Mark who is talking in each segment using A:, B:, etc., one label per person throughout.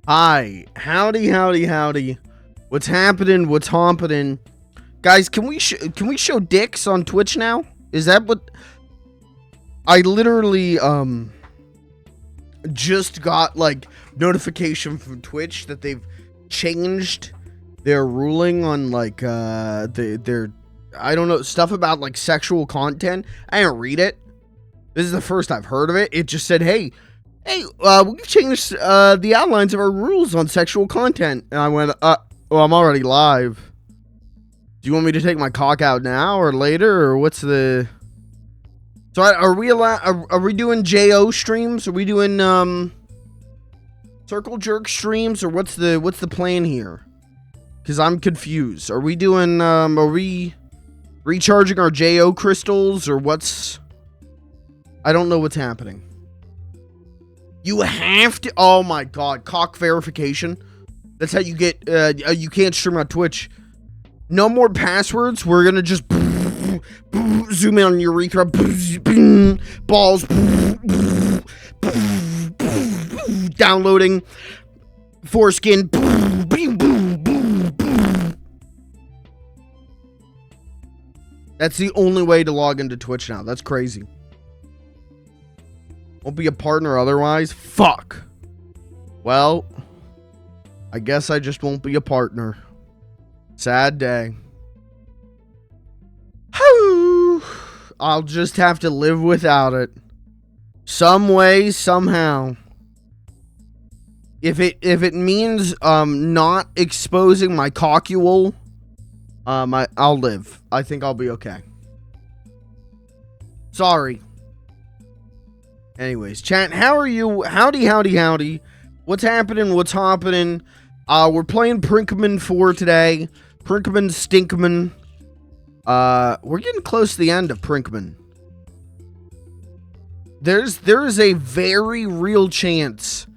A: Hi, howdy. What's happening? What's homping? Guys, can we show dicks on Twitch now? Is that what I literally just got like notification from Twitch that they've changed their ruling on like their I don't know, stuff about like sexual content. I didn't read it. This is the first I've heard of it. It just said, hey, we've changed the outlines of our rules on sexual content. And I went, well, I'm already live. Do you want me to take my cock out now or later, or what's the... So are we doing JO streams? Are we doing circle jerk streams, or what's the plan here? Because I'm confused. Are we doing are we recharging our JO crystals, or what's... I don't know what's happening. You have to... Oh my god, cock verification. That's how you get... you can't stream on Twitch. No more passwords. We're gonna just... zoom in on your urethra. Balls. Downloading. Foreskin. That's the only way to log into Twitch now. That's crazy. Won't be a partner otherwise? Fuck. Well, I guess I just won't be a partner. Sad day. I'll just have to live without it. Some way, somehow. If it means not exposing my cockule, I'll live. I think I'll be okay. Sorry. Anyways, chat, how are you? Howdy. What's happening? What's happening? We're playing Pikmin 4 today. Pikmin Stinkman. We're getting close to the end of Pikmin. There is a very real chance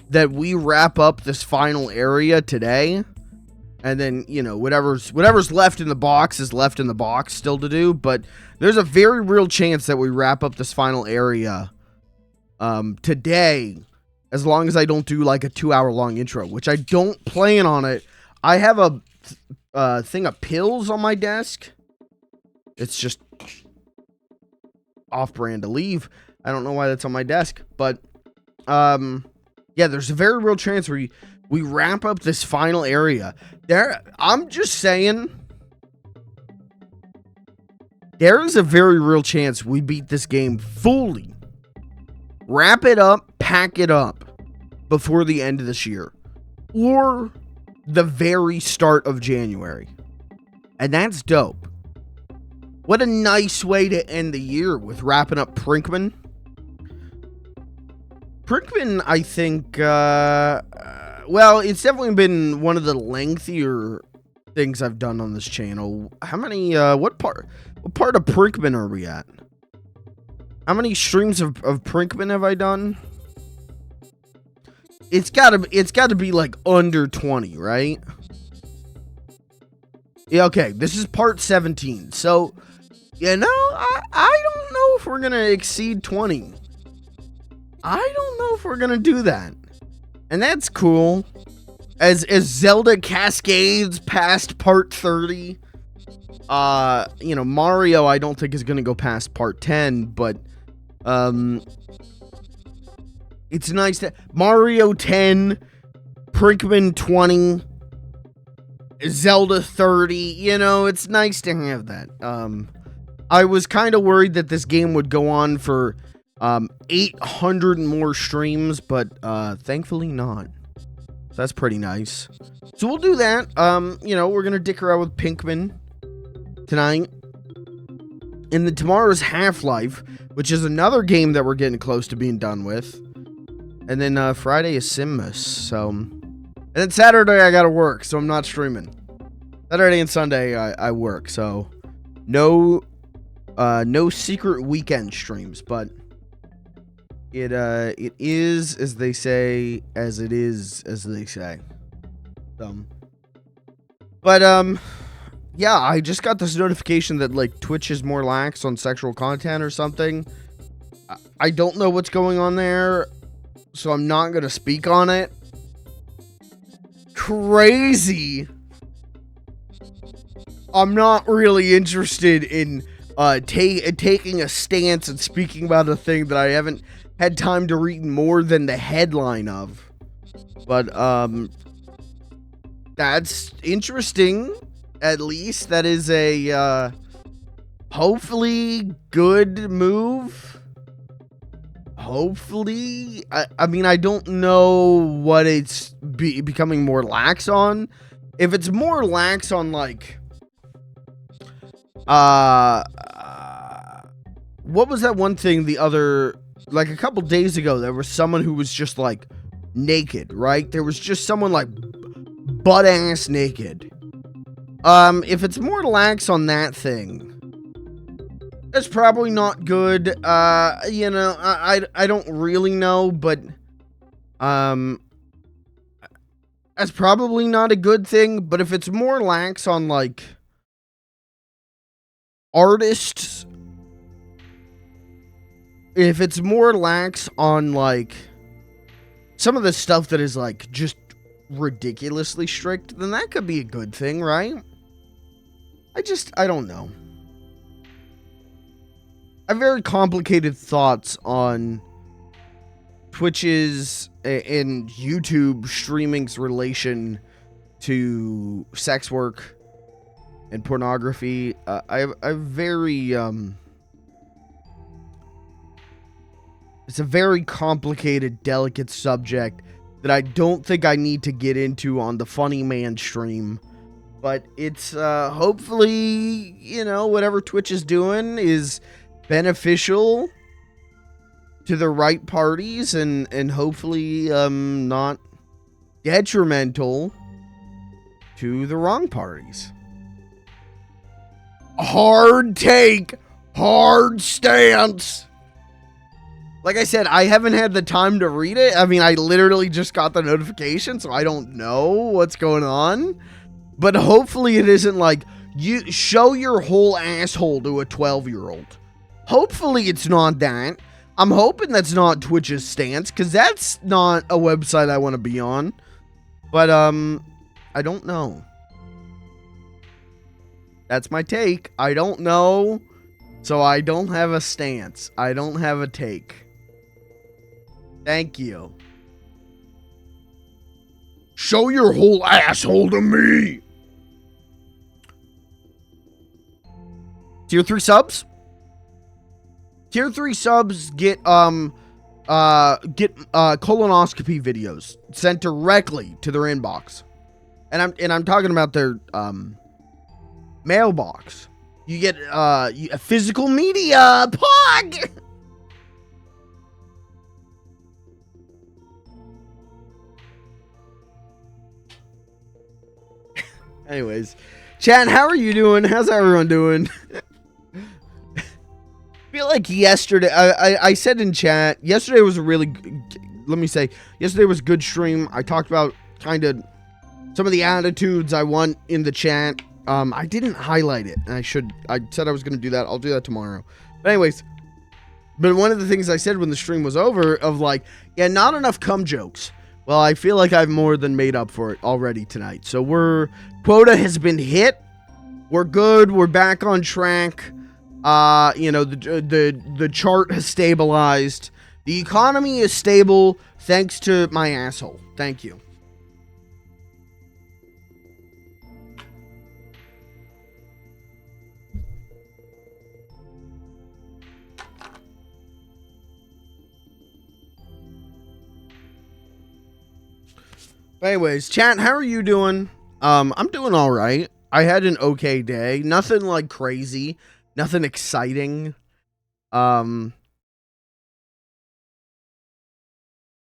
A: that we wrap up this final area today. And then, you know, whatever's left in the box is left in the box still to do. But there's a very real chance that we wrap up this final area today, as long as I don't do like a 2-hour long intro, which I don't plan on it. I have a thing of pills on my desk. It's just off-brand to leave. I don't know why that's on my desk, but yeah, there's a very real chance we wrap up this final area. I'm just saying, there is a very real chance we beat this game fully. Wrap it up, pack it up before the end of this year. Or the very start of January. And that's dope. What a nice way to end the year with wrapping up Pikmin. Pikmin, I think, well, it's definitely been one of the lengthier things I've done on this channel. How many, what part of Pikmin are we at? How many streams of Pikmin have I done? It's gotta be like under 20, right? Yeah, okay, this is part 17. So, you know, I don't know if we're gonna exceed 20. I don't know if we're gonna do that. And that's cool. As Zelda cascades past part 30. You know, Mario I don't think is gonna go past part 10, but it's nice that Mario 10, Pikmin 20, Zelda 30, you know, it's nice to have that. I was kind of worried that this game would go on for 800 more streams, but thankfully not. So that's pretty nice. So we'll do that. You know, we're gonna dick around with Pikmin tonight. And then tomorrow's Half-Life, which is another game that we're getting close to being done with. And then Friday is Simmus. So, and then Saturday I gotta work, so I'm not streaming. Saturday and Sunday I work, so no secret weekend streams, but it is as they say, as it is as they say. But yeah, I just got this notification that like Twitch is more lax on sexual content or something. I don't know what's going on there, so I'm not gonna speak on it. crazy. I'm not really interested in taking a stance and speaking about a thing that I haven't had time to read more than the headline of. But that's interesting. At least that is a hopefully good move. Hopefully, I mean, I don't know what it's becoming more lax on. If it's more lax on like what was that one thing the other, like a couple days ago, there was someone who was just like naked, right? There was just someone like butt ass naked. If it's more lax on that thing, that's probably not good. You know, I don't really know, but that's probably not a good thing. But if it's more lax on like artists, if it's more lax on like some of the stuff that is like just ridiculously strict, then that could be a good thing, right? I don't know. I have very complicated thoughts on Twitch's and YouTube streaming's relation to sex work and pornography. I have very it's a very complicated, delicate subject that I don't think I need to get into on the Funny Man stream. But it's hopefully, you know, whatever Twitch is doing is beneficial to the right parties and hopefully not detrimental to the wrong parties. Hard take, hard stance. Like I said, I haven't had the time to read it. I mean, I literally just got the notification, so I don't know what's going on. But hopefully it isn't like, you show your whole asshole to a 12-year-old. Hopefully it's not that. I'm hoping that's not Twitch's stance, because that's not a website I want to be on. But, I don't know. That's my take. I don't know, so I don't have a stance. I don't have a take. Thank you. Show your whole asshole to me. Tier 3 subs? Tier 3 subs get colonoscopy videos sent directly to their inbox. And I'm talking about their mailbox. You get physical media, POG. Anyways, chat, how are you doing? How's everyone doing? I feel like yesterday, I said in chat, yesterday was a really, yesterday was a good stream. I talked about kind of some of the attitudes I want in the chat. I didn't highlight it, and I said I was going to do that. I'll do that tomorrow. But anyways, but one of the things I said when the stream was over of like, yeah, not enough cum jokes. Well, I feel like I've more than made up for it already tonight. So quota has been hit. We're good. We're back on track. You know, the chart has stabilized. The economy is stable thanks to my asshole. Thank you. Anyways, chat, how are you doing? I'm doing all right. I had an okay day. Nothing like crazy. Nothing exciting. In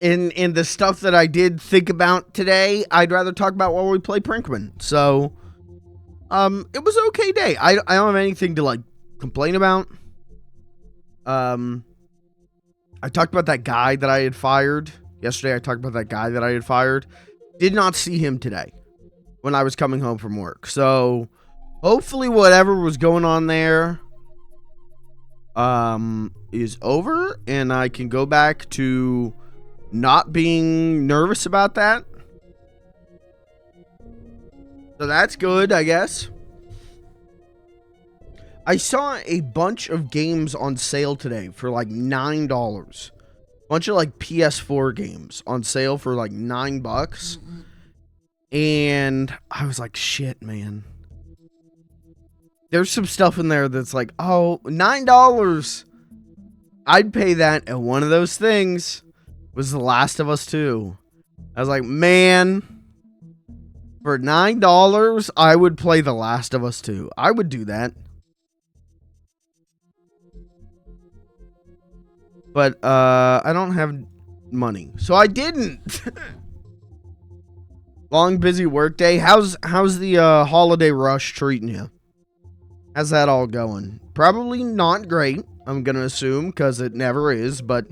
A: the stuff that I did think about today, I'd rather talk about while we play Pikmin. So, it was an okay day. I don't have anything to like complain about. I talked about that guy that I had fired. Yesterday I talked about that guy that I had fired. Did not see him today when I was coming home from work. So, hopefully whatever was going on there is over and I can go back to not being nervous about that. So that's good, I guess. I saw a bunch of games on sale today for like $9. Bunch of like PS4 games on sale for like $9. And I was like, shit, man. There's some stuff in there that's like, oh, $9. I'd pay that. And one of those things was The Last of Us 2. I was like, man, for $9, I would play The Last of Us 2. I would do that. But I don't have money, so I didn't. Long, busy workday. How's the holiday rush treating you? How's that all going? Probably not great, I'm gonna assume, because it never is. But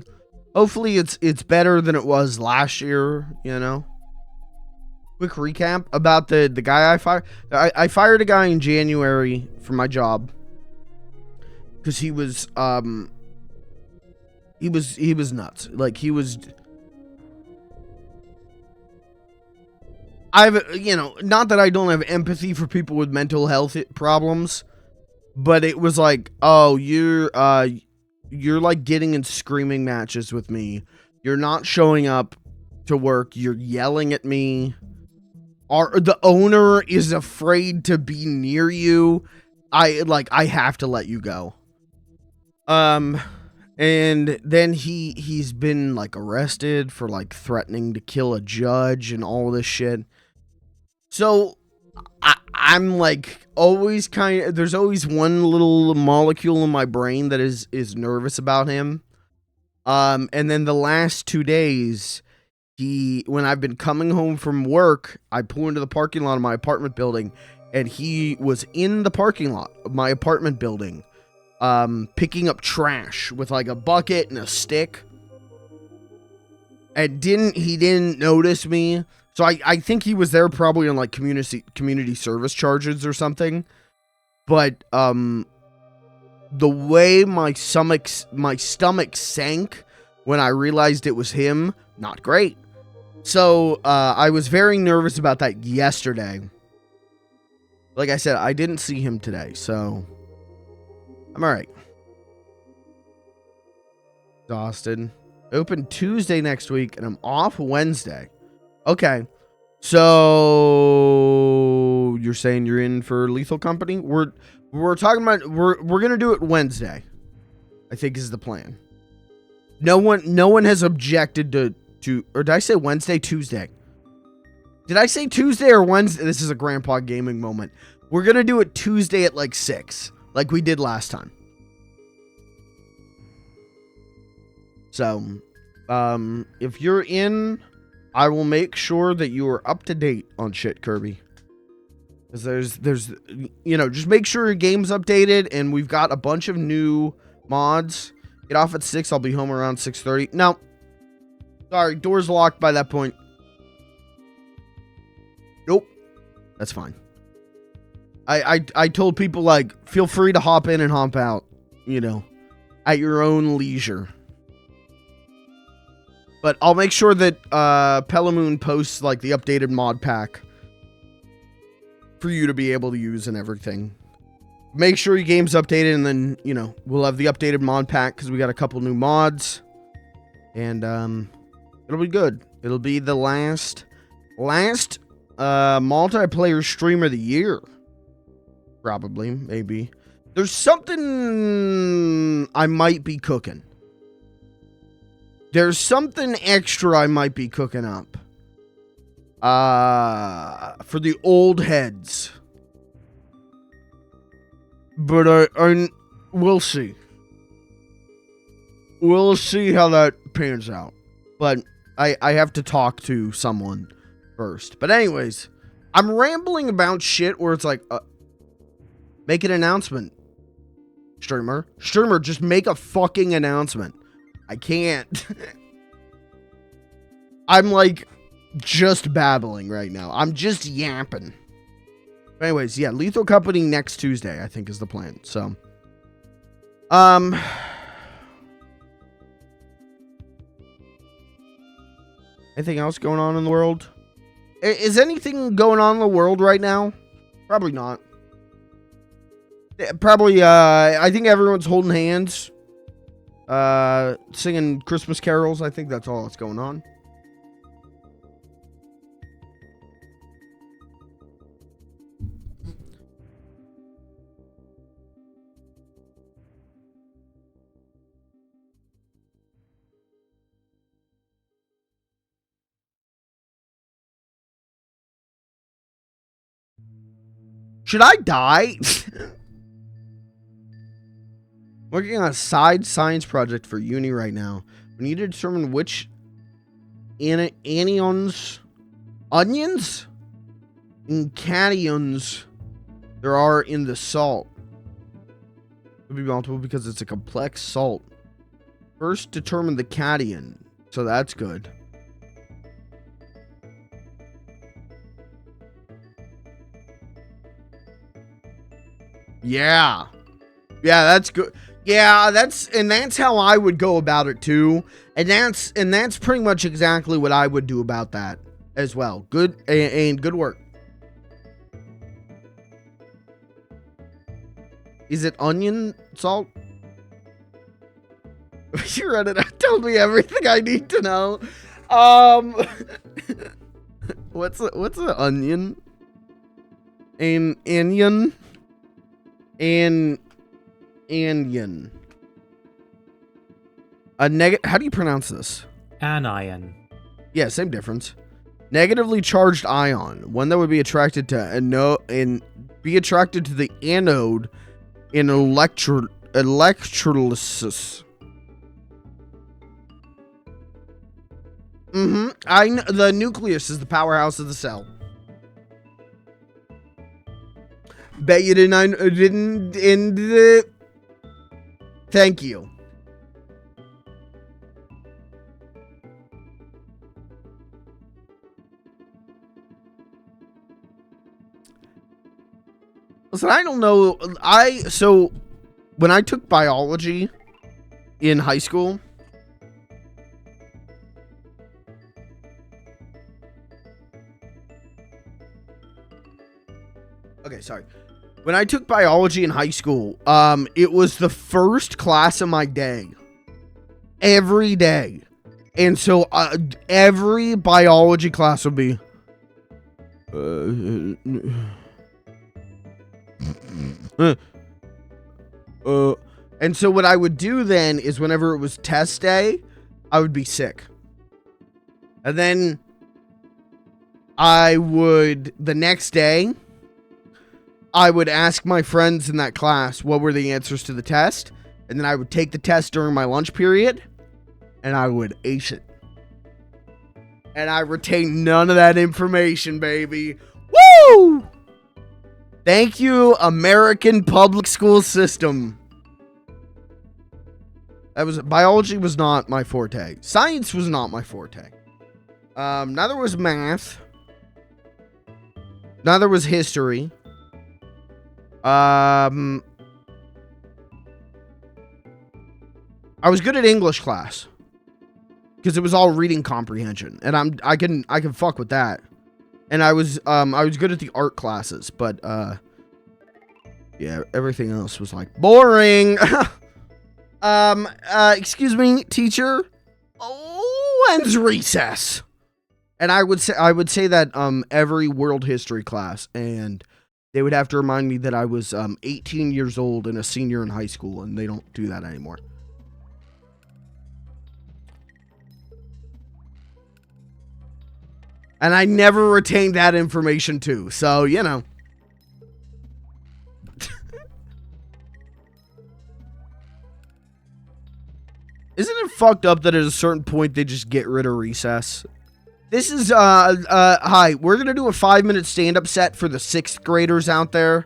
A: hopefully it's better than it was last year. You know. Quick recap about the guy I fired. I fired a guy in January for my job because he was nuts. Like, he was, not that I don't have empathy for people with mental health problems, but it was like, oh, you're like getting in screaming matches with me. You're not showing up to work. You're yelling at me. The owner is afraid to be near you. I have to let you go. And then he's been like arrested for like threatening to kill a judge and all this shit. So I'm like always there's always one little molecule in my brain that is nervous about him. And then the last 2 days, when I've been coming home from work, I pull into the parking lot of my apartment building, and he was in the parking lot of my apartment building, picking up trash with like a bucket and a stick. And he didn't notice me. So I think he was there probably on like community service charges or something. But the way my stomach sank when I realized it was him, not great. So I was very nervous about that yesterday. Like I said, I didn't see him today, so I'm alright. Exhausted. Open Tuesday next week, and I'm off Wednesday. Okay. So you're saying you're in for Lethal Company? We're talking about we're gonna do it Wednesday, I think is the plan. No one has objected to or did I say Wednesday? Tuesday. Did I say Tuesday or Wednesday? This is a grandpa gaming moment. We're gonna do it Tuesday at like 6, like we did last time. So, if you're in, I will make sure that you are up to date on shit, Kirby. Because there's, just make sure your game's updated, and we've got a bunch of new mods. Get off at 6. I'll be home around 6:30. No. Sorry, door's locked by that point. Nope. That's fine. I told people, like, feel free to hop in and hop out, at your own leisure. But I'll make sure that Pelamoon posts, like, the updated mod pack for you to be able to use and everything. Make sure your game's updated, and then, we'll have the updated mod pack because we got a couple new mods. And it'll be good. It'll be the last multiplayer stream of the year. Probably, maybe. There's something I might be cooking. There's something extra I might be cooking up. For the old heads. But we'll see. We'll see how that pans out. But I have to talk to someone first. But anyways, I'm rambling about shit where it's like, make an announcement. Streamer, just make a fucking announcement. I can't. I'm like just babbling right now. I'm just yapping. But anyways, yeah, Lethal Company next Tuesday, I think is the plan. So, anything else going on in the world? Is anything going on in the world right now? Probably not. Probably, I think everyone's holding hands. Singing Christmas carols. I think that's all that's going on. Should I die? Working on a side science project for uni right now. We need to determine which anions, onions, and cations there are in the salt. It would be multiple because it's a complex salt. First, determine the cation. So that's good. Yeah. Yeah, that's good. Yeah, that's how I would go about it too. And that's pretty much exactly what I would do about that as well. Good and good work. Is it onion salt? You read it. Tell me everything I need to know. What's an onion? An onion. Anion. How do you pronounce this?
B: Anion.
A: Yeah, same difference. Negatively charged ion, one that would be attracted to be attracted to the anode in electrolysis. The nucleus is the powerhouse of the cell. Bet you didn't. Thank you. Listen, I don't know. So when I took biology in high school, okay, sorry. When I took biology in high school, it was the first class of my day. Every day. And so every biology class would be and so what I would do then is whenever it was test day, I would be sick. And then the next day, I would ask my friends in that class what were the answers to the test, and then I would take the test during my lunch period, and I would ace it. And I retained none of that information, baby. Woo! Thank you, American public school system. Biology was not my forte. Science was not my forte. Neither was math. Neither was history. I was good at English class because it was all reading comprehension, and I can fuck with that. And I was good at the art classes, but yeah, everything else was like boring. Excuse me, teacher. When's recess? And I would say that every world history class, and they would have to remind me that I was 18 years old and a senior in high school, and they don't do that anymore. And I never retained that information too, so you know. Isn't it fucked up that at a certain point they just get rid of recess? This is, hi, we're gonna do a 5-minute stand-up set for the 6th graders out there.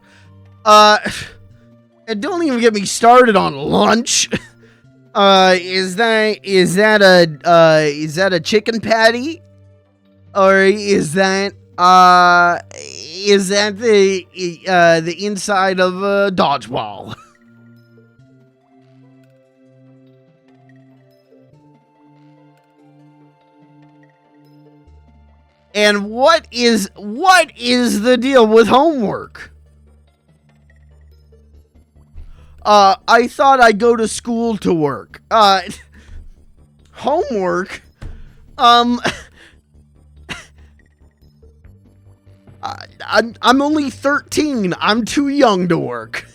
A: And don't even get me started on lunch. Is that a chicken patty? Or is that the inside of a dodgeball? And what is the deal with homework? I thought I'd go to school to work. Homework? I'm only 13. I'm too young to work.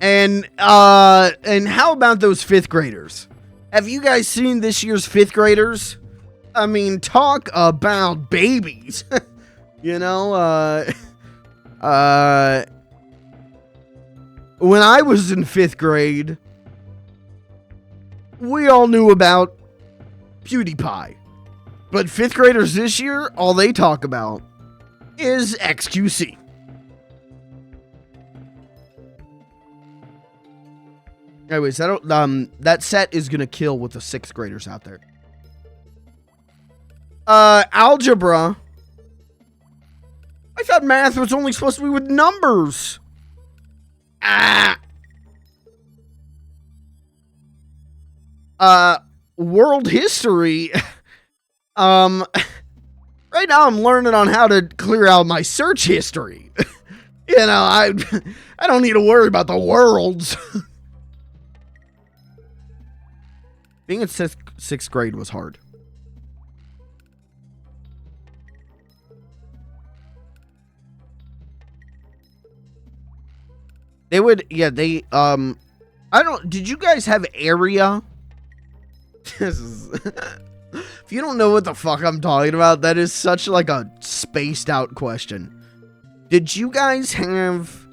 A: And how about those 5th graders? Have you guys seen this year's 5th graders? I mean, talk about babies. You know, when I was in 5th grade, we all knew about PewDiePie. But 5th graders this year, all they talk about is XQC. Anyways, that set is gonna kill with the 6th graders out there. Algebra. I thought math was only supposed to be with numbers. World history. Right now I'm learning on how to clear out my search history. You know, I don't need to worry about the worlds. Being in 6th grade was hard. They would, yeah, they, did you guys have area? This is, if you don't know what the fuck I'm talking about, that is such like a spaced out question. Did you guys have,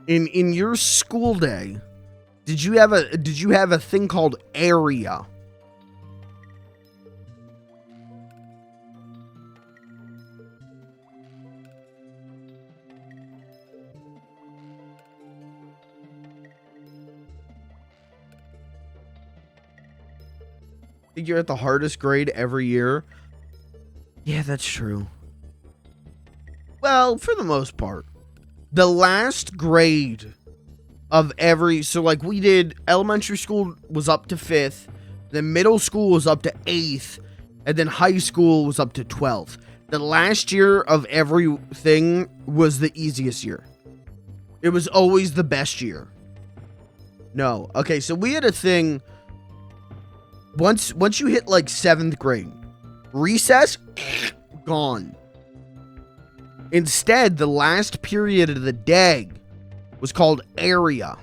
A: in your school day, did you have a thing called area? I think you're at the hardest grade every year. Yeah, that's true. Well, for the most part. The last grade of every... So, like, we did... Elementary school was up to 5th. Then middle school was up to 8th. And then high school was up to 12th. The last year of everything was the easiest year. It was always the best year. No. Okay, so we had a thing... Once you hit like 7th grade, recess, gone. Instead, the last period of the day was called area.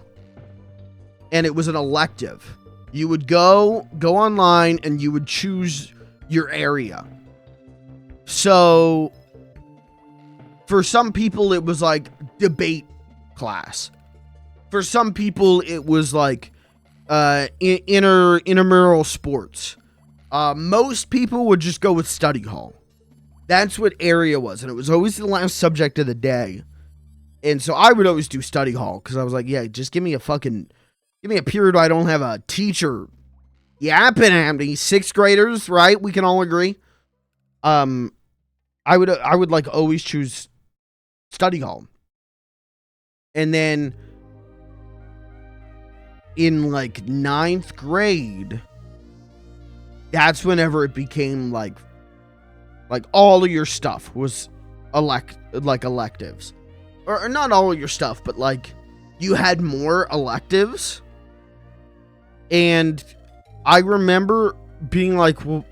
A: And it was an elective. You would go online and you would choose your area. So for some people it was like debate class. For some people it was like intramural sports. Most people would just go with study hall. That's what area was, and it was always the last subject of the day. And so I would always do study hall because I was like, yeah, just give me a period where I don't have a teacher yapping at me. 6th graders, right? We can all agree. I would like always choose study hall. And then in like 9th grade, that's whenever it became like all of your stuff was electives. Or not all of your stuff, but like you had more electives. And I remember being like, well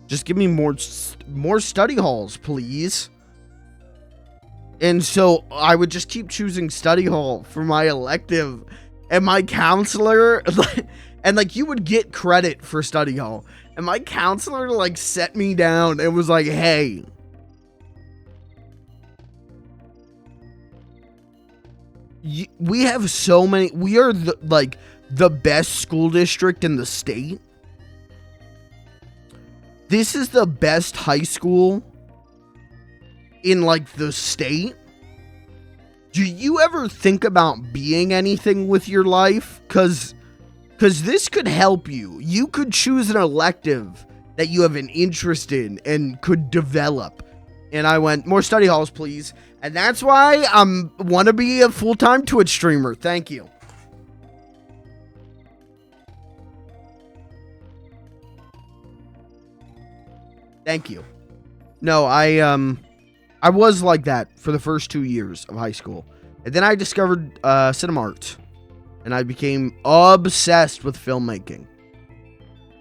A: just give me more study halls, please. And so I would just keep choosing study hall for my elective. And my counselor, and like you would get credit for study hall. And my counselor like set me down and was like, hey, we have so many, we are the best school district in the state. This is the best high school in like the state. Do you ever think about being anything with your life? Cause this could help you. You could choose an elective that you have an interest in and could develop. And I went, more study halls, please. And that's why I want to be a full-time Twitch streamer. Thank you. Thank you. No, I was like that for the first 2 years of high school. And then I discovered cinema arts. And I became obsessed with filmmaking.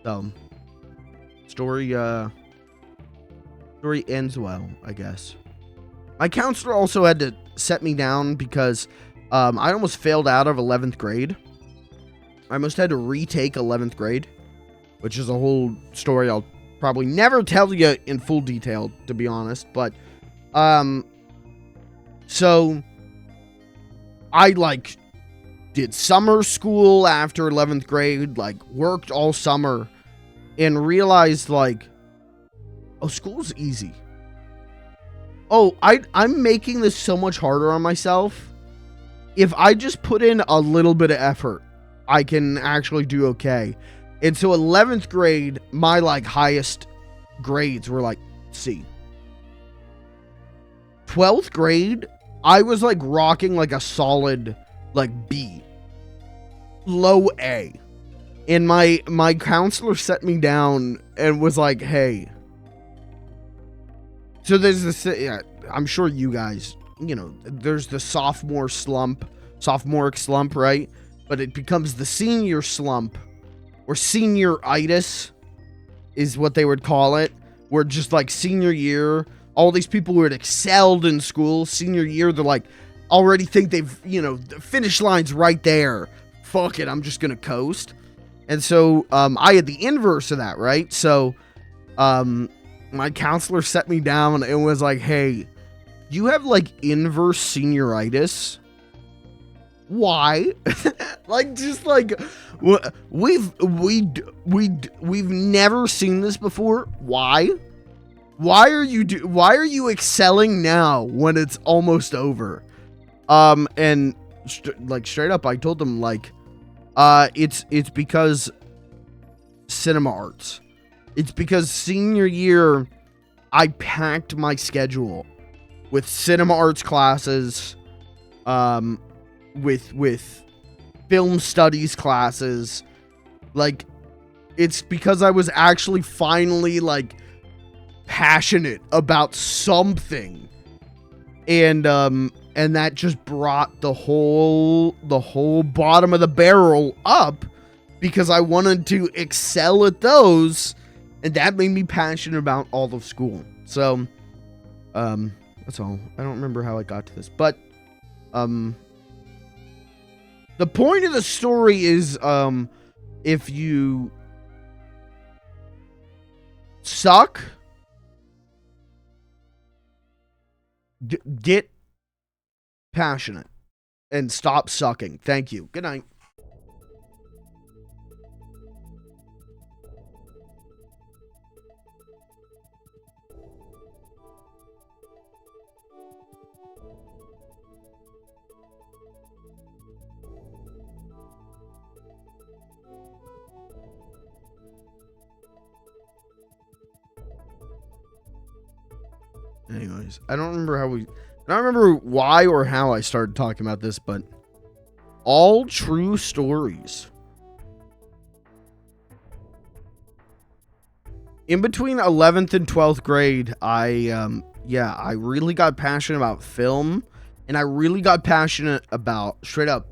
A: So, story ends well, I guess. My counselor also had to set me down because I almost failed out of 11th grade. I almost had to retake 11th grade, which is a whole story I'll probably never tell you in full detail, to be honest. But, so I, did summer school after 11th grade, worked all summer, and realized, oh, school's easy. Oh, I'm making this so much harder on myself. If I just put in a little bit of effort, I can actually do okay. And so 11th grade, my, highest grades were, C. 12th grade, I was, rocking, a solid, B. Low A. And my counselor set me down and was like, hey. So there's this, I'm sure you guys, there's the sophomoric slump, right? But it becomes the senior slump, or senioritis is what they would call it. Where just senior year, all these people who had excelled in school, senior year, they're already think they've, the finish line's right there. Fuck it, I'm just gonna coast. And so I had the inverse of that, right? So my counselor set me down and was like, hey, you have inverse senioritis. Why? We've never seen this before. Why? Why are you excelling now when it's almost over? And straight up, I told them it's because cinema arts. It's because senior year, I packed my schedule with cinema arts classes, with film studies classes. It's because I was actually finally passionate about something, and that just brought the whole bottom of the barrel up, because I wanted to excel at those, and that made me passionate about all of school. So that's all. I don't remember how I got to this, but the point of the story is, if you suck, get passionate and stop sucking. Thank you. Good night. Anyways, I don't remember why or how I started talking about this, but all true stories. In between 11th and 12th grade, I really got passionate about film, and I really got passionate about, straight up,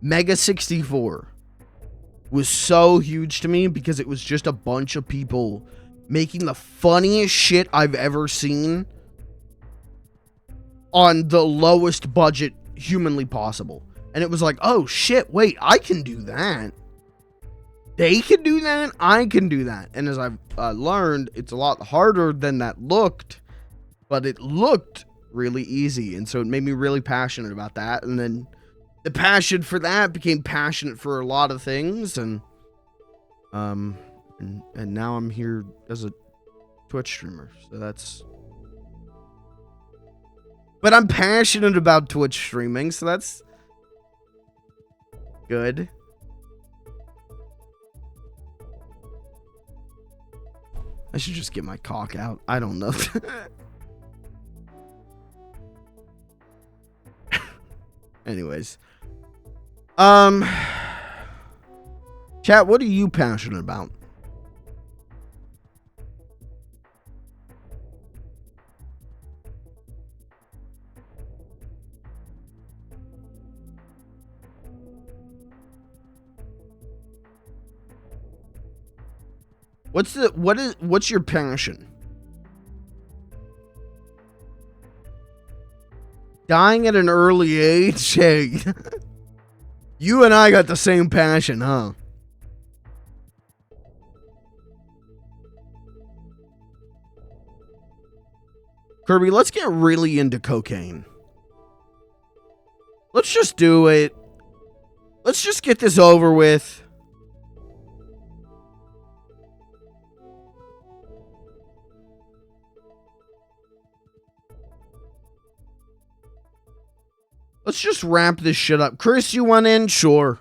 A: Mega 64 was so huge to me because it was just a bunch of people making the funniest shit I've ever seen on the lowest budget humanly possible. And it was oh shit, wait, I can do that. They can do that, I can do that. And as I've learned, it's a lot harder than that looked, but it looked really easy. And so it made me really passionate about that. And then the passion for that became passionate for a lot of things. And now I'm here as a Twitch streamer. So that's... But I'm passionate about Twitch streaming, so that's good. I should just get my cock out. I don't know. Anyways. Chat, what are you passionate about? What's your passion? Dying at an early age? Hey. You and I got the same passion, huh? Kirby, let's get really into cocaine. Let's just do it. Let's just get this over with. Let's just wrap this shit up. Chris, you want in? Sure.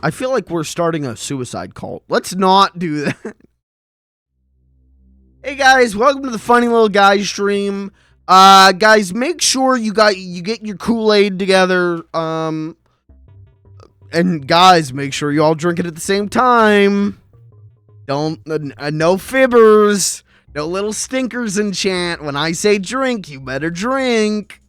A: I feel like we're starting a suicide cult. Let's not do that. Hey guys, welcome to the Funny Little Guy stream. Guys, make sure you get your Kool-Aid together. And guys, make sure you all drink it at the same time. Don't no fibbers, no little stinkers in chat. When I say drink, you better drink.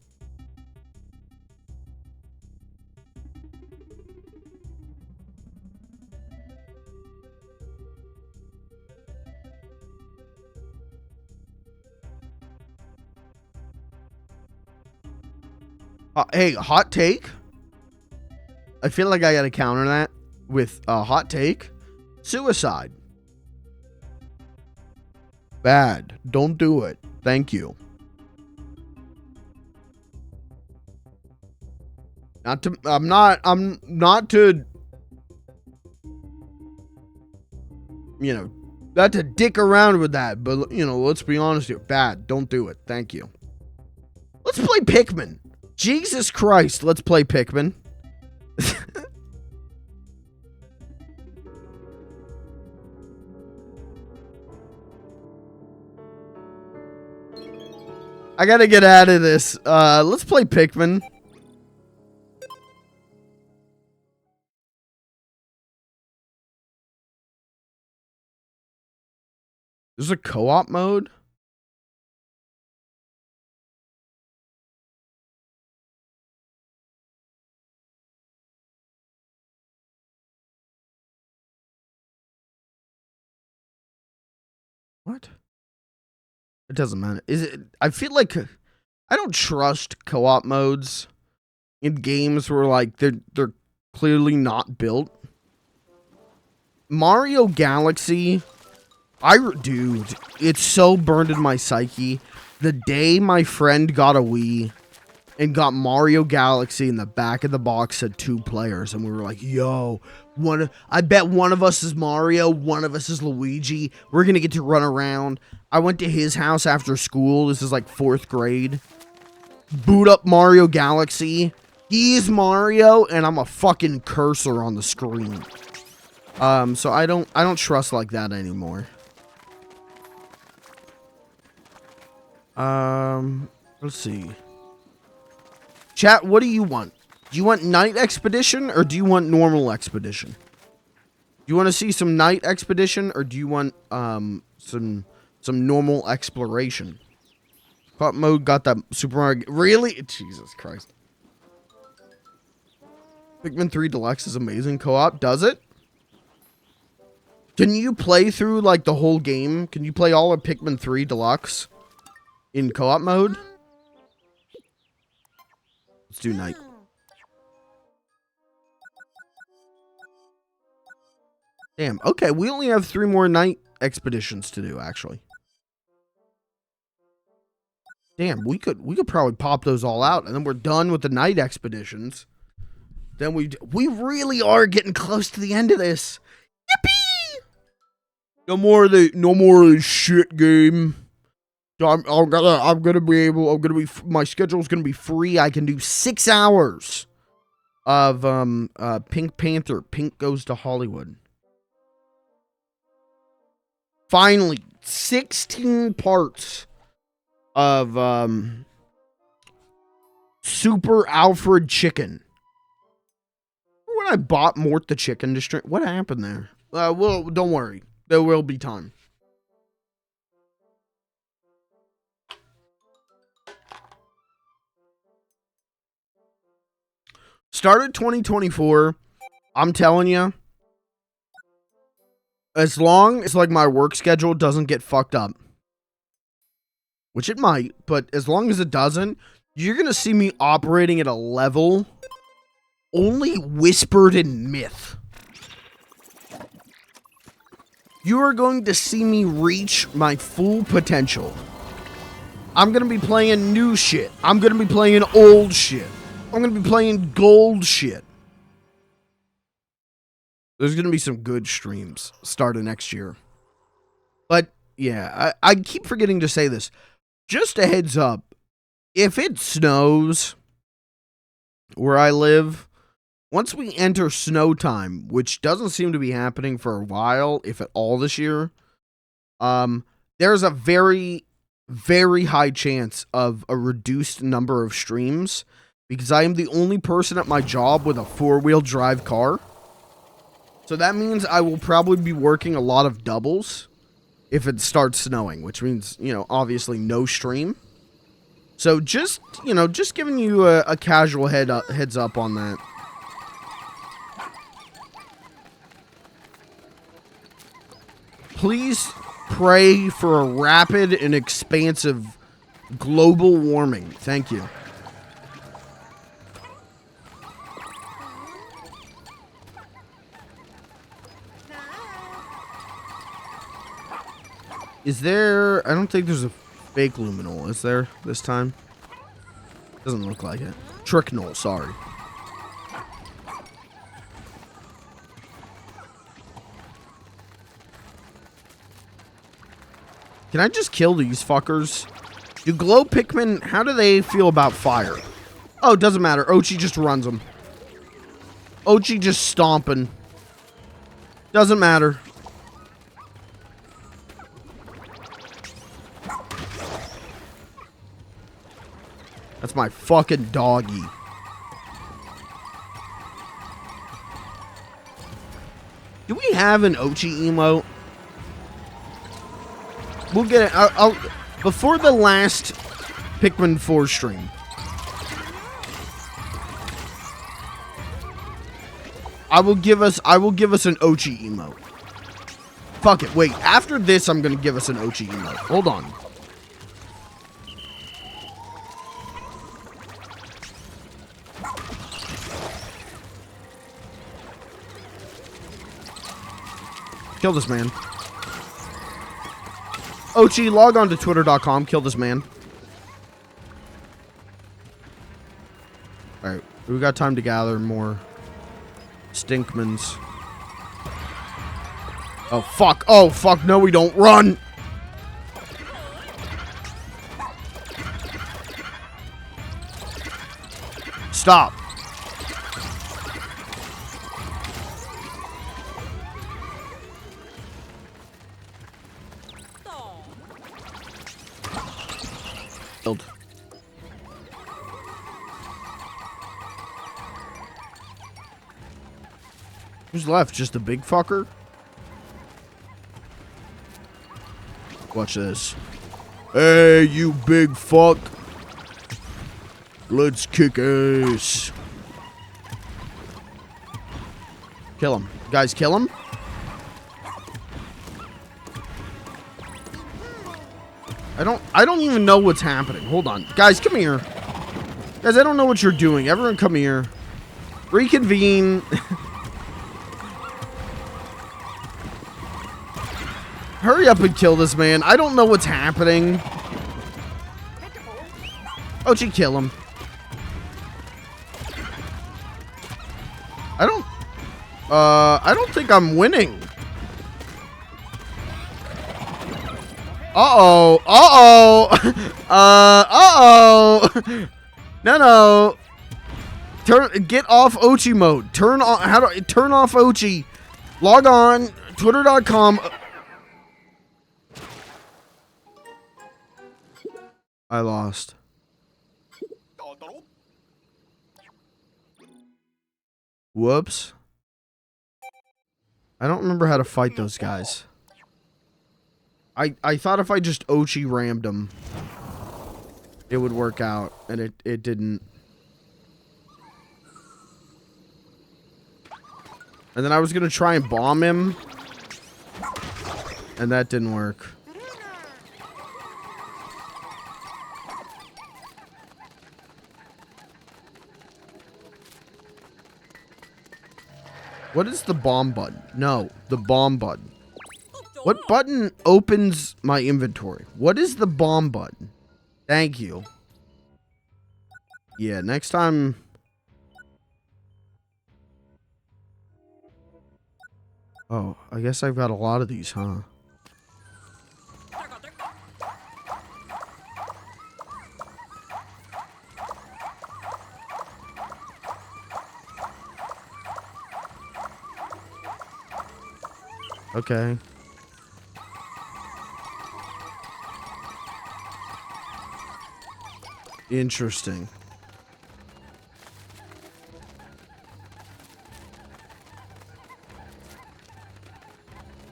A: Hey, hot take. I feel like I gotta counter that with a hot take. Suicide. Bad. Don't do it. Thank you. I'm not to, you know, not to dick around with that, but, you know, let's be honest here. Bad. Don't do it. Thank you. Let's play Pikmin. Jesus Christ, let's play Pikmin. I gotta get out of this. Let's play Pikmin. There's a co-op mode? What? It doesn't matter. Is it? I feel like I don't trust co-op modes in games where like they're clearly not built. Mario Galaxy, dude, it's so burned in my psyche. The day my friend got a Wii and got Mario Galaxy, in the back of the box said 2 players, and we were like, yo, I bet one of us is Mario, one of us is Luigi. We're gonna get to run around. I went to his house after school. This is like 4th grade. Boot up Mario Galaxy. He's Mario, and I'm a fucking cursor on the screen. So I don't trust like that anymore. Let's see. Chat, what do you want? Do you want night expedition or do you want normal expedition? Do you want to see some night expedition or do you want some normal exploration? Co-op mode got that Super Mario. Really? Jesus Christ. Pikmin 3 Deluxe is amazing co-op. Does it? Can you play through like the whole game? Can you play all of Pikmin 3 Deluxe in co-op mode? Let's do night. Damn. Okay, we only have 3 more night expeditions to do, actually. Damn, we could probably pop those all out, and then we're done with the night expeditions. Then we really are getting close to the end of this. Yippee! No more of this shit game. My schedule's gonna be free. I can do 6 hours of Pink Panther. Pink Goes to Hollywood. Finally, 16 parts of Super Alfred Chicken. When I bought Mort the Chicken District, what happened there? Well, don't worry, there will be time. Started 2024. I'm telling you, As long as, like, my work schedule doesn't get fucked up. Which it might, but as long as it doesn't, you're gonna see me operating at a level only whispered in myth. You are going to see me reach my full potential. I'm gonna be playing new shit. I'm gonna be playing old shit. I'm gonna be playing gold shit. There's gonna be some good streams starting next year. But yeah, I keep forgetting to say this. Just a heads up, if it snows where I live, once we enter snow time, which doesn't seem to be happening for a while, if at all this year, there's a very, very high chance of a reduced number of streams because I am the only person at my job with a 4-wheel drive car. So that means I will probably be working a lot of doubles if it starts snowing, which means, you know, obviously no stream. So just, you know, just giving you a casual heads up on that. Please pray for a rapid and expansive global warming. Thank you. Is there... I don't think there's a fake luminol, is there, this time? Doesn't look like it. Tricknol, sorry. Can I just kill these fuckers? Do glow Pikmin... How do they feel about fire? Oh, it doesn't matter. Ochi just runs them. Ochi just stomping. Doesn't matter. That's my fucking doggy. Do we have an Ochi emote? We'll get it. I'll before the last Pikmin 4 stream. I will give us an Ochi emote. Fuck it. Wait, after this I'm gonna give us an Ochi emote. Hold on. Kill this man. Ochi, log on to twitter.com. Kill this man. Alright, we got time to gather more Stinkmans. Oh, fuck. Oh, fuck. No, we don't. Run! Stop. Killed. Who's left? Just a big fucker? Watch this. Hey, you big fuck. Let's kick ass. Kill him. Guys, kill him. I don't even know what's happening. Hold on. Guys, come here. Guys, I don't know what you're doing. Everyone come here. Reconvene. Hurry up and kill this man. I don't know what's happening. Ochi, kill him. I don't think I'm winning. Uh-oh. Uh-oh. Uh-oh. No. Get off Ochi mode. Turn off Ochi. Log on. Twitter.com. I lost. Whoops. I don't remember how to fight those guys. I thought if I just Ochi rammed them, it would work out, and it didn't. And then I was gonna try and bomb him. And that didn't work. What is the bomb button? No, the bomb button. What button opens my inventory? What is the bomb button? Thank you. Yeah, next time... Oh, I guess I've got a lot of these, huh? Okay. Interesting.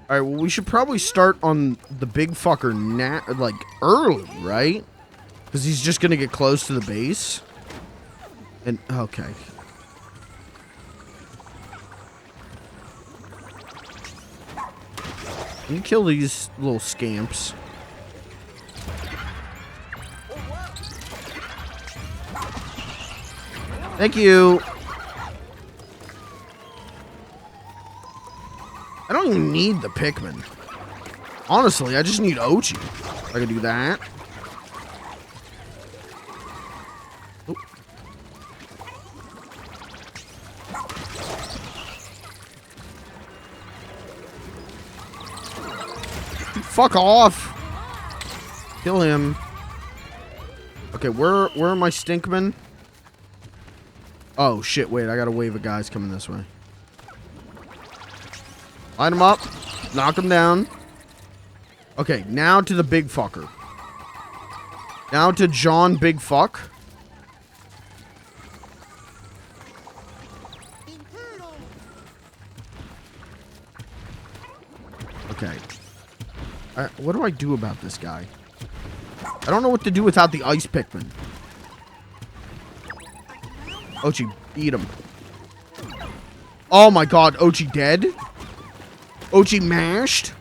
A: Alright, well, we should probably start on the big fucker like, early, right? Because he's just gonna get close to the base. And, okay. You kill these little scamps. Thank you. I don't even need the Pikmin. Honestly, I just need Ochi. I can do that. Oop. Fuck off. Kill him. Okay, where are my Stinkmen? Oh shit, wait, I got a wave of guys coming this way. Line him up. Knock him down. Okay, now to the big fucker. Now to John Big Fuck. Okay. What do I do about this guy? I don't know what to do without the ice Pikmin. Ochi, beat him. Oh my god, Ochi dead? Ochi mashed?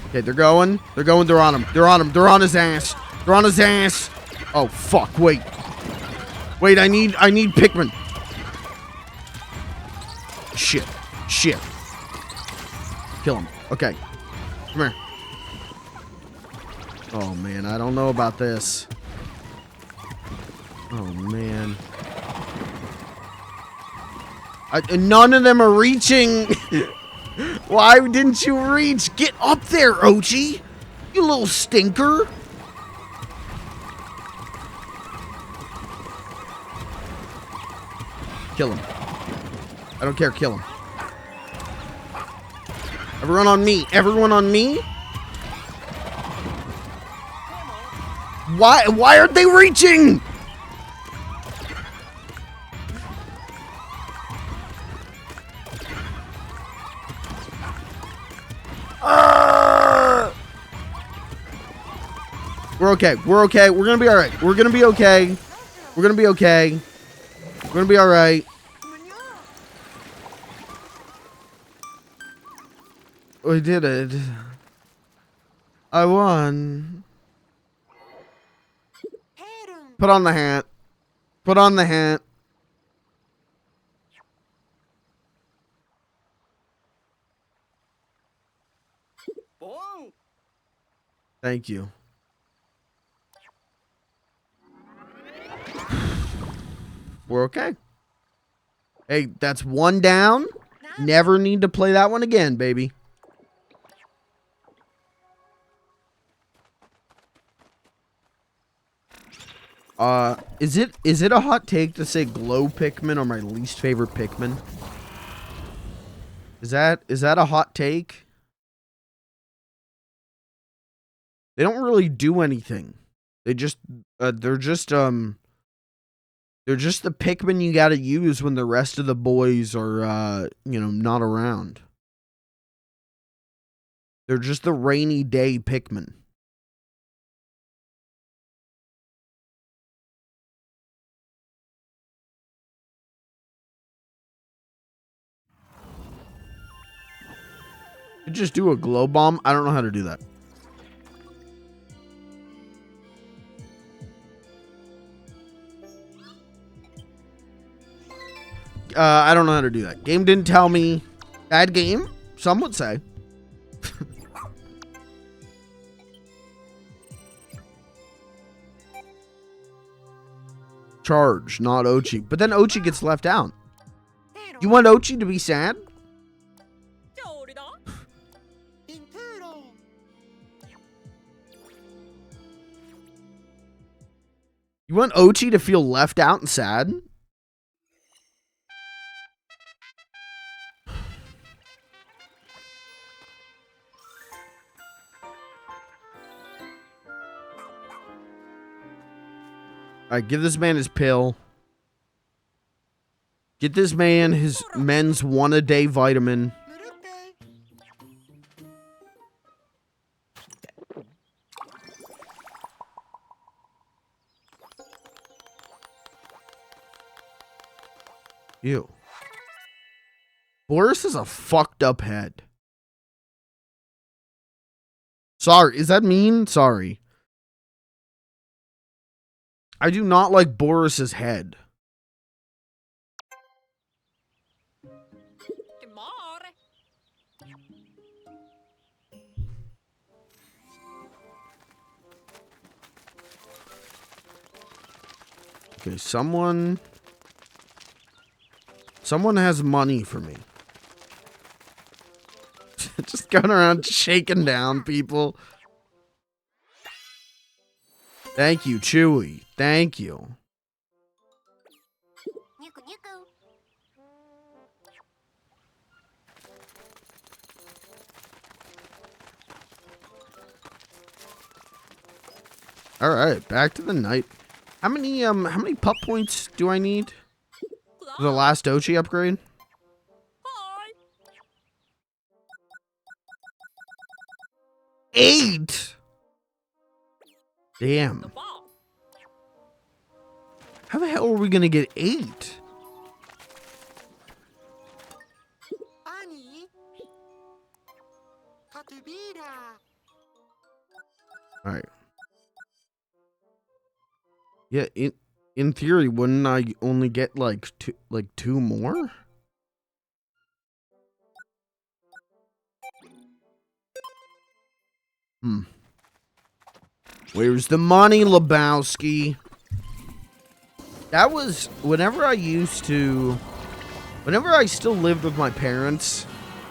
A: Okay, they're going. They're on him. They're on him. They're on his ass. They're on his ass. Oh, fuck. Wait. Wait, I need Pikmin. Shit. Shit. Kill him. Okay. Come here. Oh, man. I don't know about this. Oh, man. None of them are reaching. Why didn't you reach? Get up there, Ochi. You little stinker. Kill him. I don't care. Kill him. Everyone on me. Everyone on me. Why aren't they reaching? We're okay. We're okay. We're gonna be alright. We're gonna be okay. We're gonna be okay. We're gonna be alright. We did it. I won. Put on the hat. Put on the hat. Thank you. We're okay. Hey, that's one down. Never need to play that one again, baby. Is it a hot take to say glow Pikmin are my least favorite Pikmin? Is that a hot take? They don't really do anything. They're just the Pikmin you gotta use when the rest of the boys are, not around. They're just the rainy day Pikmin. You just do a glow bomb? I don't know how to do that. I don't know how to do that. Game didn't tell me. Bad game, some would say. Charge, not Ochi. But then Ochi gets left out. You want Ochi to be sad? You want Ochi to feel left out and sad? Alright, give this man his pill. Get this man his men's one-a-day vitamin. Ew. Boris is a fucked up head. Sorry, is that mean? Sorry. I do not like Boris's head. Okay, someone has money for me. Just going around shaking down people. Thank you, Chewy. Thank you. All right, back to the night. How many pup points do I need for the last Ochi upgrade? 8. Damn. How the hell are we gonna get 8? All right. Yeah, in theory, wouldn't I only get like two more? Where's the money, Lebowski? That was whenever I still lived with my parents,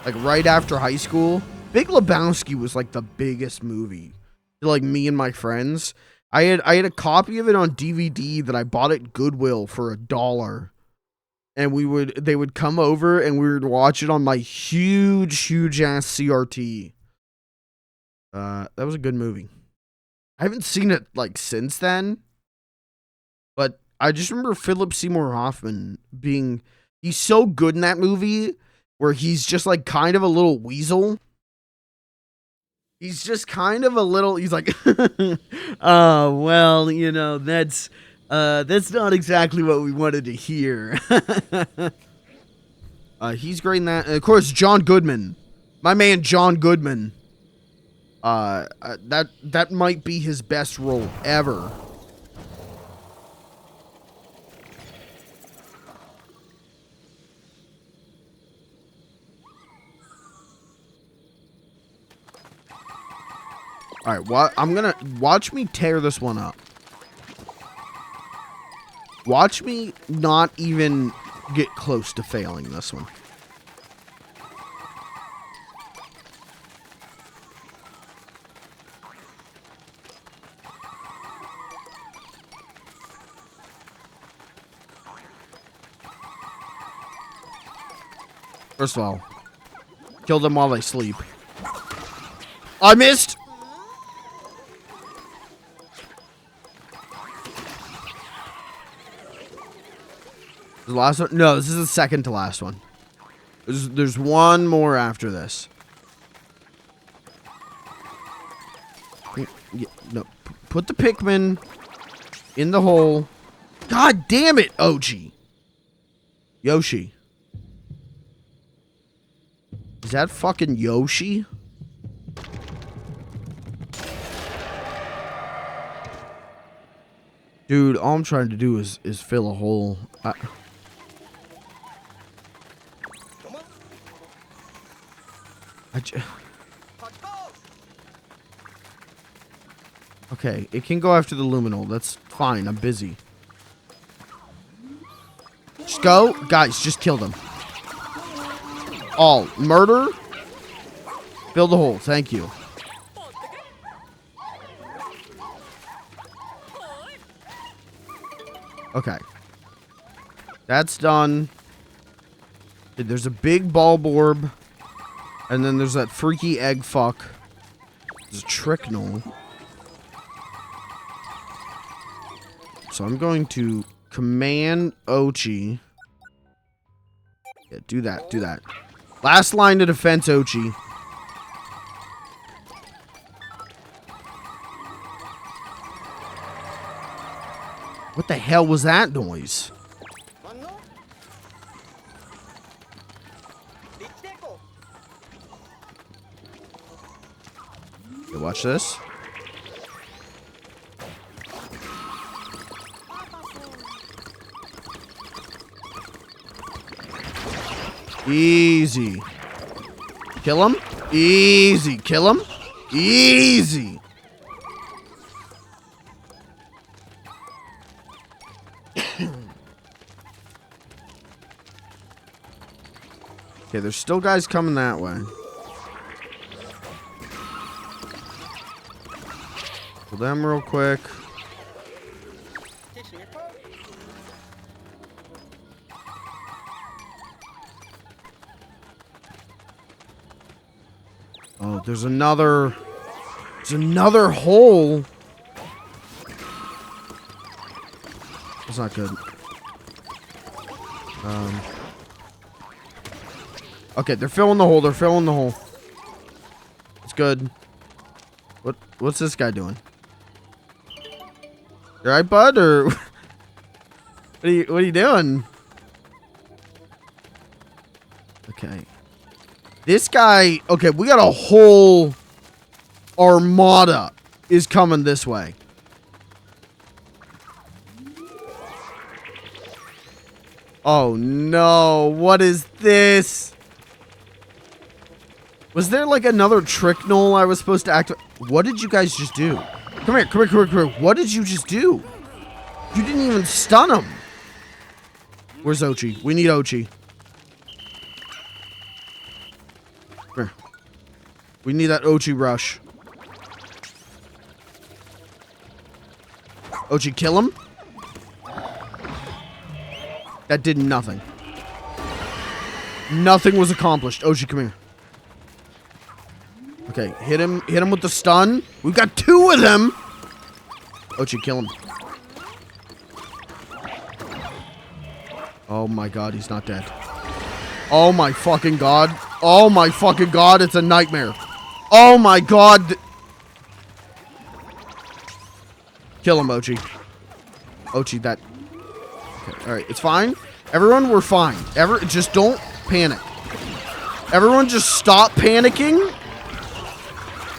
A: like right after high school. Big Lebowski was like the biggest movie. Like me and my friends, I had a copy of it on DVD that I bought at Goodwill for $1, and they would come over and we would watch it on my huge ass CRT. That was a good movie. I haven't seen it like since then, but I just remember Philip Seymour Hoffman he's so good in that movie where he's just like kind of a little weasel. He's just kind of he's like, oh, well, you know, that's not exactly what we wanted to hear. He's great in that. And of course, John Goodman, my man, John Goodman. That might be his best role ever. All right, I'm gonna watch me tear this one up. Watch me not even get close to failing this one. First of all, kill them while they sleep. I missed! The last one? No, this is the second to last one. There's one more after this. Yeah, no, put the Pikmin in the hole. God damn it, OG. Yoshi. Is that fucking Yoshi? Dude, all I'm trying to do is fill a hole. Okay, it can go after the luminol. That's fine. I'm busy. Just go. Guys, just kill them. All. Murder. Fill the hole. Thank you. Okay. That's done. There's a big bulb orb. And then there's that freaky egg fuck. There's a tricknol. So I'm going to command Ochi. Yeah, do that. Do that. Last line of defense, Ochi. What the hell was that noise? Okay, watch this. Easy. Kill him. Easy. Kill him. Easy. Okay, there's still guys coming that way. Kill them real quick. Oh, there's another hole. That's not good. Okay, they're filling the hole. They're filling the hole. It's good. What's this guy doing? You alright, bud? Or what are you doing? Okay. This guy, okay, we got a whole armada is coming this way. Oh no, what is this? Was there like another tricknol I was supposed to activate? What did you guys just do? Come here, come here, come here, come here. What did you just do? You didn't even stun him. Where's Ochi? We need Ochi. Come here. We need that Ochi rush. Ochi, kill him. That did nothing. Nothing was accomplished. Ochi, come here. Okay, hit him with the stun. We've got two of them. Ochi, kill him. Oh my god, he's not dead. Oh my fucking god. Oh my fucking god, it's a nightmare. Oh my god. Kill him, Ochi. Ochi, that... Okay, alright, it's fine. Everyone, we're fine. Just don't panic. Everyone just stop panicking.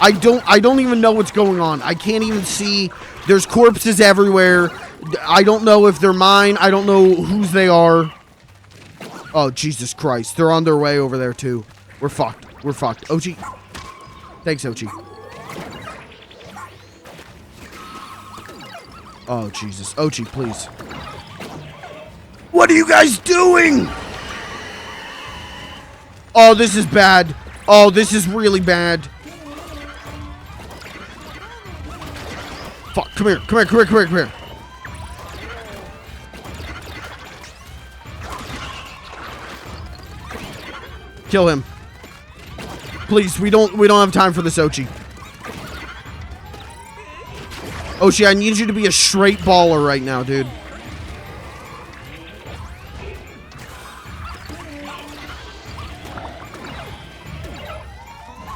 A: I don't even know what's going on. I can't even see. There's corpses everywhere. I don't know if they're mine. I don't know whose they are. Oh, Jesus Christ. They're on their way over there, too. We're fucked. We're fucked. Ochi. Thanks, Ochi. Oh, Jesus. Ochi, please. What are you guys doing? Oh, this is bad. Oh, this is really bad. Fuck, come here, come here, come here, come here, come here. Kill him. Please, we don't have time for this, Ochi. Ochi, I need you to be a straight baller right now, dude.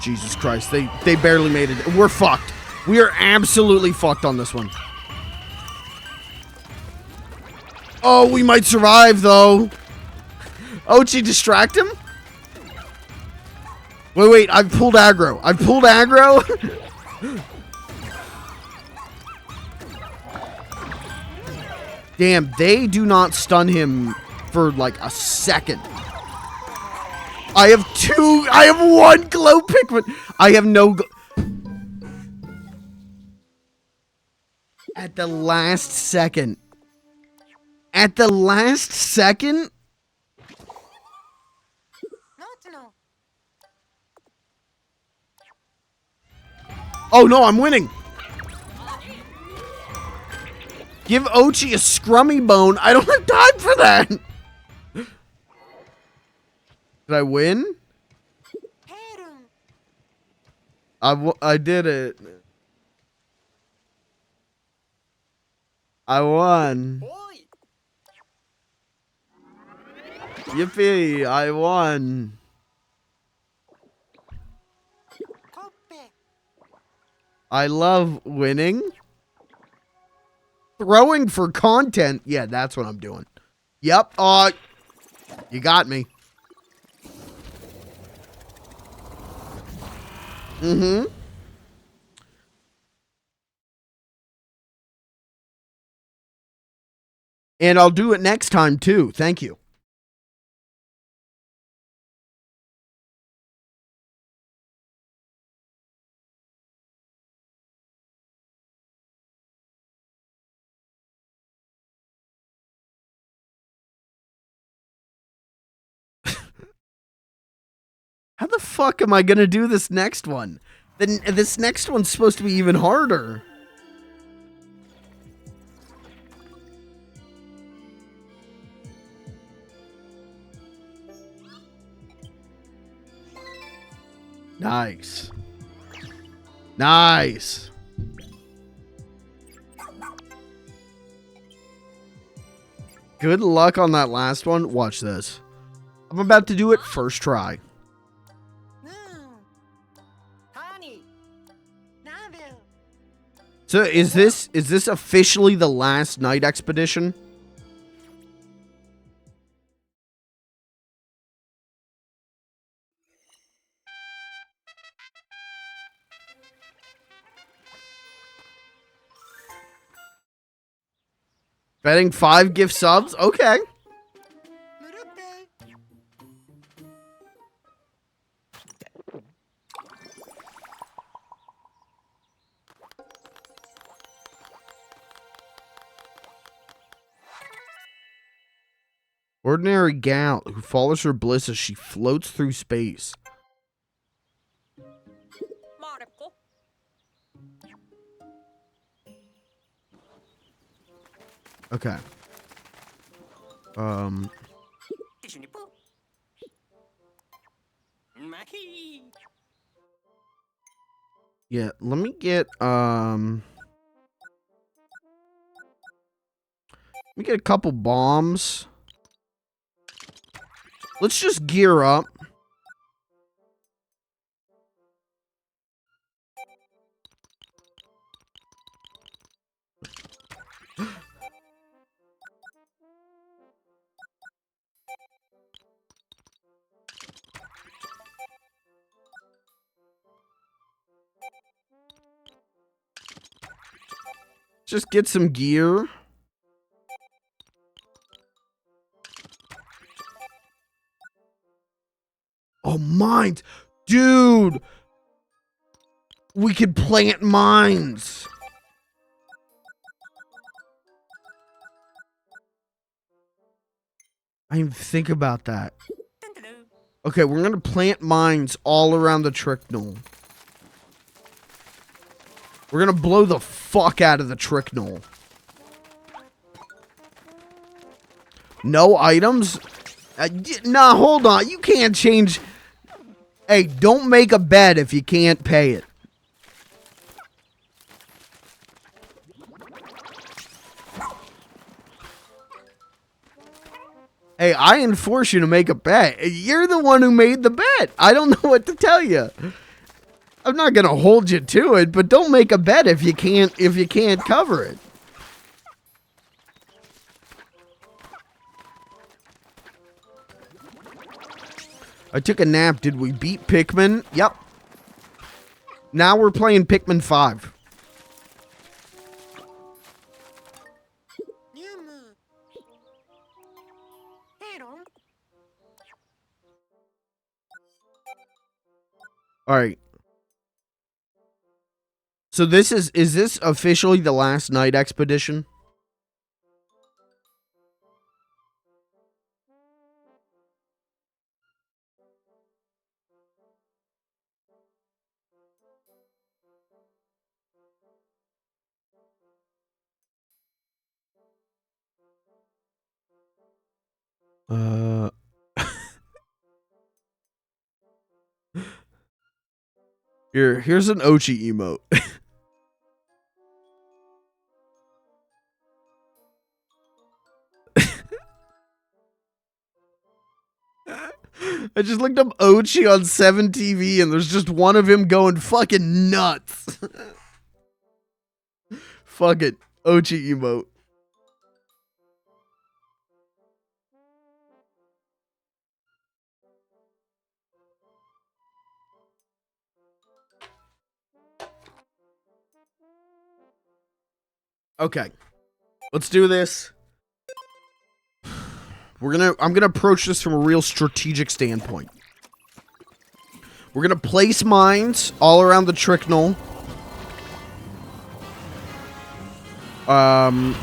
A: Jesus Christ, they barely made it. We're fucked. We are absolutely fucked on this one. Oh, we might survive, though. Ochi, distract him? Wait, I've pulled aggro. I've pulled aggro? Damn, they do not stun him for like a second. I have 2. I have 1 glow Pikmin. I have no. At the last second. At the last second. Oh no, I'm winning. Give Ochi a scrummy bone. I don't have time for that. Did I win? I did it. I won. Yippee, I won. I love winning. Throwing for content. Yeah, that's what I'm doing. Yep. You got me. Mm-hmm. And I'll do it next time, too. Thank you. How the fuck am I going to do this next one? Then this next one's supposed to be even harder. Nice. Nice. Good luck on that last one. Watch this. I'm about to do it first try. So is this officially the last night expedition? Betting 5 gift subs? Okay. Ordinary gal who follows her bliss as she floats through space. Okay. Yeah, let me get a couple bombs. Let's just gear up. Just get some gear. Oh, mines. Dude. We could plant mines. I didn't even think about that. Okay, we're going to plant mines all around the Tricknol. We're going to blow the fuck out of the Tricknol. No items? Nah, hold on. You can't change. Hey, don't make a bet if you can't pay it. Hey, I enforce you to make a bet. You're the one who made the bet. I don't know what to tell you. I'm not gonna hold you to it, but don't make a bet if you can't cover it. I took a nap. Did we beat Pikmin? Yep. Now we're playing Pikmin 5. All right. So this is this officially the last night expedition? Here's an Ochi emote. I just looked up Ochi on 7TV and there's just one of him going fucking nuts. Fuck it. Ochi emote. Okay. Let's do this. I'm gonna approach this from a real strategic standpoint. We're gonna place mines all around the Tricknell. I'm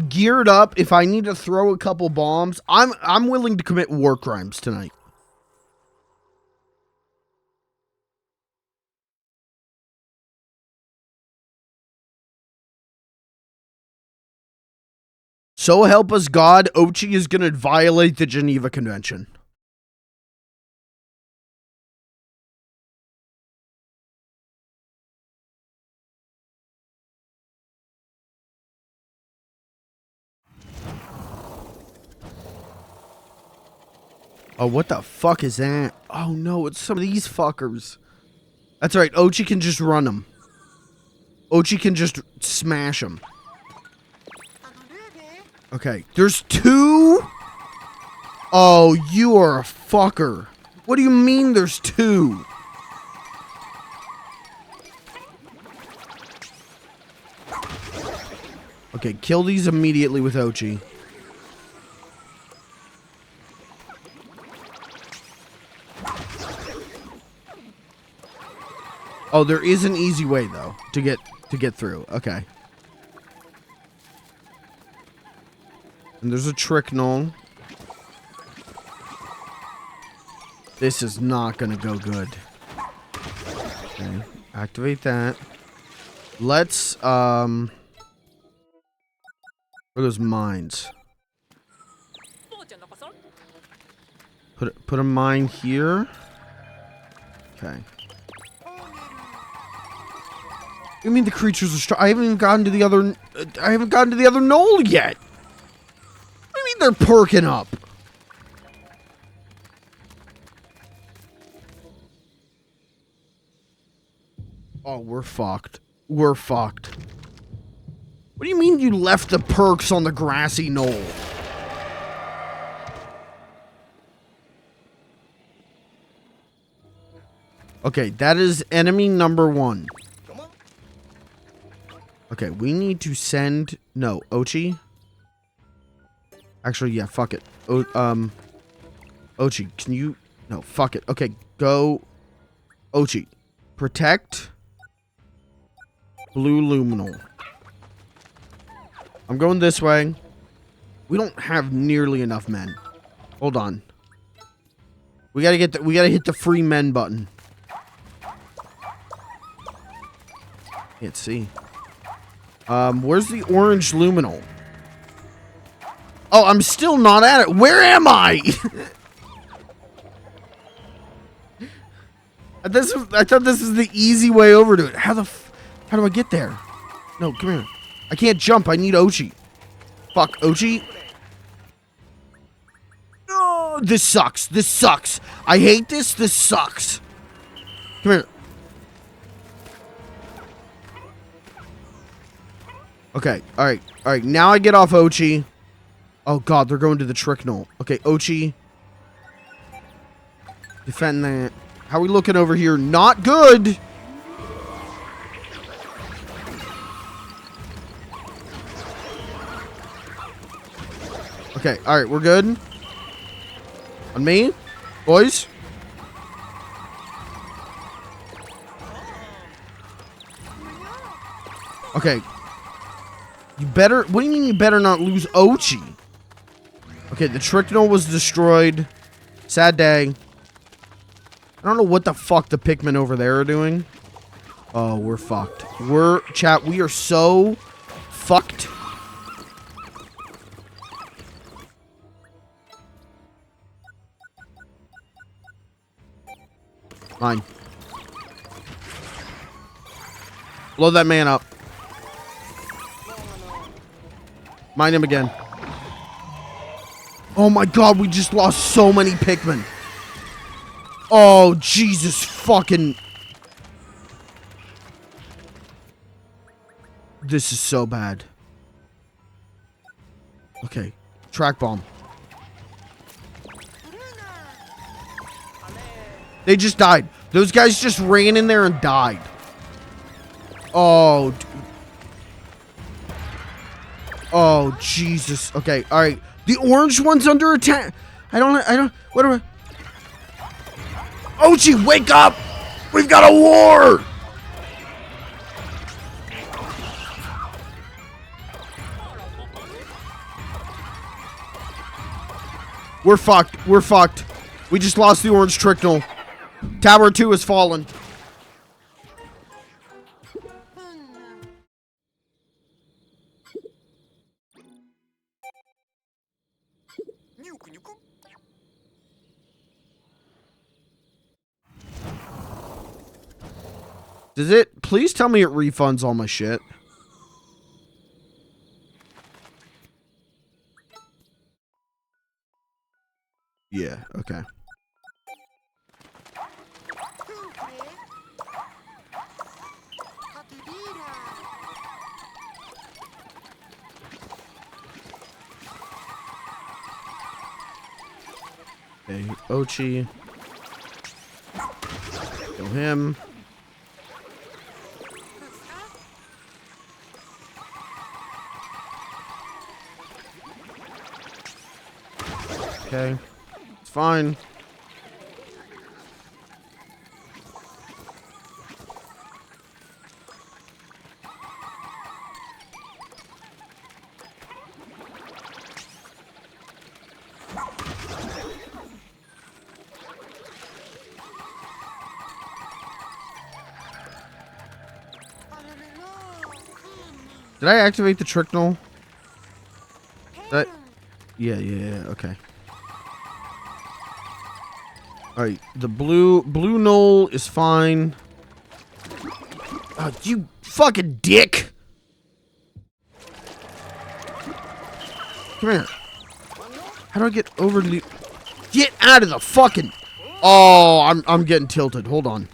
A: geared up. If I need to throw a couple bombs, I'm willing to commit war crimes tonight. So help us God, Ochi is gonna violate the Geneva Convention. Oh, what the fuck is that? Oh no, it's some of these fuckers. That's right, Ochi can just run them. Ochi can just smash them. Okay, there's two? Oh, you are a fucker. What do you mean there's two? Okay, kill these immediately with Ochi. Oh, there is an easy way though to get through. Okay. And there's a Tricknell. This is not gonna go good. Okay, activate that. Let's where are those mines? Put a mine here. Okay. You mean the creatures are strong? I haven't even gotten to the other. I haven't gotten to the other knoll yet. What do you mean they're perking up? Oh, we're fucked. We're fucked. What do you mean you left the perks on the grassy knoll? Okay, that is enemy number one. Okay, we need to send... No, Ochi? Actually, yeah, fuck it. Ochi, can you... No, fuck it. Okay, go... Ochi. Protect... Blue Luminal. I'm going this way. We don't have nearly enough men. Hold on. We gotta get we gotta hit the free men button. Can't see. Where's the orange luminal? Oh, I'm still not at it. Where am I? I thought this was the easy way over to it. How do I get there? No, come here. I can't jump. I need Ochi. Fuck, Ochi. No, this sucks. This sucks. I hate this. This sucks. Come here. Okay, alright. Now I get off Ochi. Oh god, they're going to the Tricknell. Okay, Ochi. Defend that. How are we looking over here? Not good! Okay, alright, we're good. On me, boys. Okay. You better... What do you mean you better not lose Ochi? Okay, the Tricknell was destroyed. Sad day. I don't know what the fuck the Pikmin over there are doing. Oh, we're fucked. Chat, we are so fucked. Mine. Blow that man up. Mine him again. Oh my god, we just lost so many Pikmin. Oh, Jesus fucking... This is so bad. Okay. Track bomb. They just died. Those guys just ran in there and died. Oh. Oh, Jesus. Okay, alright. The orange one's under attack. I don't, what do I... Ochi, wake up! We've got a war! We're fucked. We're fucked. We just lost the orange Tricknell. Tower 2 has fallen. Does it? Please tell me it refunds all my shit. Yeah, okay. Okay, Ochi. Kill him. Okay. It's fine. Did I activate the Tricknell? Yeah, okay. Alright, the blue knoll is fine. Oh, you fucking dick! Come here. How do I get over to the... Get out of the fucking... Oh, I'm getting tilted. Hold on.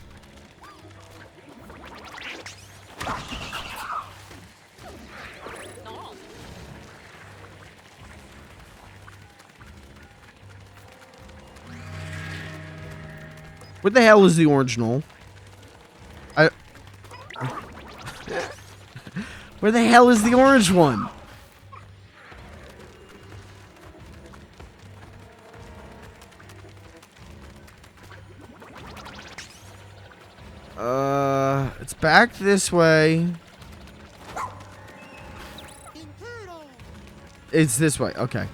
A: Where the hell is the orange knoll? Where the hell is the orange one? It's back this way. It's this way. Okay.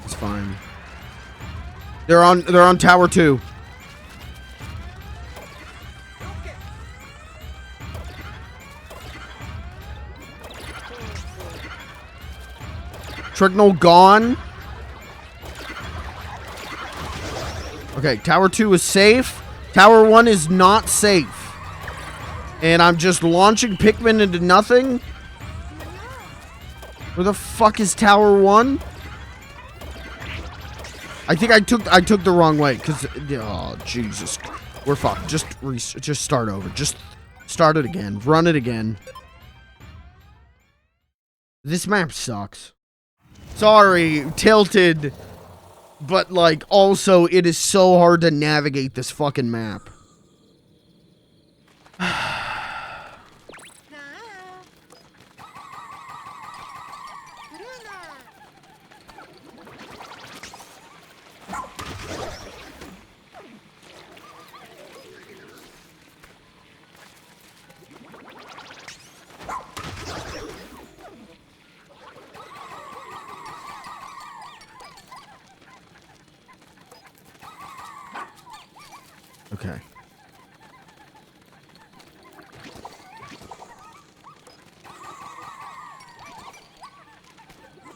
A: It's fine. They're on tower 2. Tricknell gone. Okay, tower 2 is safe. Tower 1 is not safe. And I'm just launching Pikmin into nothing. Where the fuck is tower 1? I think I took the wrong way cuz oh Jesus. We're fucked. Just start over. Just start it again. Run it again. This map sucks. Sorry, tilted. But, like, also, it is so hard to navigate this fucking map. Okay.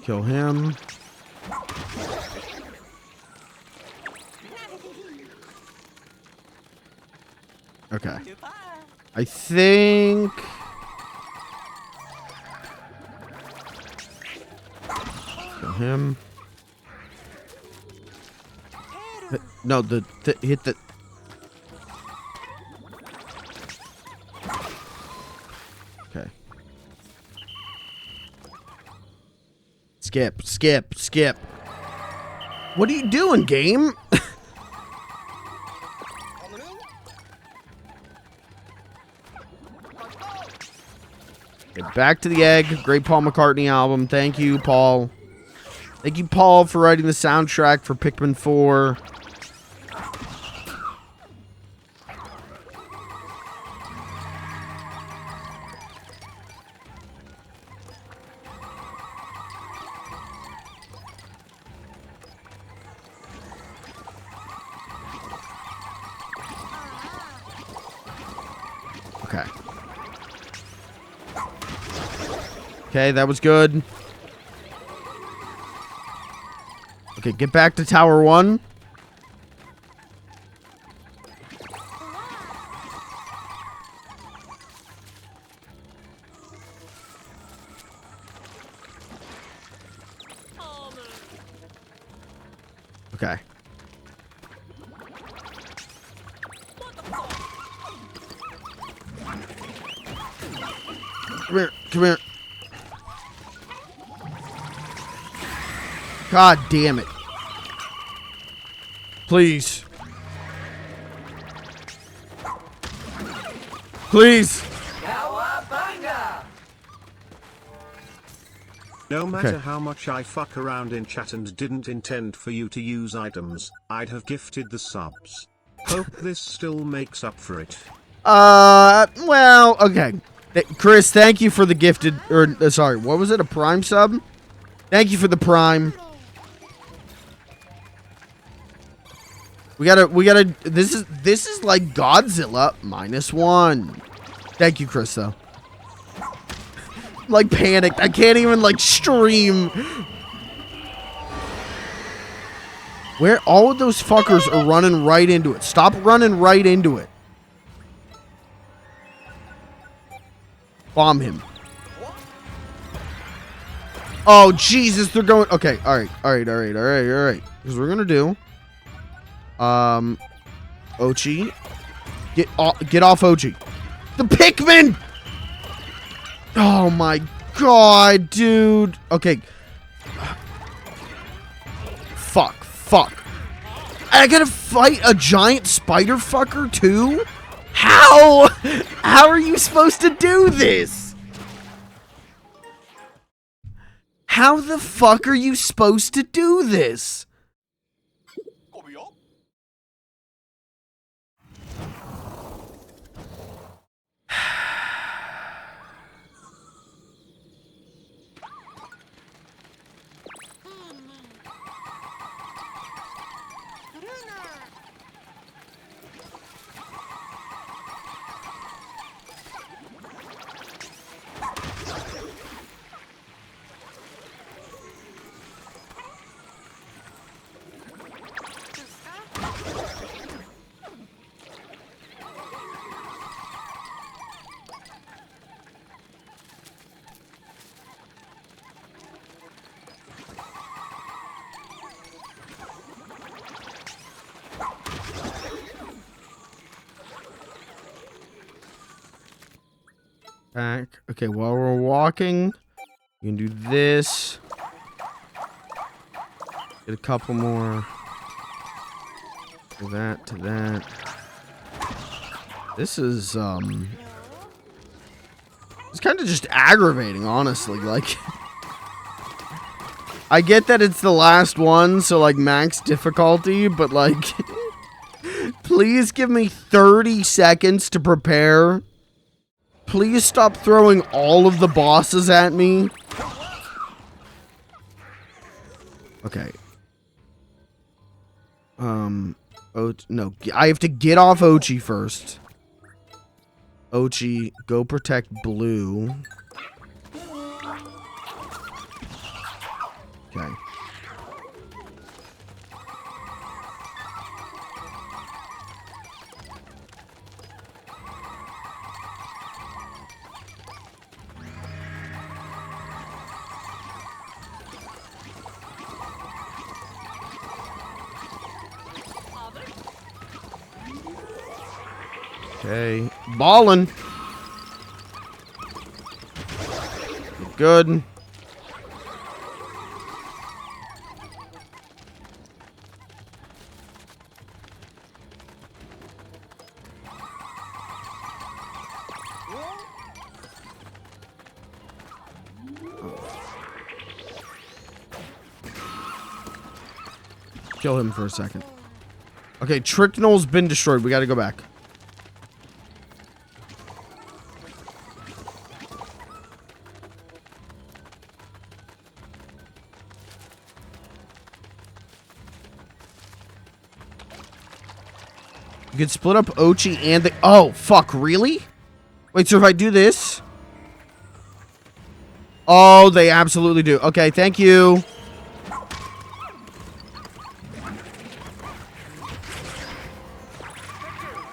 A: Kill him. Okay. I think... Kill him. No, hit the... Okay. Skip, skip, skip. What are you doing, game? Get back to the egg. Great Paul McCartney album. Thank you, Paul. Thank you, Paul, for writing the soundtrack for Pikmin 4. Okay. Okay, that was good. Okay, get back to Tower 1. Okay. Come here, come here. God damn it. Please. Please.
B: No matter how much I fuck around in chat and didn't intend for you to use items, I'd have gifted the subs. Hope this still makes up for it.
A: Well, okay. Chris, thank you for the gifted, or sorry, what was it? A Prime sub? Thank you for the Prime. We gotta, this is like Godzilla -1. Thank you, Chris, though. Like, panicked. I can't even, like, stream. Where all of those fuckers are running right into it. Stop running right into it. Bomb him. Oh, Jesus, they're going... Okay, alright. Because we're gonna do... Ochi. Get off Ochi. The Pikmin! Oh my god, dude. Okay. Fuck. I gotta fight a giant spider fucker too? How? How are you supposed to do this? How the fuck are you supposed to do this? Back. Okay, while we're walking, you can do this. Get a couple more. To that. This is, it's kind of just aggravating, honestly. Like, I get that it's the last one, so, like, max difficulty, but, like, please give me 30 seconds to prepare. Please stop throwing all of the bosses at me. Okay. No, I have to get off Ochi first. Ochi, go protect Blue. Okay. Okay, ballin'. Good. Kill him for a second. Okay, Tricknol's been destroyed. We gotta go back. You can split up Ochi and the... Oh, fuck, really? Wait, so if I do this... Oh, they absolutely do. Okay, thank you.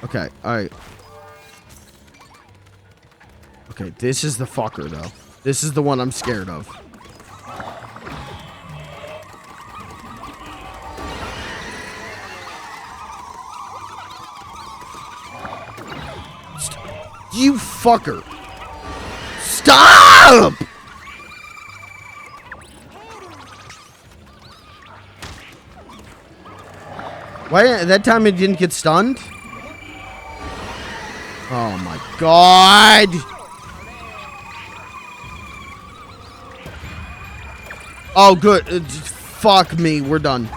A: Okay, alright. Okay, this is the fucker, though. This is the one I'm scared of. You fucker. Stop! Why, that time it didn't get stunned? Oh my god! Oh, good. Fuck me, we're done.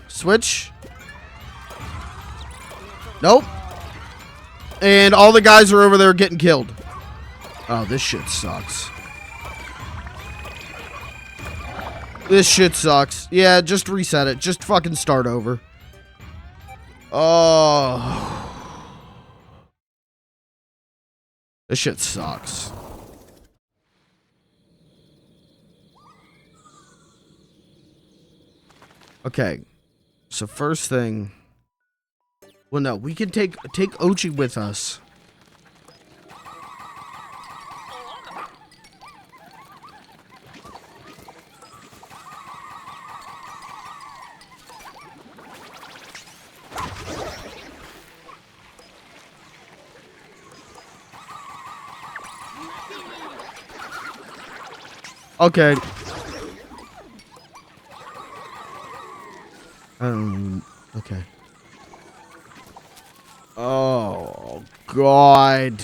A: Switch? Nope. And all the guys are over there getting killed. Oh, this shit sucks. This shit sucks. Yeah, just reset it. Just fucking start over. Oh. This shit sucks. Okay. So first thing. Well, no, we can take Ochi with us. Okay. Okay. Oh, God.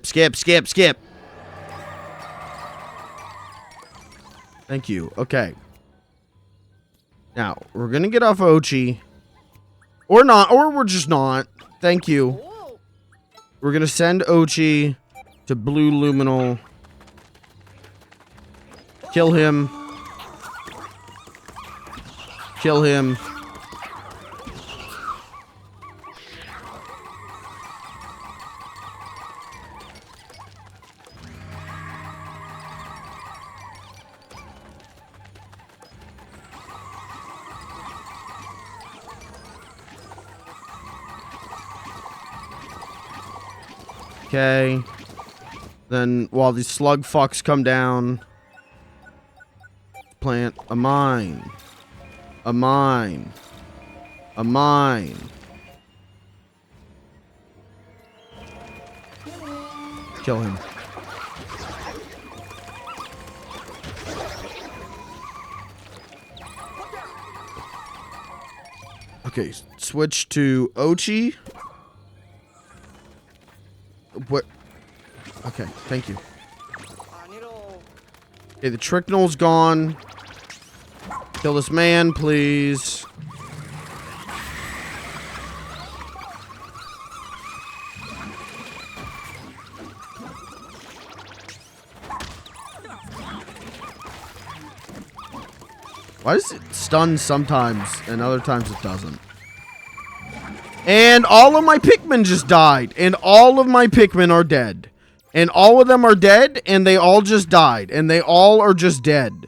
A: Skip. Thank you. Okay. Now, we're gonna get off Ochi. Or not, or we're just not. Thank you. We're gonna send Ochi to Blue Luminal. Kill him. Kill him. Okay. Then while these slug fucks come down, plant a mine. A mine. A mine. Kill him. Okay, switch to Ochi. What? Okay, thank you. Okay, the Tricknol's gone. Kill this man, please. Why does it stun sometimes and other times it doesn't? And all of my Pikmin just died. And all of my Pikmin are dead. And all of them are dead and they all just died. And they all are just dead.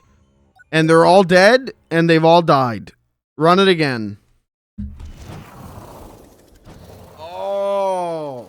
A: And they're all dead and they've all died. Run it again. Oh.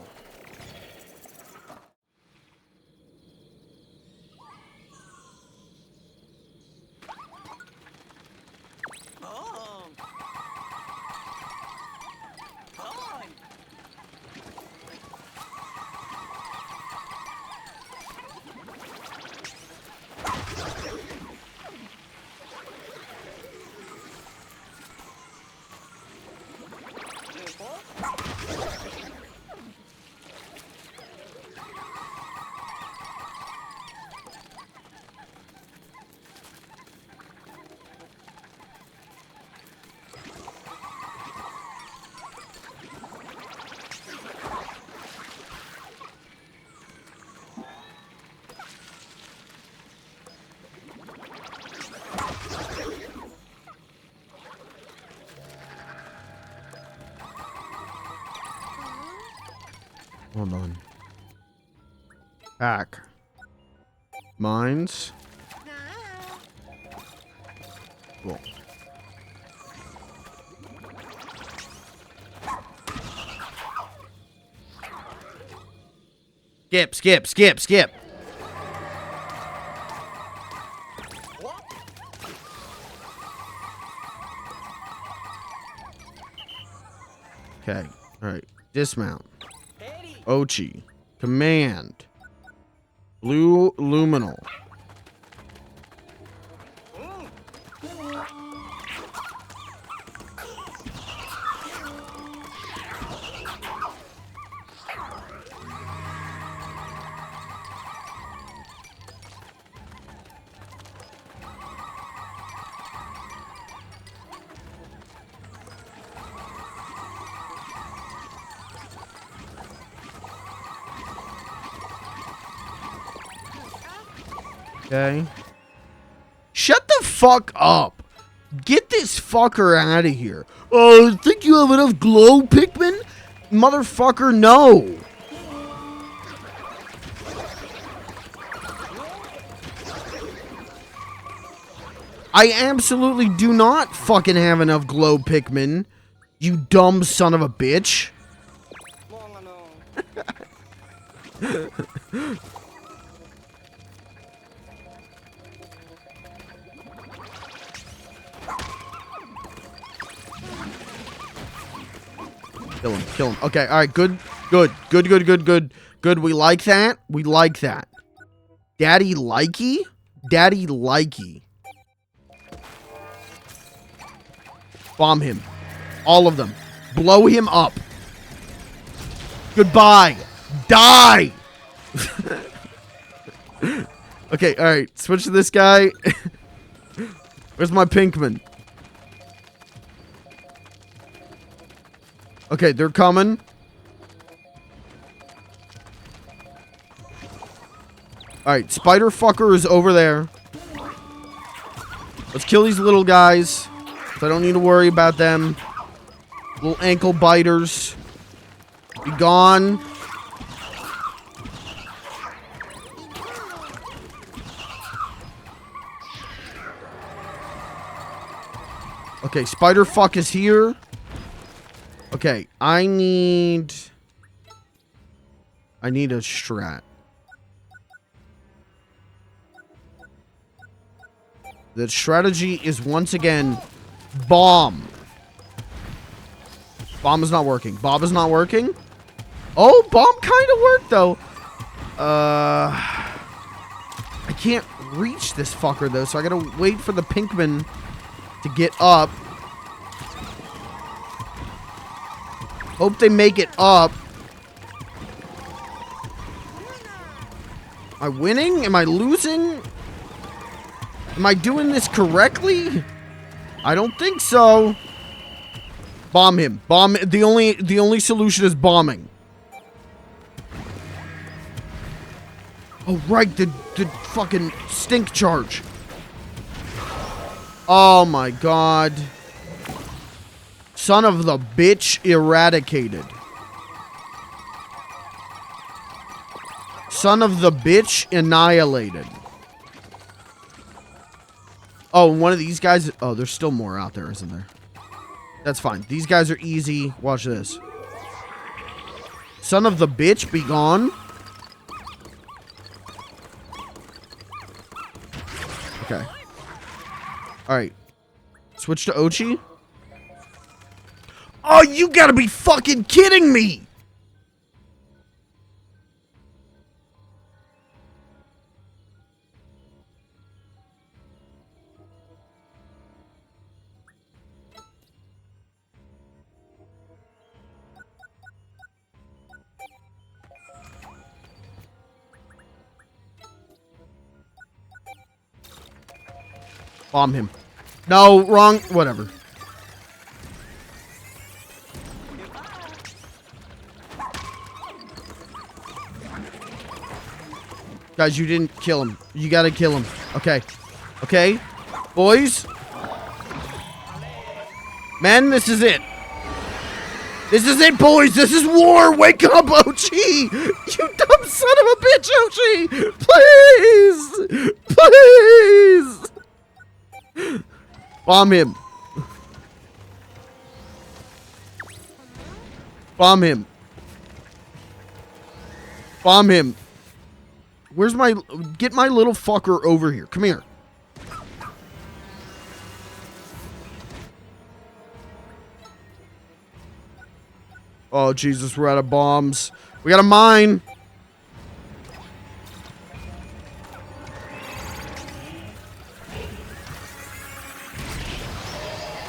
A: Hold on. Back. Mines. Cool. Skip. Okay. Alright. Dismount. Ochi. Command. Blue Luminal. Okay. Shut the fuck up. Get this fucker out of here. Oh, think you have enough glow, Pikmin? Motherfucker, no. I absolutely do not fucking have enough glow, Pikmin. You dumb son of a bitch. Kill him. Okay, alright, good. We like that. Daddy likey. Bomb him. All of them. Blow him up. Goodbye. Die. Okay, alright, switch to this guy. Where's my Pikmin? Okay, they're coming. Alright, Spider Fucker is over there. Let's kill these little guys. So I don't need to worry about them. Little ankle biters. Be gone. Okay, Spider Fuck is here. Okay, I need a strat. The strategy is once again bomb. Bomb is not working. Bob is not working. Oh, bomb kind of worked though. I can't reach this fucker though, so I gotta wait for the Pikmin to get up. Hope they make it up. Am I winning? Am I losing? Am I doing this correctly? I don't think so. Bomb him. Bomb. The only solution is bombing. Oh right, the fucking stink charge. Oh my god. Son of the bitch eradicated. Son of the bitch annihilated. Oh, one of these guys. Oh, there's still more out there, isn't there? That's fine. These guys are easy. Watch this. Son of the bitch, be gone. Okay. Alright. Switch to Ochi. Oh, you gotta be fucking kidding me! Bomb him. No, wrong. Whatever. Guys, you didn't kill him. You gotta kill him. Okay. Okay. Boys. Men, this is it. This is it, boys. This is war. Wake up, Ochi. You dumb son of a bitch, Ochi. Please. Please. Bomb him. Bomb him. Bomb him. Where's my... Get my little fucker over here. Come here. Oh, Jesus. We're out of bombs. We got a mine.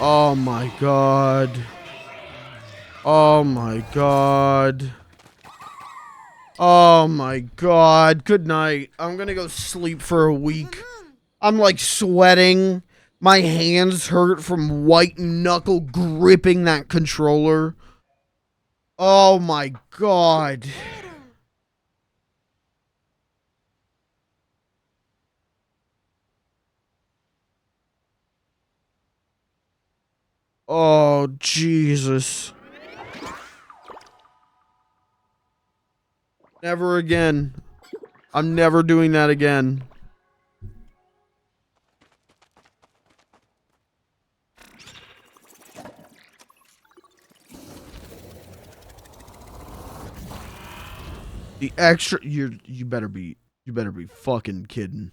A: Oh, my God. Oh, my God. Oh my god, good night. I'm gonna go sleep for a week. I'm like sweating. My hands hurt from white knuckle gripping that controller. Oh my god. Oh, Jesus. Never again. I'm never doing that again. The extra you better be fucking kidding.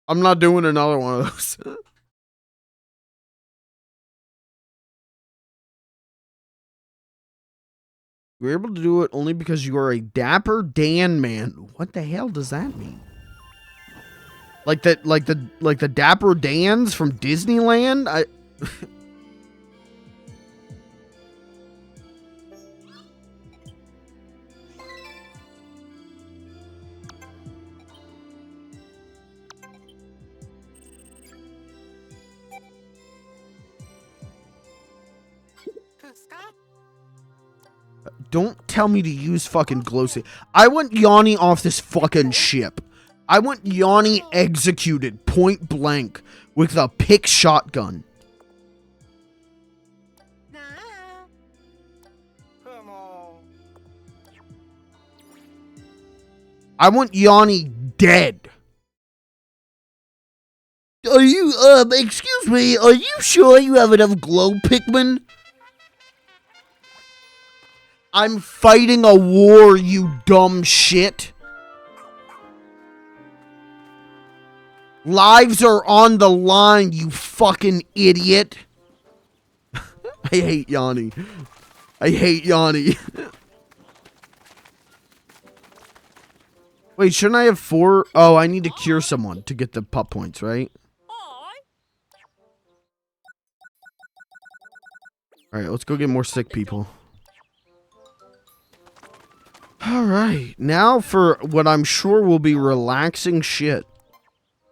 A: I'm not doing another one of those. You're able to do it only because you are a Dapper Dan man. What the hell does that mean? Like the Dapper Dans from Disneyland? Don't tell me to use fucking glow stick. I want Yanni off this fucking ship. I want Yanni executed point blank with a pick shotgun.
C: Come on.
A: I want Yanni dead. Are you, excuse me, are you sure you have enough glow, Pikmin? I'm fighting a war, you dumb shit. Lives are on the line, you fucking idiot. I hate Yanni. I hate Yanni. Wait, shouldn't I have 4? Oh, I need to cure someone to get the pup points, right? Alright, let's go get more sick people. Alright, now for what I'm sure will be relaxing shit.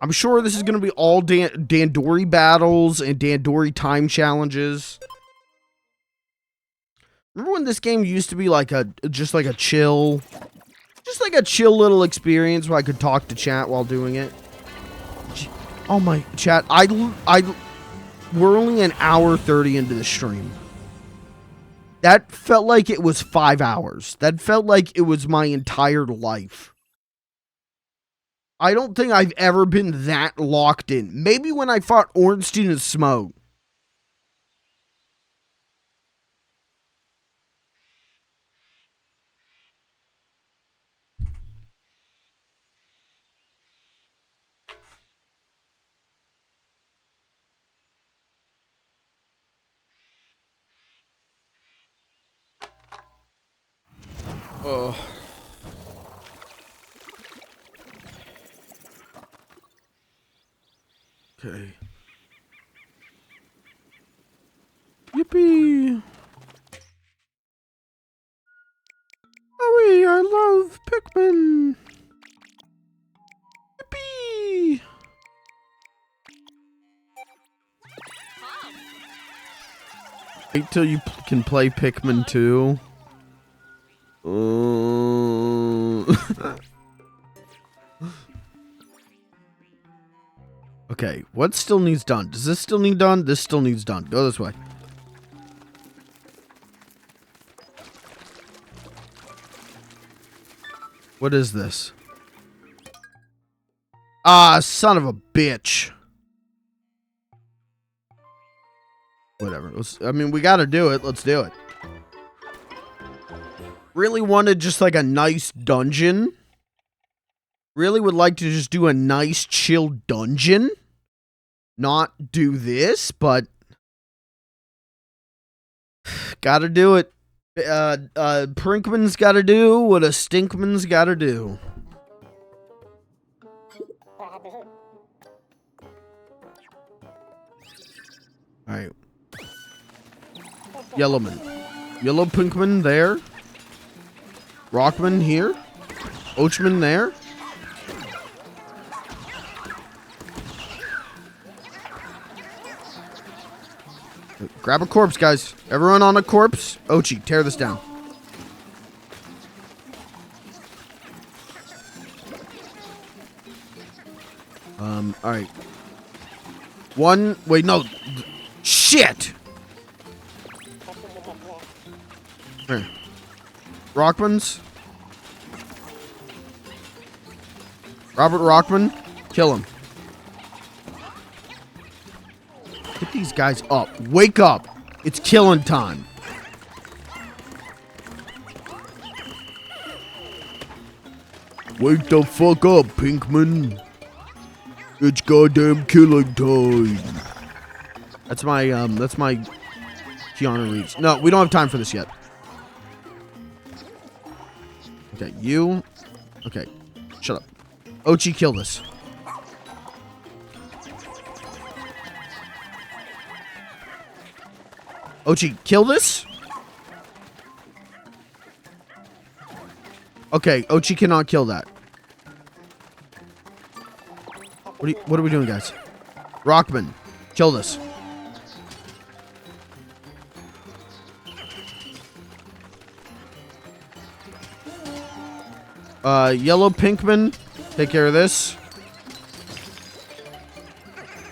A: I'm sure this is going to be all Dandori battles and Dandori time challenges. Remember when this game used to be like just like a chill little experience where I could talk to chat while doing it? Oh my, chat, we're only an hour 30 into the stream. That felt like it was 5 hours. That felt like it was my entire life. I don't think I've ever been that locked in. Maybe when I fought Ornstein and Smoke. Oh. Okay. Yippee! Oh, I love Pikmin! Yippee! Wait till you can play Pikmin 2. Okay, what still needs done? Does this still need done? This still needs done. Go this way. What is this? Ah, son of a bitch. Whatever. I mean, we gotta do it. Let's do it. Really wanted just like a nice dungeon. Really would like to just do a nice chill dungeon. Not do this, but gotta do it. Prinkman's gotta do what a Stinkman's gotta do. Alright. Yellowman. Yellow Pinkman there. Rockman here. Ochman there. Grab a corpse, guys. Everyone on a corpse. Ochi, tear this down. Alright. Wait, no. Shit! Here. Rockmans. Robert Rockman. Kill him. Get these guys up. Wake up. It's killing time. Wake the fuck up, Pinkman. It's goddamn killing time. That's my Keanu Reeves. No, we don't have time for this yet. Okay, you. Okay, shut up. Ochi, kill this. Ochi, kill this? Okay, Ochi cannot kill that. What are we doing, guys? Rockman, kill this. Yellow Pinkman, take care of this.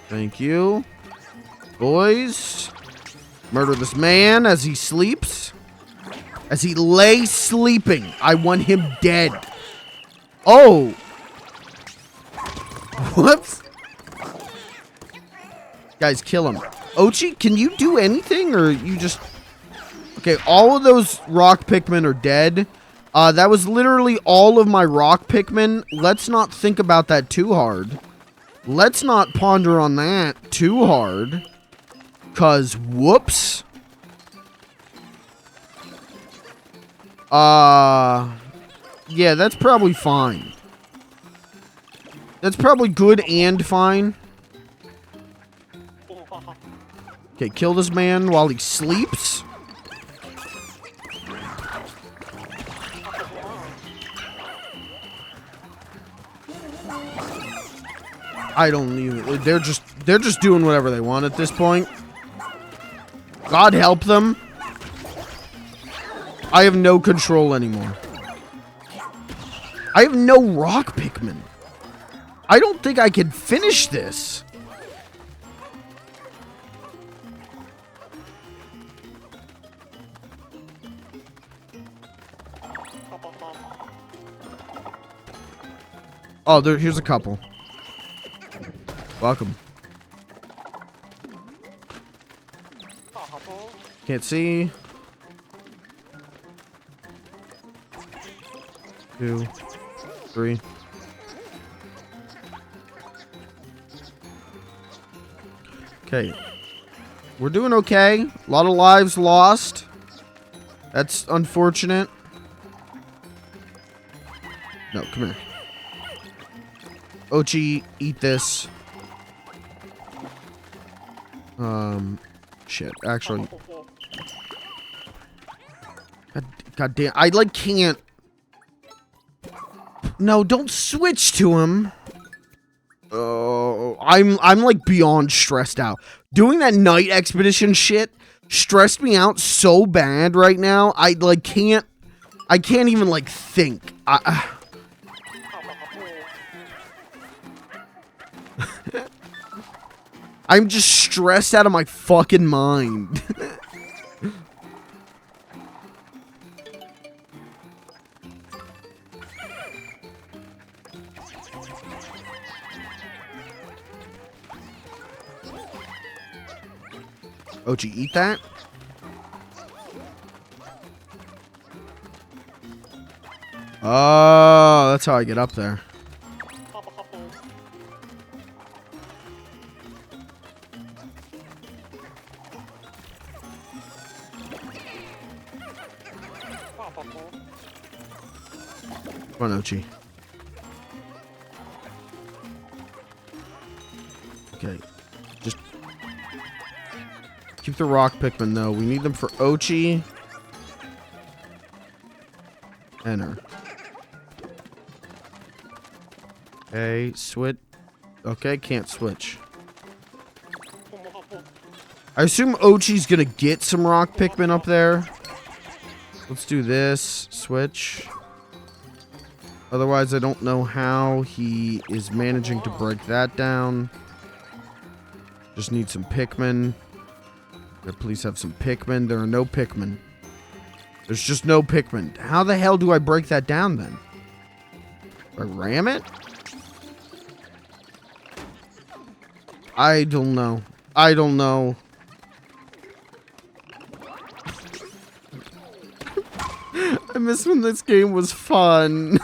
A: Thank you. Boys, murder this man as he sleeps. As he lays sleeping. I want him dead. Oh. Whoops. Guys, kill him. Ochi, can you do anything or you just... Okay, all of those rock Pikmin are dead. That was literally all of my rock Pikmin. Let's not think about that too hard. Let's not ponder on that too hard. 'Cause whoops. Yeah, that's probably fine. That's probably good and fine. Okay, kill this man while he sleeps. I don't even... They're just doing whatever they want at this point. God help them. I have no control anymore. I have no rock Pikmin. I don't think I can finish this. Oh, here's a couple. Welcome. Can't see. 2, 3. Okay. We're doing okay. A lot of lives lost. That's unfortunate. No, come here. Ochi, eat this. Shit, actually. God damn, I like can't. No, don't switch to him. Oh, I'm like beyond stressed out. Doing that night expedition shit stressed me out so bad right now. I can't even like think. I'm just stressed out of my fucking mind. Ochi, eat that? Oh, that's how I get up there. Come on, Ochi. Okay. Just keep the rock Pikmin, though. We need them for Ochi. Enter. Okay, switch. Okay, can't switch. I assume Ochi's gonna get some rock Pikmin up there. Let's do this. Switch. Otherwise, I don't know how he is managing to break that down. Just need some Pikmin. Please have some Pikmin. There are no Pikmin. There's just no Pikmin. How the hell do I break that down then? Do I ram it? I don't know. I don't know. I miss when this game was fun.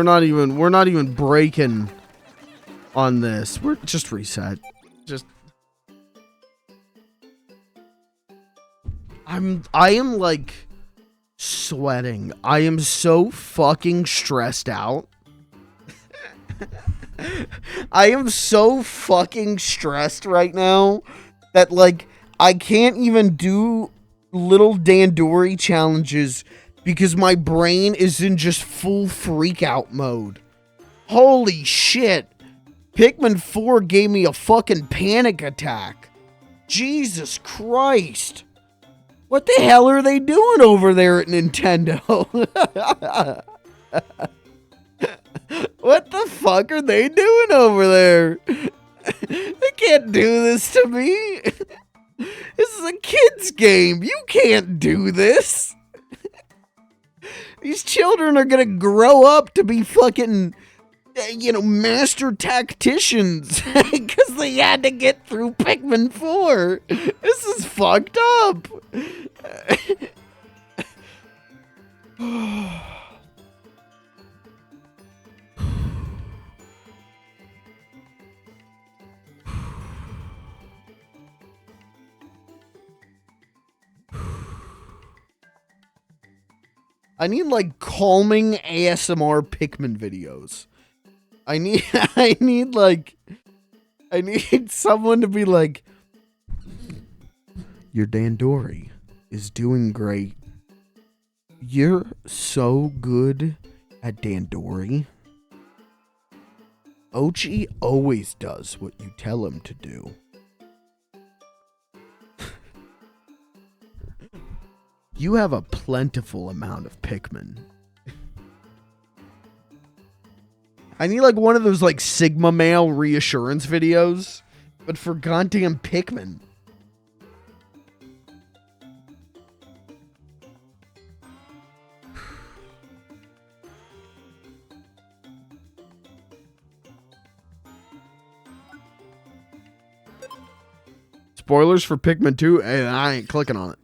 A: We're not even breaking on this. We're just reset. Just I am like sweating. I am so fucking stressed out. I am so fucking stressed right now that like I can't even do little Dandori challenges because my brain is in just full freak out mode. Holy shit. Pikmin 4 gave me a fucking panic attack. Jesus Christ. What the hell are they doing over there at Nintendo? What the fuck are they doing over there? They can't do this to me. This is a kid's game. You can't do this. These children are gonna grow up to be fucking you know, master tacticians because they had to get through Pikmin 4. This is fucked up. I need like calming ASMR Pikmin videos. I need someone to be like, your Dandori is doing great. You're so good at Dandori. Ochi always does what you tell him to do. You have a plentiful amount of Pikmin. I need like one of those like Sigma male reassurance videos, but for goddamn Pikmin. Spoilers for Pikmin 2? Hey, I ain't clicking on it.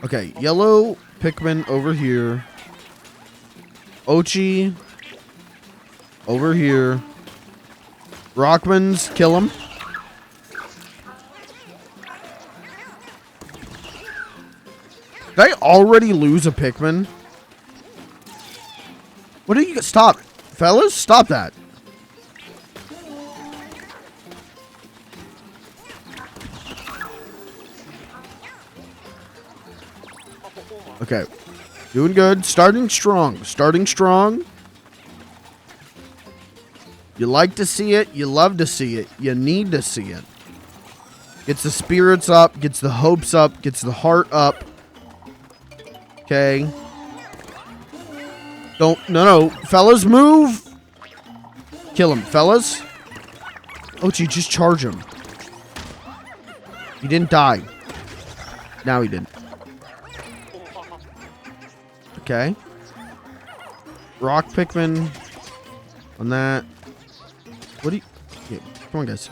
A: Okay, yellow Pikmin over here. Ochi over here. Rockmans, kill him. Did I already lose a Pikmin? What do you... Stop. Fellas, stop that. Okay. Doing good. Starting strong. Starting strong. You like to see it. You love to see it. You need to see it. Gets the spirits up. Gets the hopes up. Gets the heart up. Okay. Don't. No. Fellas, move. Kill him. Fellas. Ochi, just charge him. He didn't die. Now he didn't. Okay. Rock Pikmin on that. What do you... Yeah, come on, guys.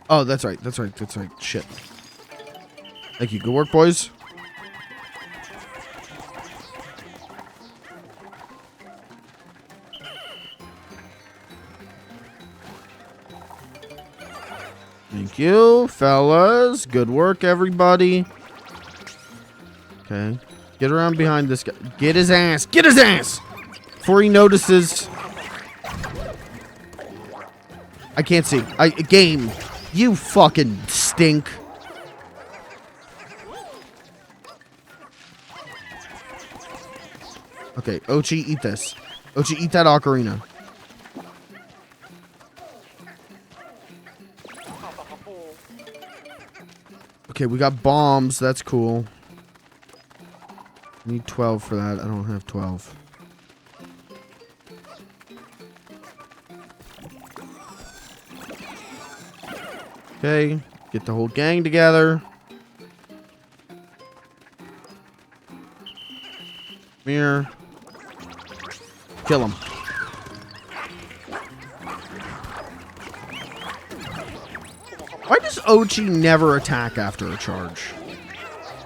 A: Oh, that's right. That's right. That's right. Shit. Thank you. Good work, boys. Thank you, fellas. Good work, everybody. Okay. Get around behind this guy. Get his ass. Get his ass! Before he notices. I can't see. Game. You fucking stink. Okay, Ochi, eat this. Ochi, eat that ocarina. Okay, we got bombs. That's cool. Need 12 for that. I don't have 12. Okay, get the whole gang together. Come here. Kill him. Why does Ochi never attack after a charge?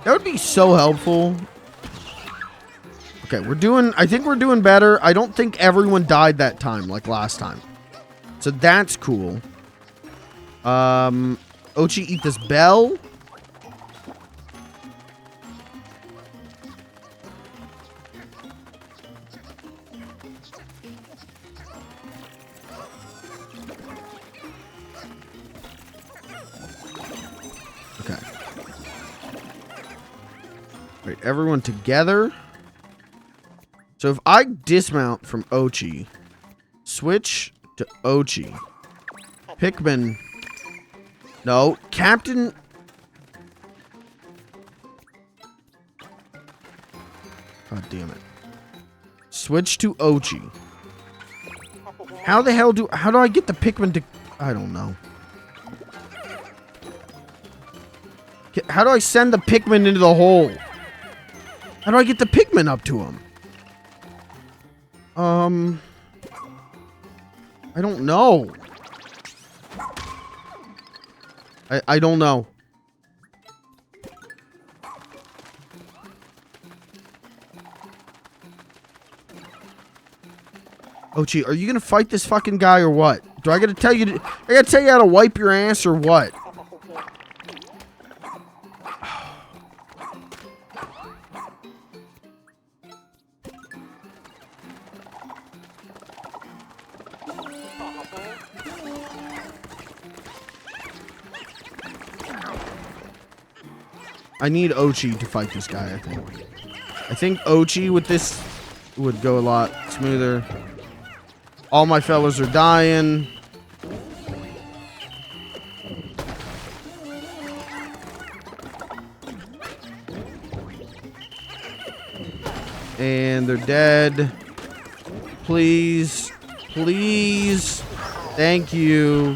A: That would be so helpful. Okay, I think we're doing better. I don't think everyone died that time, like last time. So that's cool. Ochi, eat this bell. Okay. Right, everyone together. So if I dismount from Ochi, switch to Ochi, Pikmin, no, Captain, god damn it, switch to Ochi. How the hell how do I get the Pikmin to, I don't know. How do I send the Pikmin into the hole? How do I get the Pikmin up to him? I don't know. I don't know. Ochi, are you gonna fight this fucking guy or what? Do I gotta tell you? I gotta tell you how to wipe your ass or what? I need Ochi to fight this guy, I think. I think Ochi with this would go a lot smoother. All my fellas are dying. And they're dead. Please. Please. Thank you.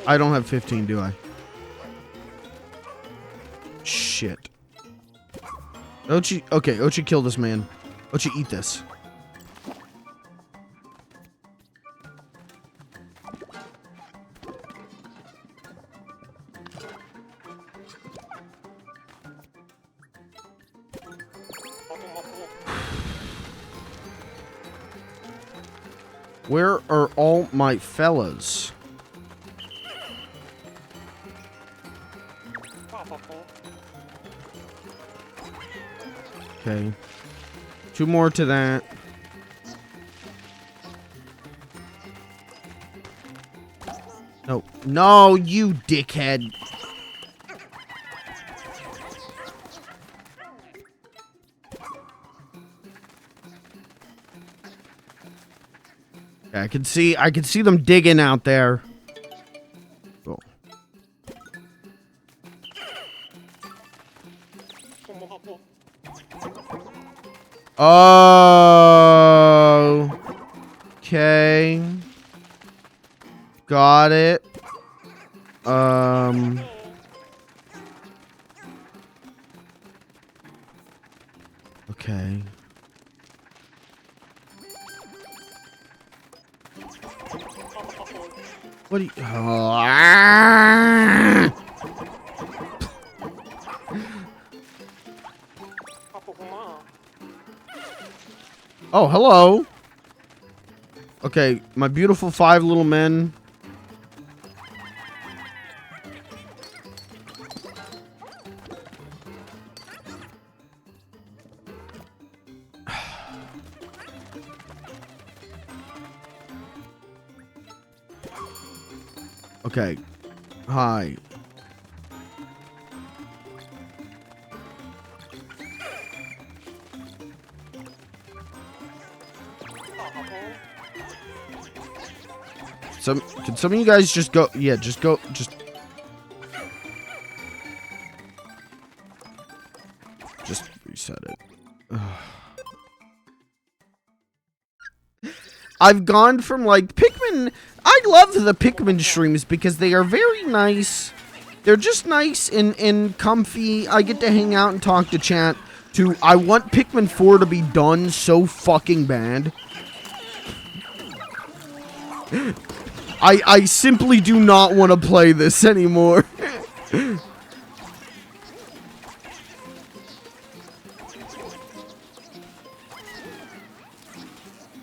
A: I don't have 15, do I? Shit. Ochi, okay, Ochi killed this man. Ochi, eat this. Where are all my fellas? Okay. 2 more to that. No. No, you dickhead. Yeah, I can see them digging out there. Oh. Oh. Okay. Got it. Okay. What do you... Oh, ah! Oh, hello. Okay, my beautiful 5 little men. Okay. Hi. Can some of you guys just go? Yeah, just go. Just reset it. I've gone from like Pikmin. I love the Pikmin streams because they are very nice. They're just nice and comfy. I get to hang out and talk to chat. To I want Pikmin 4 to be done so fucking bad. I simply do not want to play this anymore.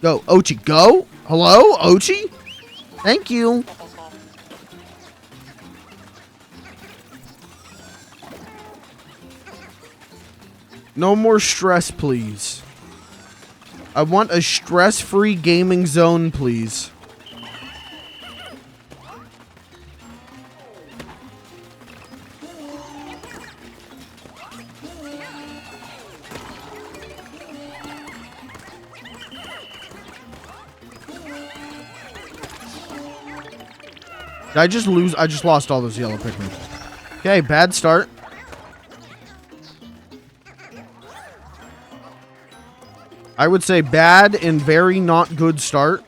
A: Go, Ochi, go. Hello, Ochi? Thank you. No more stress, please. I want a stress-free gaming zone, please. Did I just lose? I just lost all those yellow Pikmin. Okay, bad start. I would say bad and very not good start.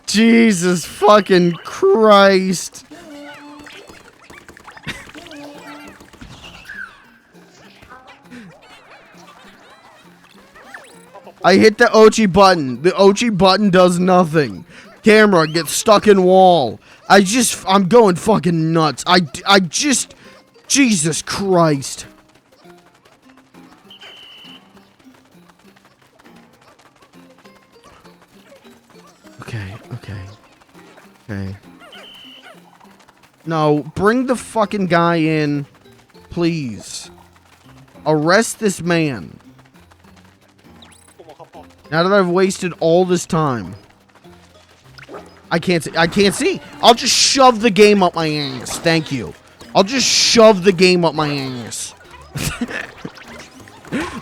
A: Jesus fucking Christ. I hit the Ochi button. The Ochi button does nothing. Camera gets stuck in wall. I'm going fucking nuts. I just, Jesus Christ. Okay. No, bring the fucking guy in, please. Arrest this man. Now that I've wasted all this time. I can't see. I'll just shove the game up my ass. Thank you. I'll just shove the game up my ass.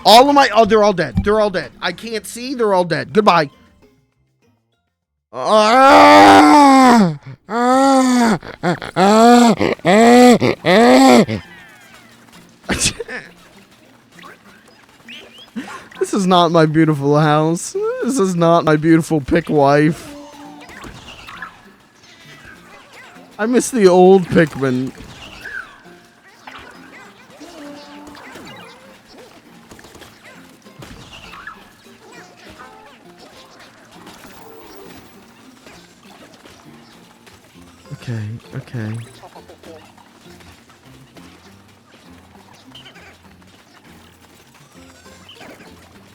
A: All of my... Oh, they're all dead. They're all dead. I can't see. They're all dead. Goodbye. This is not my beautiful house. This is not my beautiful pick wife. I miss the old Pikmin. Okay.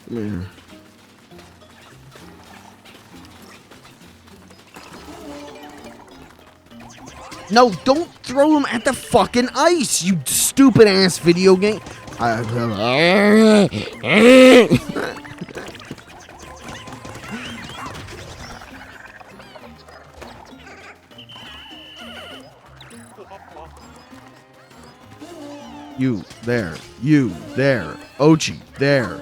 A: Come here. No, don't throw him at the fucking ice, you stupid ass video game. You there, Ochi, there.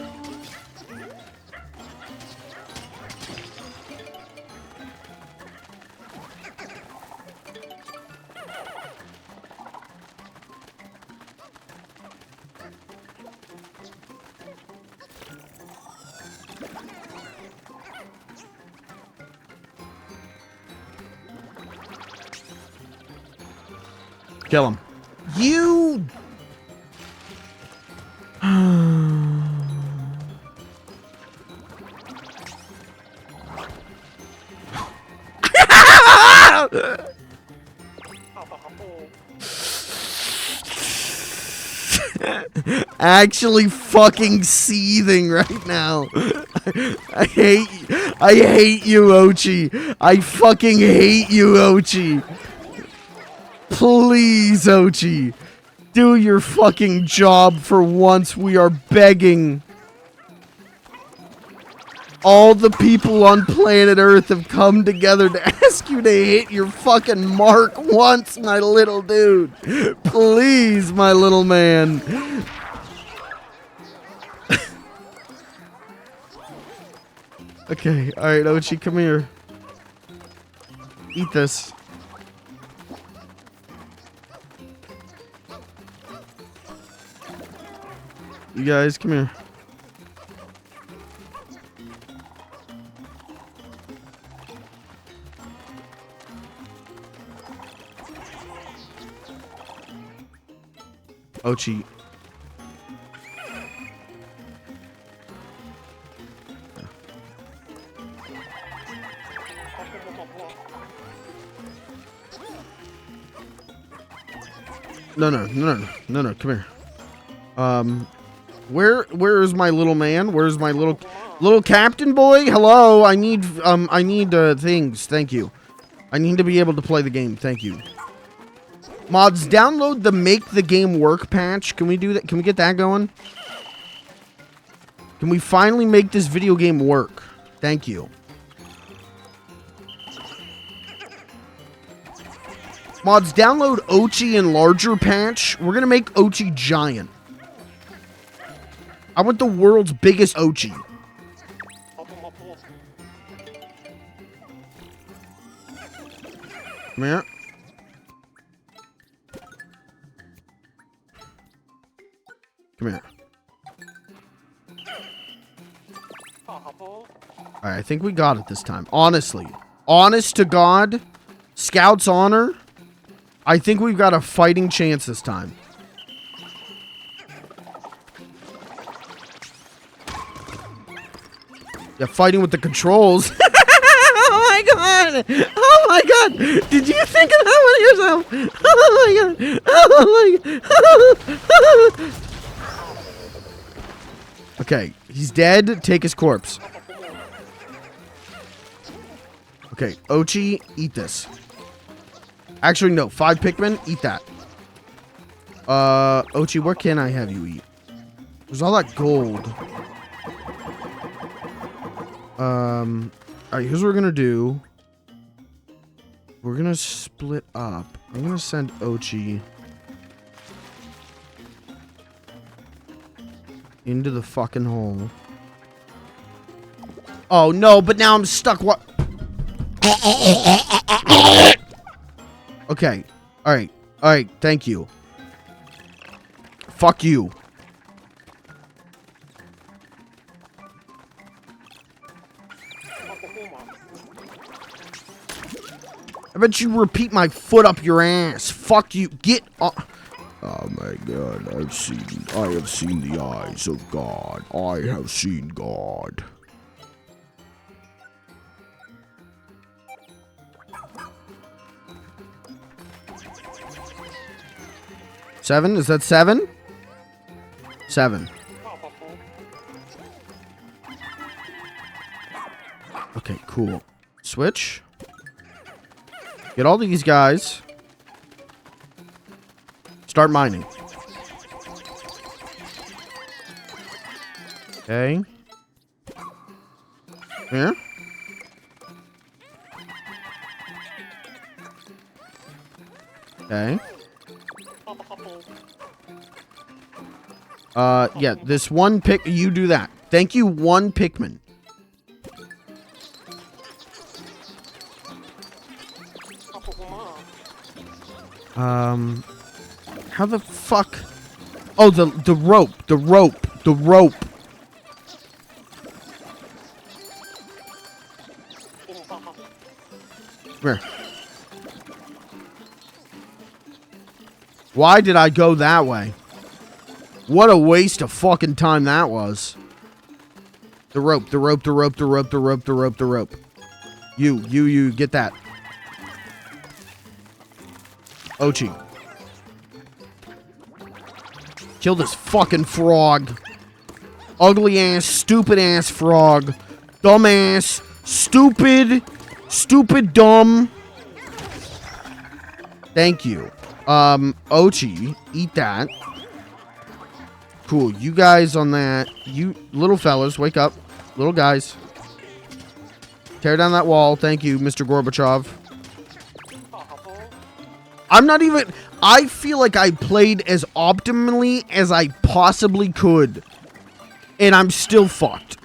A: Kill him. You... Actually fucking seething right now. I hate you, Ochi. I fucking hate you, Ochi. Please, Ochi. Do your fucking job for once. We are begging. All the people on planet Earth have come together to ask you to hit your fucking mark once, my little dude. Please, my little man. Okay, alright, Ochi, come here. Eat this. You guys, come here. Ochi. No, come here. Where is my little man? Where's my little captain boy? Hello, I need things. Thank you. I need to be able to play the game. Thank you. Mods, download the Make the Game Work patch. Can we do that? Can we get that going? Can we finally make this video game work? Thank you. Mods, download Ochi Enlarger patch. We're gonna make Ochi giant. I want the world's biggest Ochi. Come here. Come here. Alright, I think we got it this time. Honestly. Honest to God. Scout's honor. I think we've got a fighting chance this time. Yeah, fighting with the controls. Oh my god! Oh my god! Did you think of that one yourself? Oh my god! Oh my god! Okay, he's dead. Take his corpse. Okay, Ochi, eat this. Actually, no. 5 Pikmin, eat that. Ochi, what can I have you eat? There's all that gold. Alright, here's what we're gonna do. We're gonna split up. I'm gonna send Ochi into the fucking hole. Oh no, but now I'm stuck. What? Okay. Alright. Alright, thank you. Fuck you. I bet you repeat my foot up your ass. Fuck you. Get on. Oh my god, I have seen the eyes of God. I have seen God. Seven? Is that 7? 7. Okay, cool. Switch. Get all these guys. Start mining. Okay. Here. Okay. Yeah, this one pick, you do that. Thank you, 1 Pikmin. How the fuck? Oh, the rope. Where? Why did I go that way? What a waste of fucking time that was. The rope. You, get that. Ochi. Kill this fucking frog. Ugly ass, stupid ass frog. Dumb ass, stupid, dumb. Thank you. Ochi, eat that. Cool, you guys on that. You little fellas, wake up. Little guys. Tear down that wall. Thank you, Mr. Gorbachev. I'm not even... I feel like I played as optimally as I possibly could. And I'm still fucked.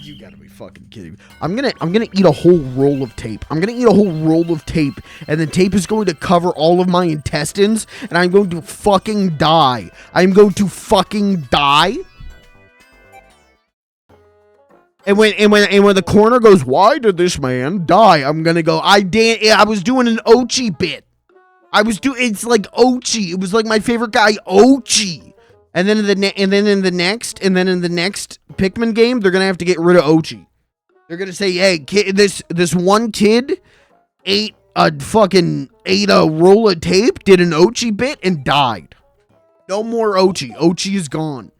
A: You gotta be fucking kidding me. I'm gonna eat a whole roll of tape. I'm gonna eat a whole roll of tape. And the tape is going to cover all of my intestines. And I'm going to fucking die. I'm going to fucking die. And when the corner goes, why did this man die? I'm gonna go, I was doing an Ochi bit. It's like Ochi. It was like my favorite guy, Ochi. And then in the next Pikmin game, they're gonna have to get rid of Ochi. They're gonna say, hey, kid, this one kid ate a roll of tape, did an Ochi bit, and died. No more Ochi. Ochi is gone.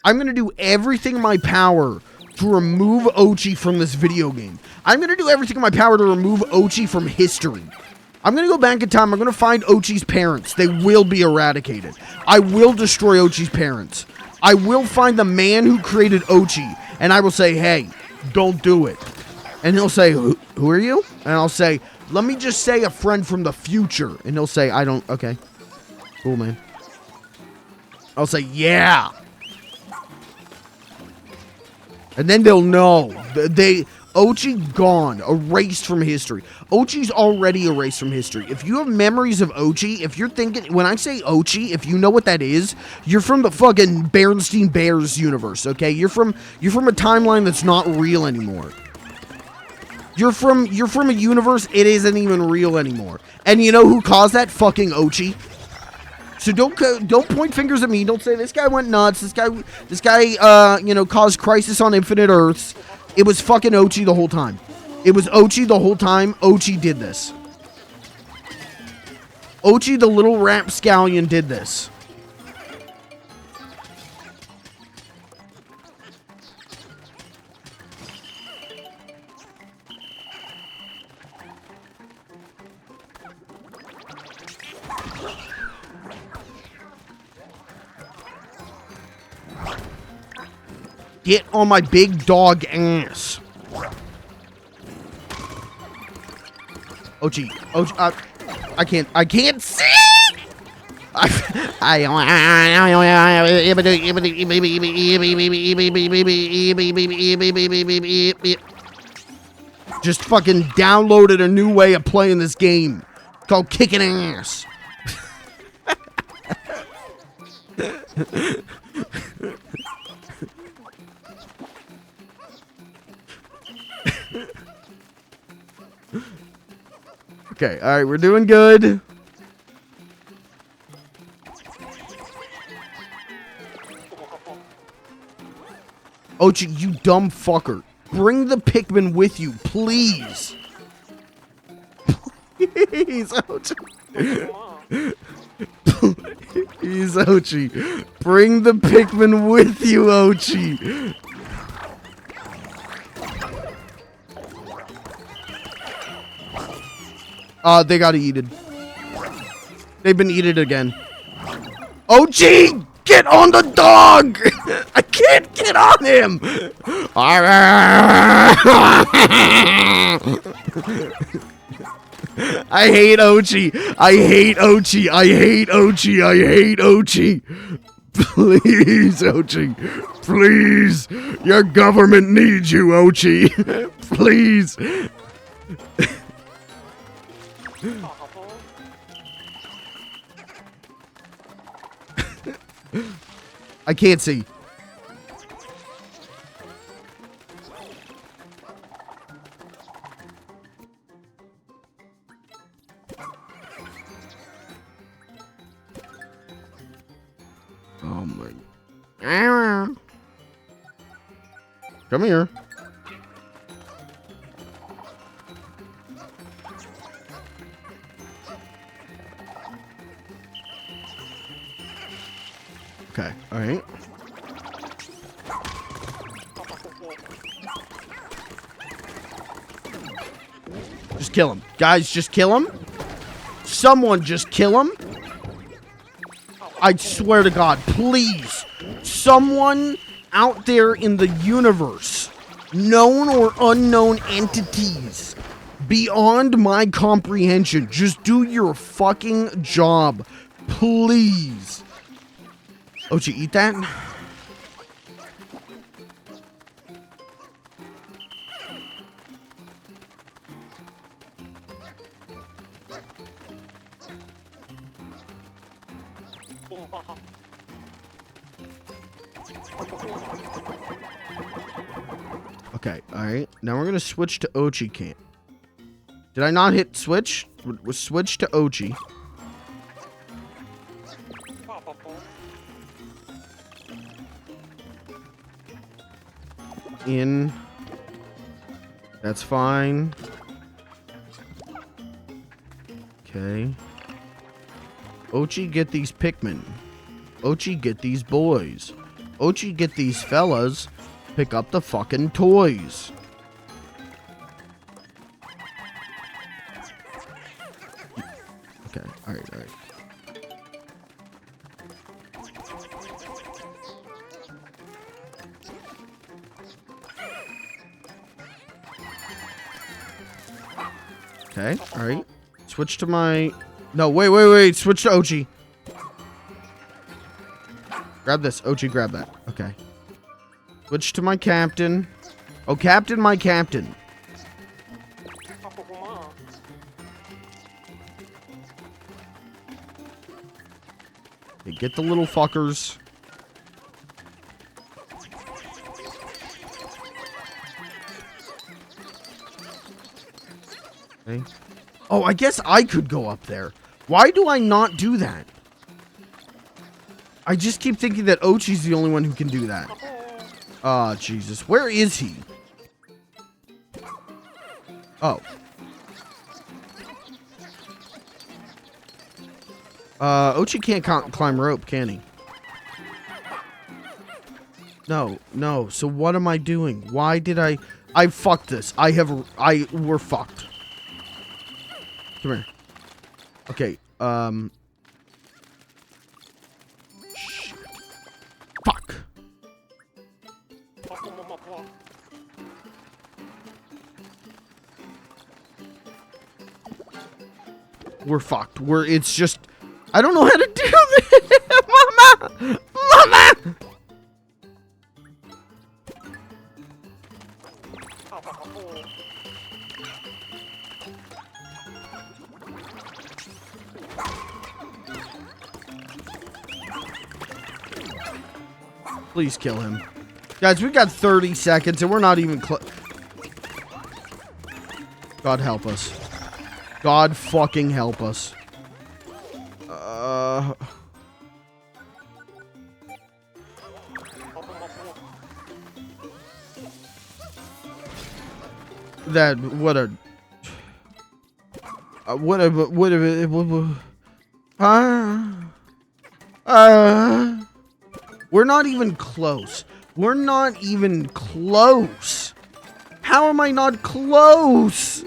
A: I'm gonna do everything in my power to remove Ochi from this video game. I'm going to do everything in my power to remove Ochi from history. I'm going to go back in time. I'm going to find Ochi's parents. They will be eradicated. I will destroy Ochi's parents. I will find the man who created Ochi, and I will say, hey, don't do it. And he'll say, who are you? And I'll say, let me just say a friend from the future. And he'll say, I don't, okay. Cool, man. I'll say, yeah. And then they'll know. Ochi gone, erased from history. Ochi's already erased from history. If you have memories of Ochi, if you're thinking, when I say Ochi, if you know what that is, you're from the fucking Berenstain Bears universe, okay? You're from a timeline that's not real anymore. You're from a universe it isn't even real anymore. And you know who caused that? Fucking Ochi. So don't point fingers at me. Don't say this guy went nuts. This guy caused Crisis on Infinite Earths. It was fucking Ochi the whole time. It was Ochi the whole time. Ochi did this. Ochi the little rapscallion did this. Get on my big dog ass. Ochi, I can't see. Just fucking downloaded a new way of playing this game called kicking ass. Okay, all right, we're doing good. Ochi, you dumb fucker. Bring the Pikmin with you, please. Please, Ochi. Please, Ochi. Bring the Pikmin with you, Ochi. They got eaten. They've been eaten again. Ochi, get on the dog! I can't get on him! I hate Ochi. I hate Ochi. I hate Ochi. I hate Ochi. Please, Ochi. Please. Your government needs you, Ochi. Please. I can't see. Oh my. Come here. Okay, all right. Just kill him. Guys, just kill him. Someone just kill him. I swear to God, please. Someone out there in the universe, known or unknown entities, beyond my comprehension, just do your fucking job. Please. Ochi, eat that? Okay, alright. Now we're gonna switch to Ochi camp. Did I not hit switch? We'll switch to Ochi. In. That's fine. Okay. Ochi, get these Pikmin. Ochi, get these boys. Ochi, get these fellas. Pick up the fucking toys. Okay, alright, alright. Okay, alright. Switch to my... No, wait. Switch to OG. Grab this. OG, grab that. Okay. Switch to my captain. Oh, captain, my captain. Okay, get the little fuckers. Okay. Oh, I guess I could go up there. Why do I not do that? I just keep thinking that Ochi's the only one who can do that. Ah, Jesus. Where is he? Oh. Ochi can't climb rope, can he? No. So what am I doing? Why did I fucked this. We're fucked. Come here. Okay, shit. Fuck. We're fucked. It's just, I don't know how to do this. Mama! Please kill him. Guys, we got 30 seconds and we're not even close. God help us. God fucking help us. We're not even close. We're not even close. How am I not close?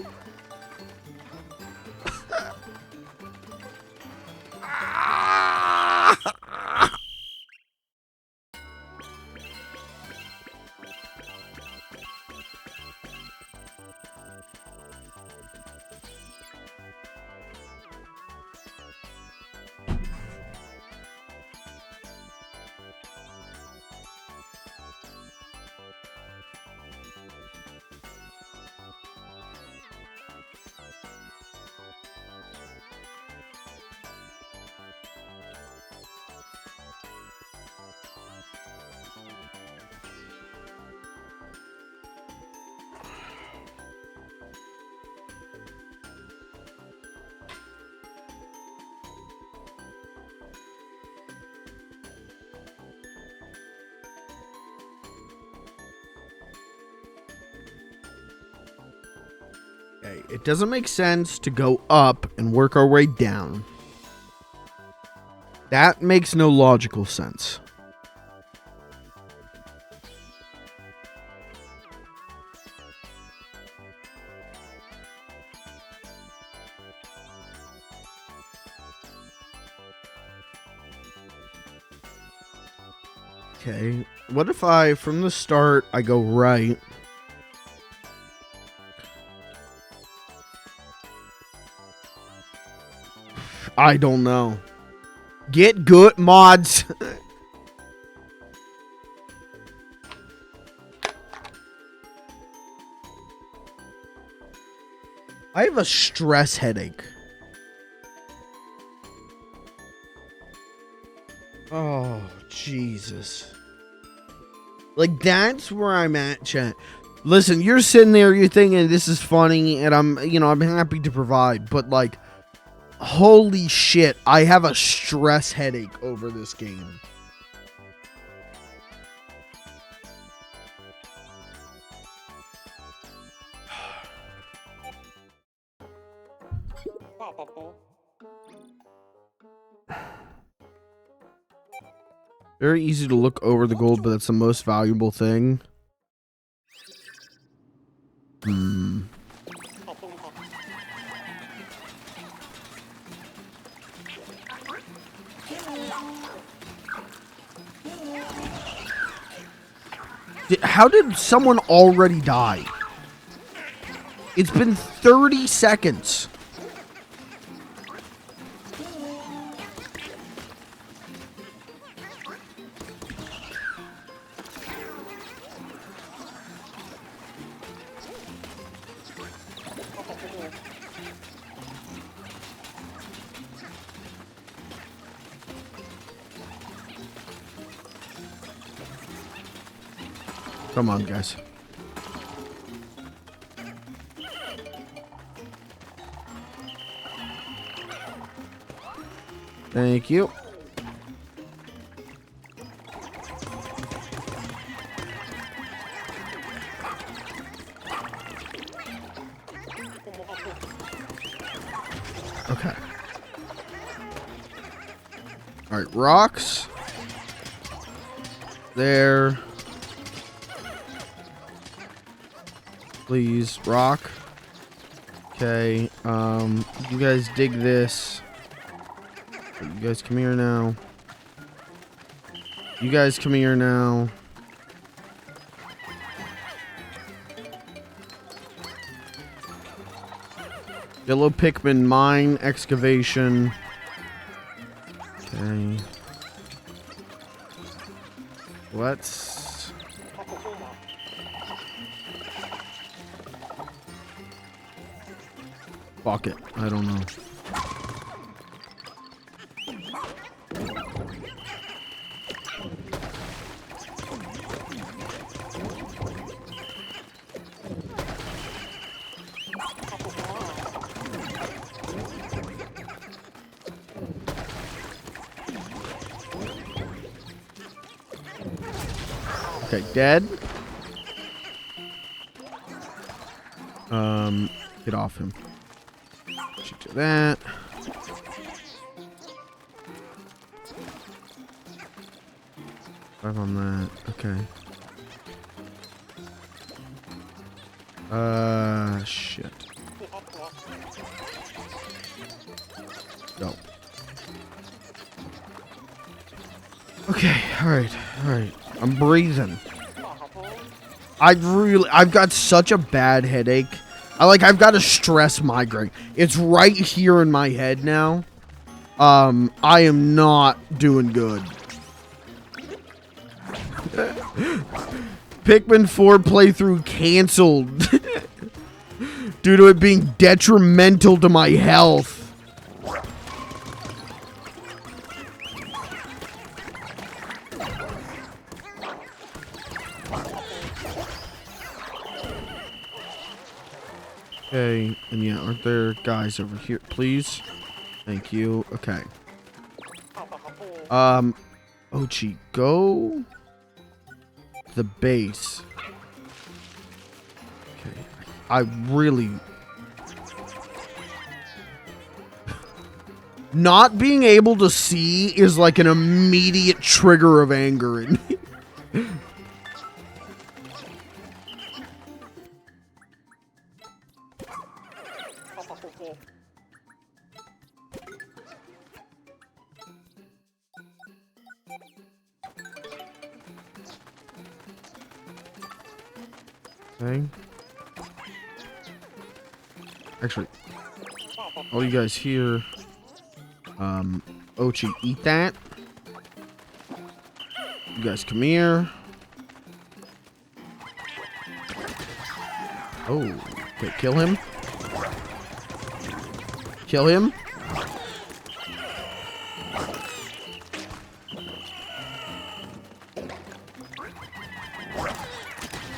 A: Okay, it doesn't make sense to go up and work our way down. That makes no logical sense. Okay, what if from the start, I go right? I don't know. Get good, mods. I have a stress headache. Oh, Jesus. Like, that's where I'm at, chat. Listen, you're sitting there, you're thinking this is funny, and I'm happy to provide, but like, holy shit, I have a stress headache over this game. Very easy to look over the gold, but that's the most valuable thing. How did someone already die? It's been 30 seconds. Come on, guys. Thank you. Okay. All right, rocks. There. Please, rock. Okay, you guys dig this. You guys come here now. You guys come here now. Yellow Pikmin mine excavation. Okay. Let's... Fuck it. I don't know. Okay, dead. Get off him. Shoot to that. Five on that. Okay. Shit. Go. Okay, alright. I'm breathing. I've got such a bad headache. I've got a stress migraine. It's right here in my head now. I am not doing good. Pikmin 4 playthrough canceled due to it being detrimental to my health. Okay, and yeah, aren't there guys over here? Please. Thank you. Okay. Ochi, go to the base. Okay. I really... Not being able to see is like an immediate trigger of anger in me. Okay. Actually, all you guys here, Ochi, eat that. You guys come here. Oh, okay, kill him. Kill him.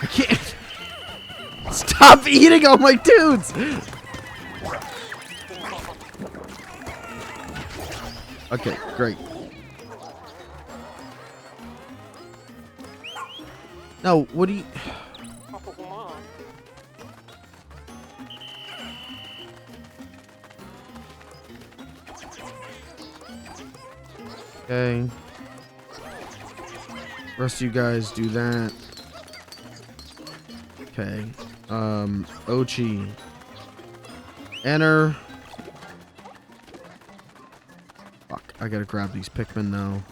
A: I can't. Stop eating all my dudes! Okay, great. No, what do you... Okay. Rest of you guys do that. Okay. Ochi. Enter. Fuck, I gotta grab these Pikmin now.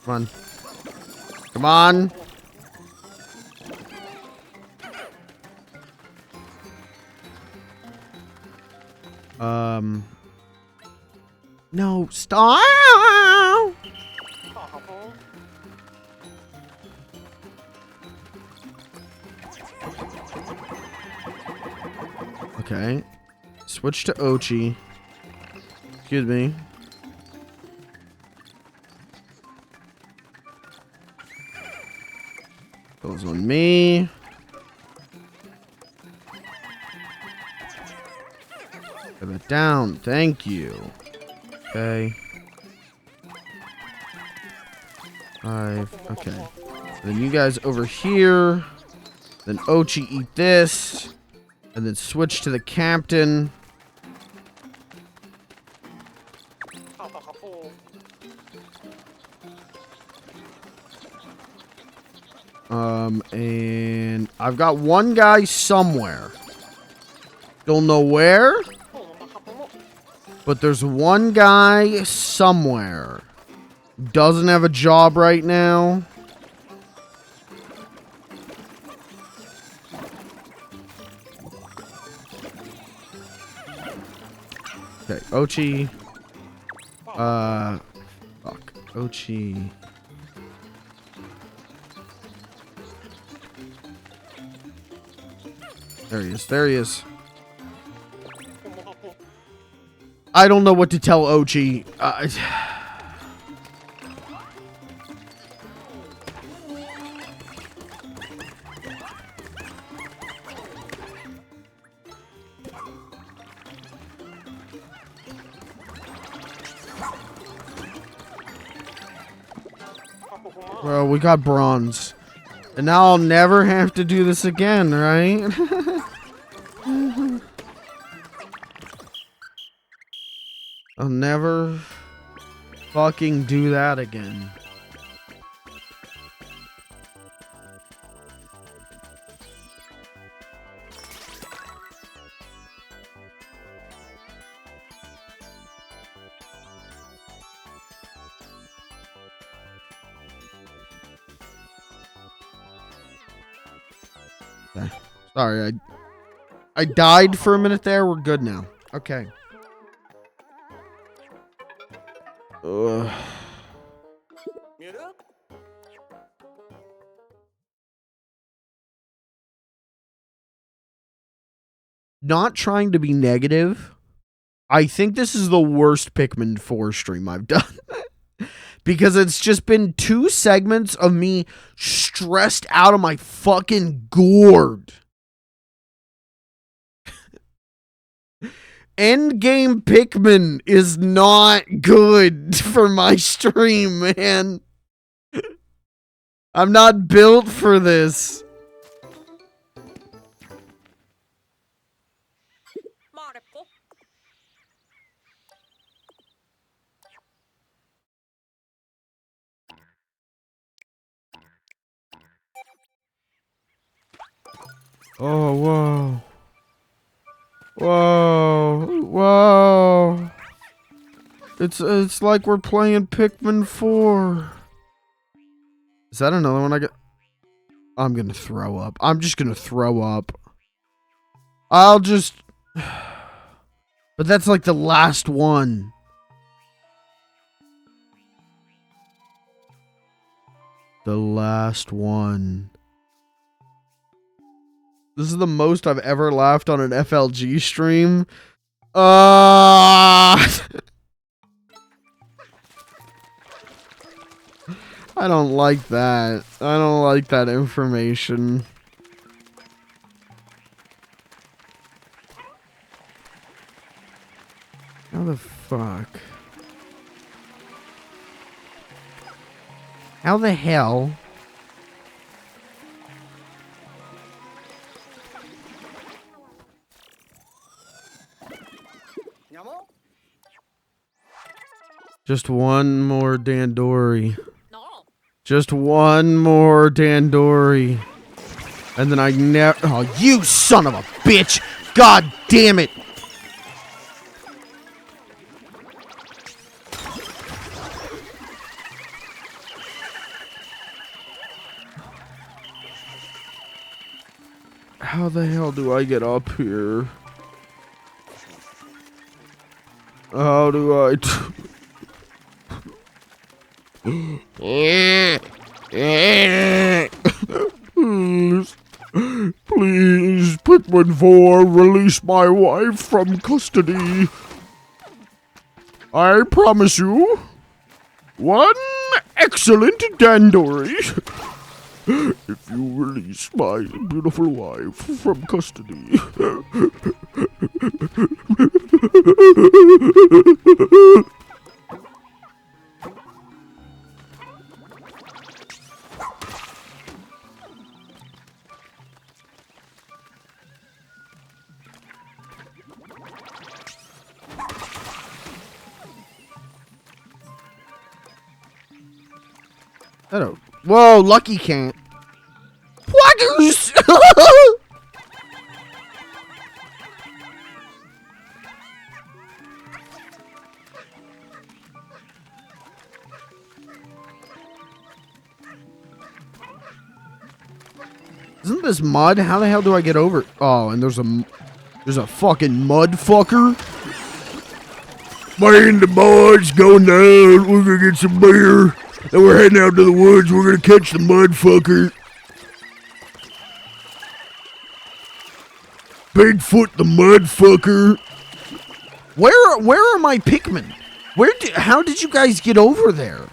A: Come on. Come on. No, stop! Okay. Switch to Ochi. Excuse me. Goes on me. Put it down. Thank you. Okay. 5. Okay. Then you guys over here. Then Ochi eat this. And then switch to the captain. And I've got one guy somewhere. Don't know where. But there's one guy somewhere. Doesn't have a job right now. Okay, Ochi. Fuck. Ochi. There he is. There he is. I don't know what to tell Ochi. Well, we got bronze. And now I'll never have to do this again, right? I'll never fucking do that again. Okay. Sorry, I died for a minute there. We're good now. Okay. Ugh. Not trying to be negative. I think this is the worst Pikmin 4 stream I've done. Because it's just been 2 segments of me stressed out of my fucking gourd. Endgame Pikmin is not good for my stream, man. I'm not built for this. Oh, whoa. Whoa. Whoa. It's like we're playing Pikmin 4. Is that another one I got? I'm gonna throw up. I'm just gonna throw up. I'll just... But that's like the last one. The last one. This is the most I've ever laughed on an FLG stream. I don't like that. I don't like that information. How the fuck? How the hell? Just one more Dandori. Just one more Dandori. And then I never... Oh, you son of a bitch! God damn it! How the hell do I get up here? How do I... Please, please, Pikmin 4, release my wife from custody. I promise you, one excellent dandory. If you release my beautiful wife from custody. Oh. Whoa, Lucky can't. Pluggers! Isn't this mud? How the hell do I get over? Oh, and there's a fucking mud fucker. Man, the boys going down. We're gonna get some beer. And we're heading out to the woods. We're gonna catch the mud fucker. Bigfoot the mud fucker. Where are my Pikmin? How did you guys get over there?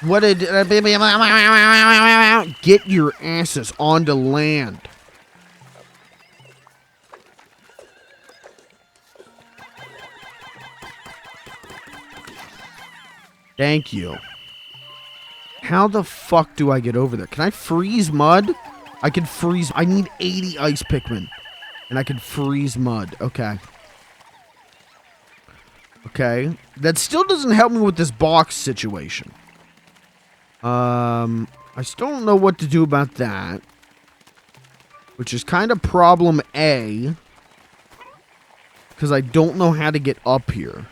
A: What did get your asses onto land? Thank you. How the fuck do I get over there? Can I freeze mud? I can freeze. I need 80 ice Pikmin. And I can freeze mud. Okay. Okay. That still doesn't help me with this box situation. I still don't know what to do about that. Which is kind of problem A. Because I don't know how to get up here.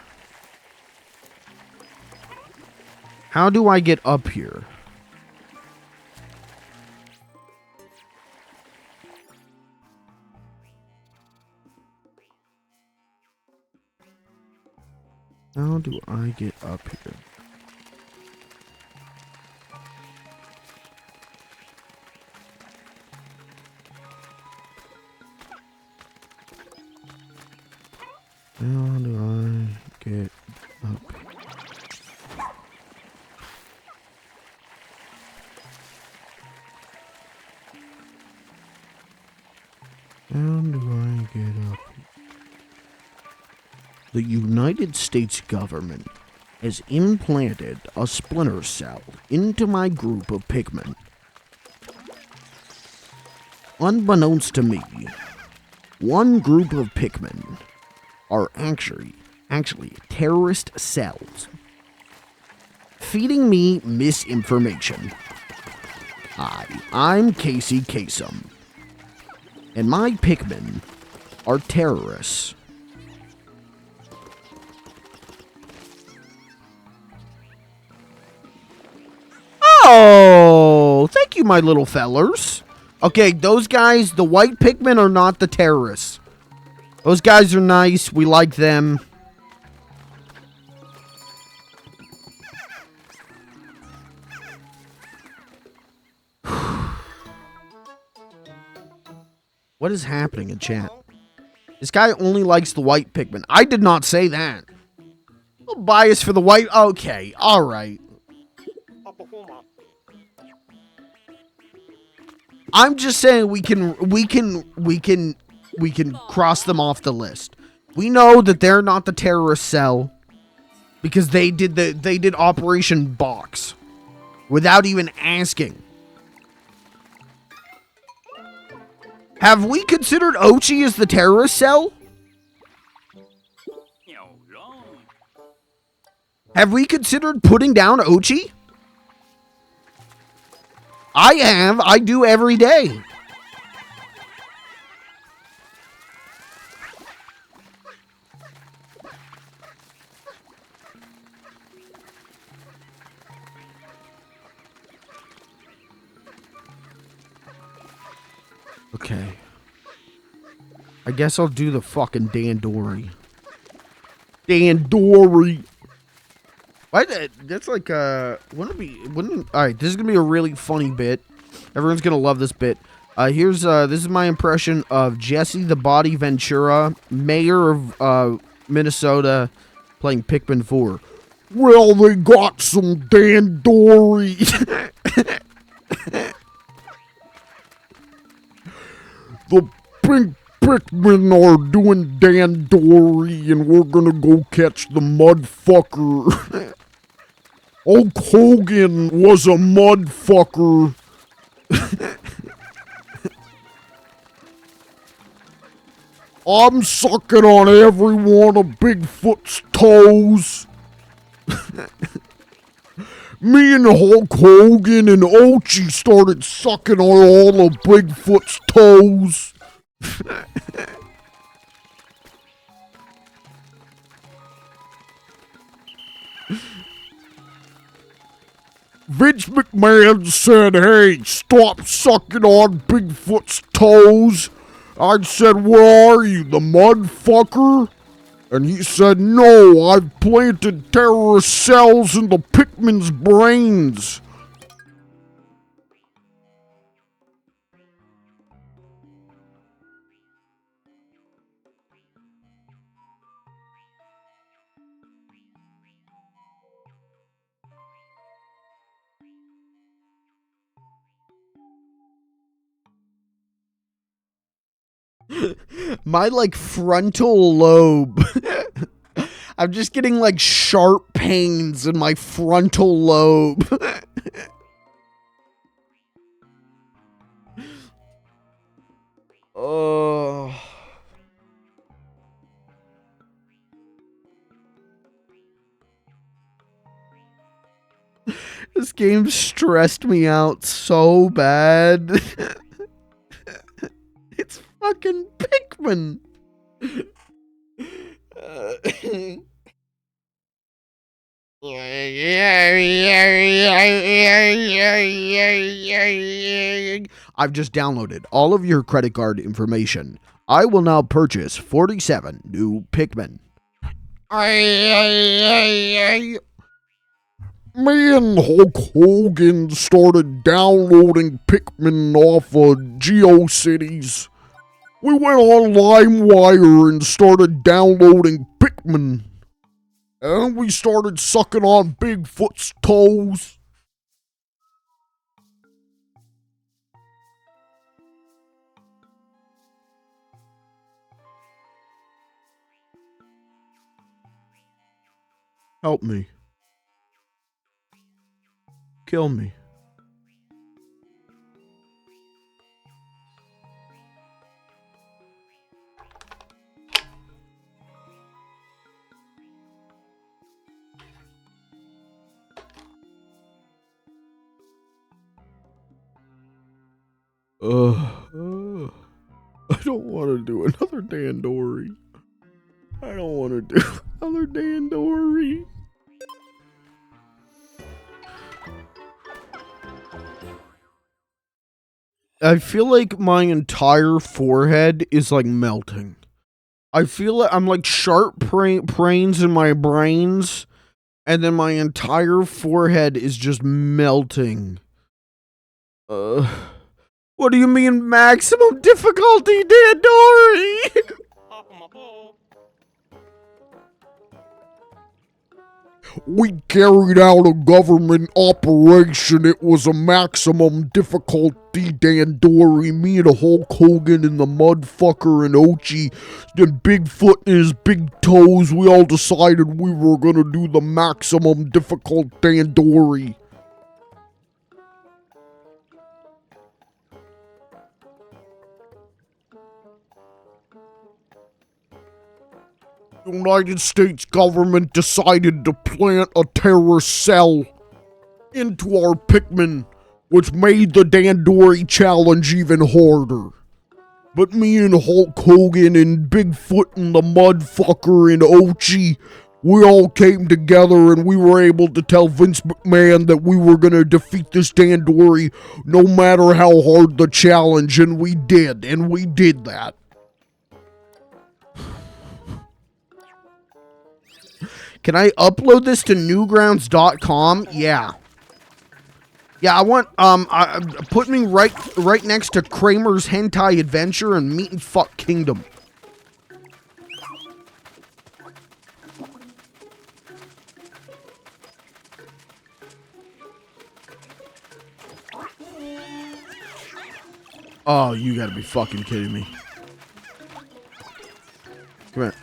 A: How do I get up here? How do I get up here? How do I get up here? How do I get up? The United States government has implanted a splinter cell into my group of Pikmin. Unbeknownst to me, one group of Pikmin are actually terrorist cells, feeding me misinformation. I'm Casey Kasem, and my Pikmin are terrorists. Oh, thank you, my little fellers. Okay, those guys, the white Pikmin, are not the terrorists. Those guys are nice. We like them. What is happening in chat? This guy only likes the white Pikmin. I did not say that. A little bias for the white. Okay, all right. I'm just saying we can cross them off the list. We know that they're not the terrorist cell because they did Operation Box without even asking. Have we considered Ochi as the terrorist cell? Have we considered putting down Ochi? I have. I do every day. Okay. I guess I'll do the fucking Dandori. Dandori. That's like, alright, this is gonna be a really funny bit. Everyone's gonna love this bit. This is my impression of Jesse the Body Ventura, mayor of, Minnesota, playing Pikmin 4. Well, they got some Dandori. The pink Pikmin are doing Dandori, and we're gonna go catch the mudfucker. Hulk Hogan was a mudfucker. I'm sucking on every one of Bigfoot's toes. Me and Hulk Hogan and Ochi started sucking on all of Bigfoot's toes. Vince McMahon said, hey, stop sucking on Bigfoot's toes. I said, where are you, the mudfucker? And he said, no, I've planted terrorist cells into Pikmin's brains. My, like, frontal lobe. I'm just getting, like, sharp pains in my frontal lobe. Oh. This game stressed me out so bad. It's fucking Pikmin. I've just downloaded all of your credit card information. I will now purchase 47 new Pikmin. Me and Hulk Hogan started downloading Pikmin off of GeoCities. We went on LimeWire and started downloading Pikmin. And we started sucking on Bigfoot's toes. Help me. Kill me. I don't want to do another Dandori. I don't want to do another Dandori. I feel like my entire forehead is like melting. I feel like I'm like sharp pains in my brains, and then my entire forehead is just melting. What do you mean maximum difficulty, Dandori? We carried out a government operation. It was a maximum difficulty, Dandori. Me and Hulk Hogan and the mudfucker and Ochi and Bigfoot and his big toes, we all decided we were gonna do the maximum difficult Dandori. The United States government decided to plant a terror cell into our Pikmin, which made the Dandori challenge even harder. But me and Hulk Hogan and Bigfoot and the mudfucker and Ochi, we all came together and we were able to tell Vince McMahon that we were going to defeat this Dandori no matter how hard the challenge, and we did that. Can I upload this to newgrounds.com? Yeah. Yeah, I want, put me right next to Kramer's Hentai Adventure and Meat and Fuck Kingdom. Oh, you gotta be fucking kidding me. Come here.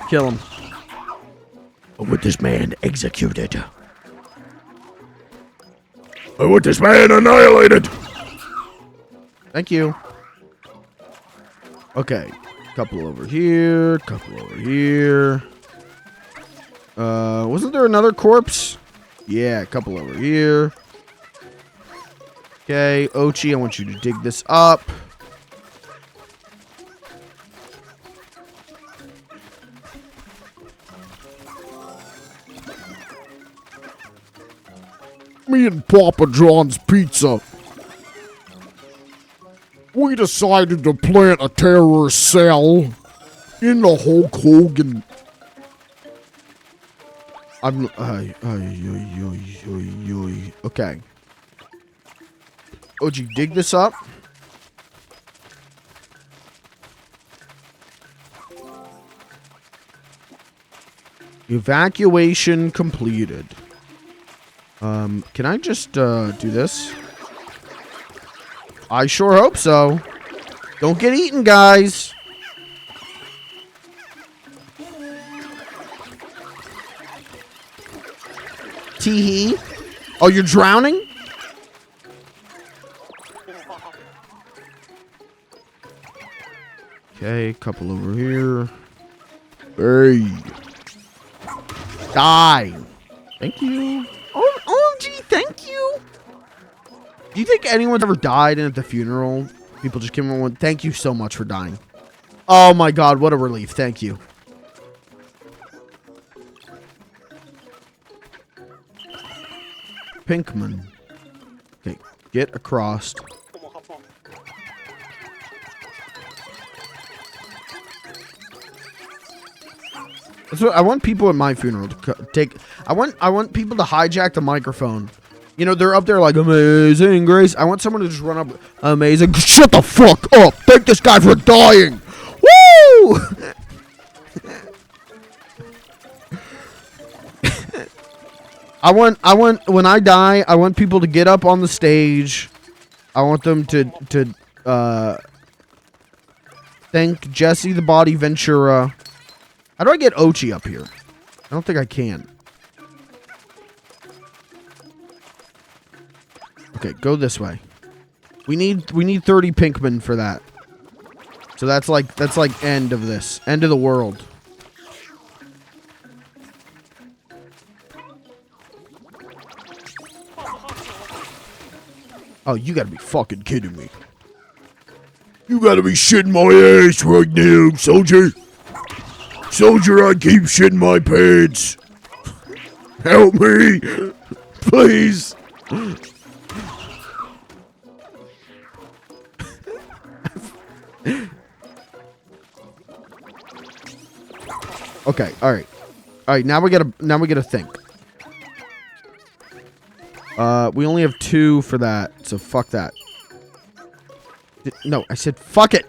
A: Kill him. I want this man executed. I want this man annihilated. Thank you. Okay. Couple over here. Couple over here. Wasn't there another corpse? Yeah, a couple over here. Okay, Ochi, I want you to dig this up. Me and Papa John's Pizza. We decided to plant a terrorist cell in the Hulk Hogan. Okay. Oji, dig this up. Evacuation completed. Can I just do this? I sure hope so. Don't get eaten, guys. Tee-hee. Oh, you're drowning? Okay, couple over here. Hey. Die. Thank you. Oh, gee, thank you. Do you think anyone's ever died at the funeral? People just came and went, thank you so much for dying. Oh my god, what a relief. Thank you. Pikmin. Okay, get across. That's what I want people at my funeral to take. I want people to hijack the microphone. You know, they're up there like, amazing grace. I want someone to just run up, amazing. Shut the fuck up. Thank this guy for dying. Woo! I want, when I die, I want people to get up on the stage. I want them to thank Jesse the Body Ventura. How do I get Ochi up here? I don't think I can. Okay, go this way. We need 30 Pikmin for that. So that's like end of this. End of the world. Oh, you gotta be fucking kidding me. You gotta be shitting my ass right now, soldier. Soldier, I keep shitting my pants. Help me. Please. Okay, alright. Alright, now we gotta think. We only have 2 for that, so fuck that. No, I said fuck it!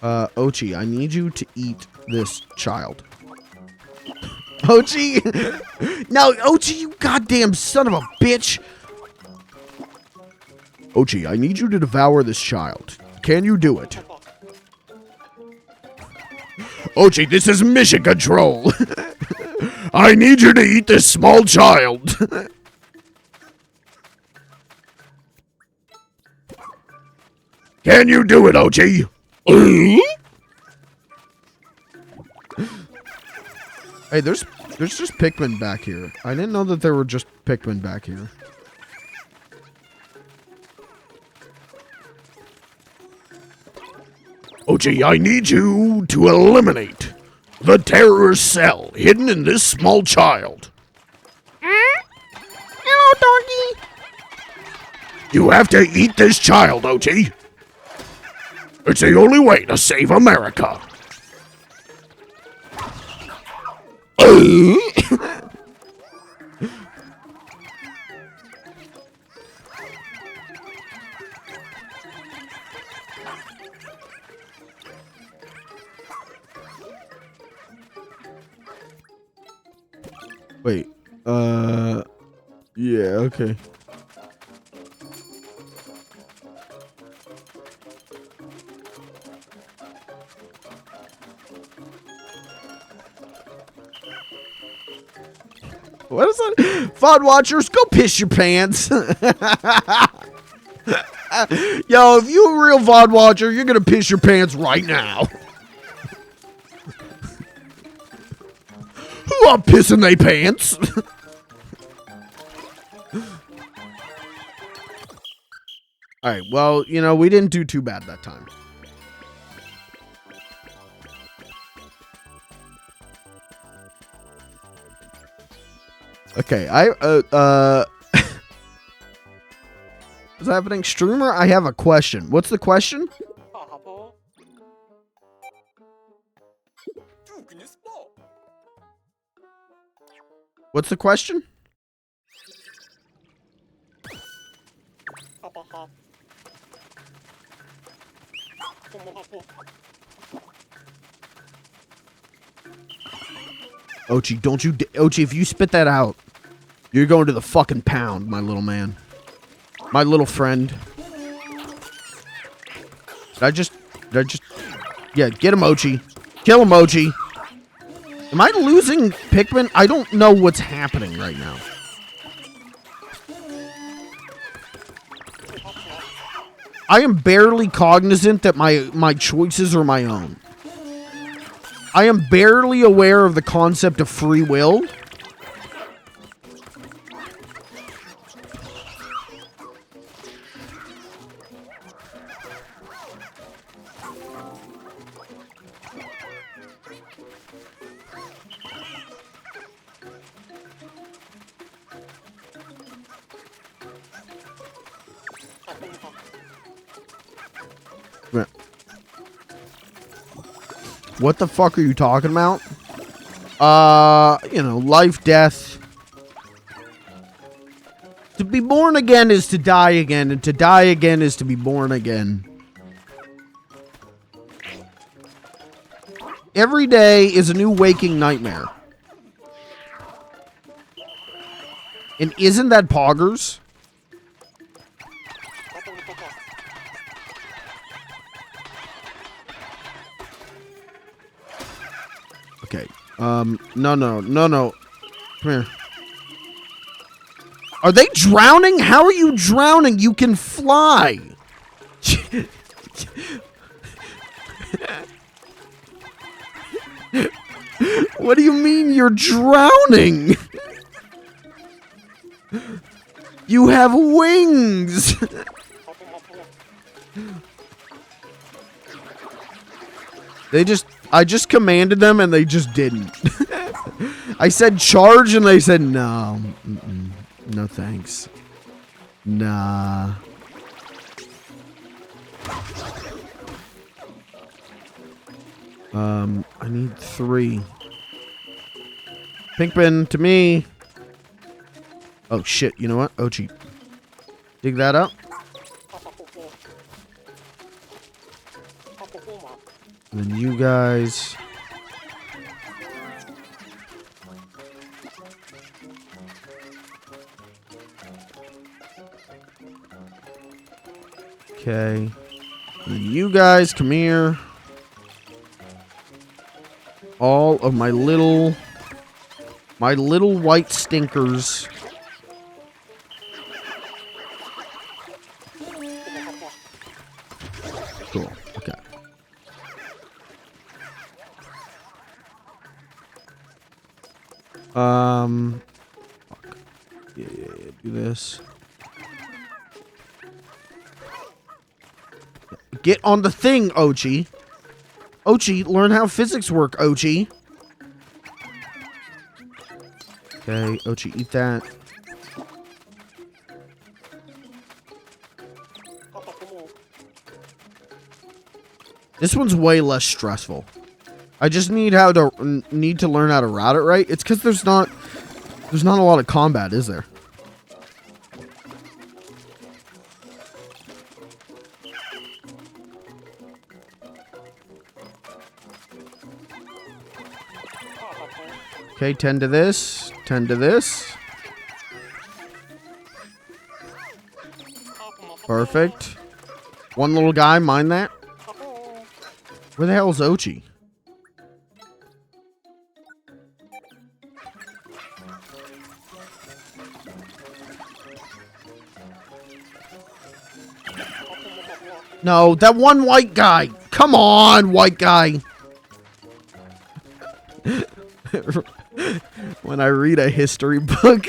A: Ochi, I need you to eat this child. Ochi! No, Ochi, you goddamn son of a bitch! Ochi, I need you to devour this child. Can you do it? Ochi, this is mission control. I need you to eat this small child. Can you do it, Ochi? Hey, there's just Pikmin back here. I didn't know that there were just Pikmin back here. Ochi, I need you to eliminate The terrorist cell hidden in this small child. Hello, doggy. You have to eat this child, OG. It's the only way to save America. Wait, yeah, okay. What is that? VOD watchers, go piss your pants. Yo, if you're a real VOD watcher, you're gonna piss your pants right now. Who are pissing they pants? Alright, well, you know, we didn't do too bad that time. Okay, what's happening? Streamer, I have a question. What's the question? What's the question? Ochi, don't you... Ochi, if you spit that out, you're going to the fucking pound, my little man. My little friend. Did I just... Yeah, get him, Ochi. Kill him, Ochi. Am I losing Pikmin? I don't know what's happening right now. I am barely cognizant that my choices are my own. I am barely aware of the concept of free will. What the fuck are you talking about? You know, life, death. To be born again is to die again, and to die again is to be born again. Every day is a new waking nightmare. And isn't that poggers? Okay. No. Come here. Are they drowning? How are you drowning? You can fly. What do you mean you're drowning? You have wings. I just commanded them and they just didn't. I said charge and they said no. No thanks. Nah. I need 3. Pikmin to me. Oh shit, you know what? Ochi. Dig that up. And then you guys. Okay. And then you guys come here. All of my little white stinkers. Cool. Okay. Fuck. Yeah, do this. Get on the thing, Ochi. Ochi, learn how physics work, Ochi. Okay, Ochi, eat that. This one's way less stressful. I just need to learn how to route it right. It's because there's not a lot of combat, is there? Okay, 10 to this, 10 to this. Perfect. One little guy, mind that. Where the hell is Ochi? No, that one white guy. Come on, white guy. When I read a history book.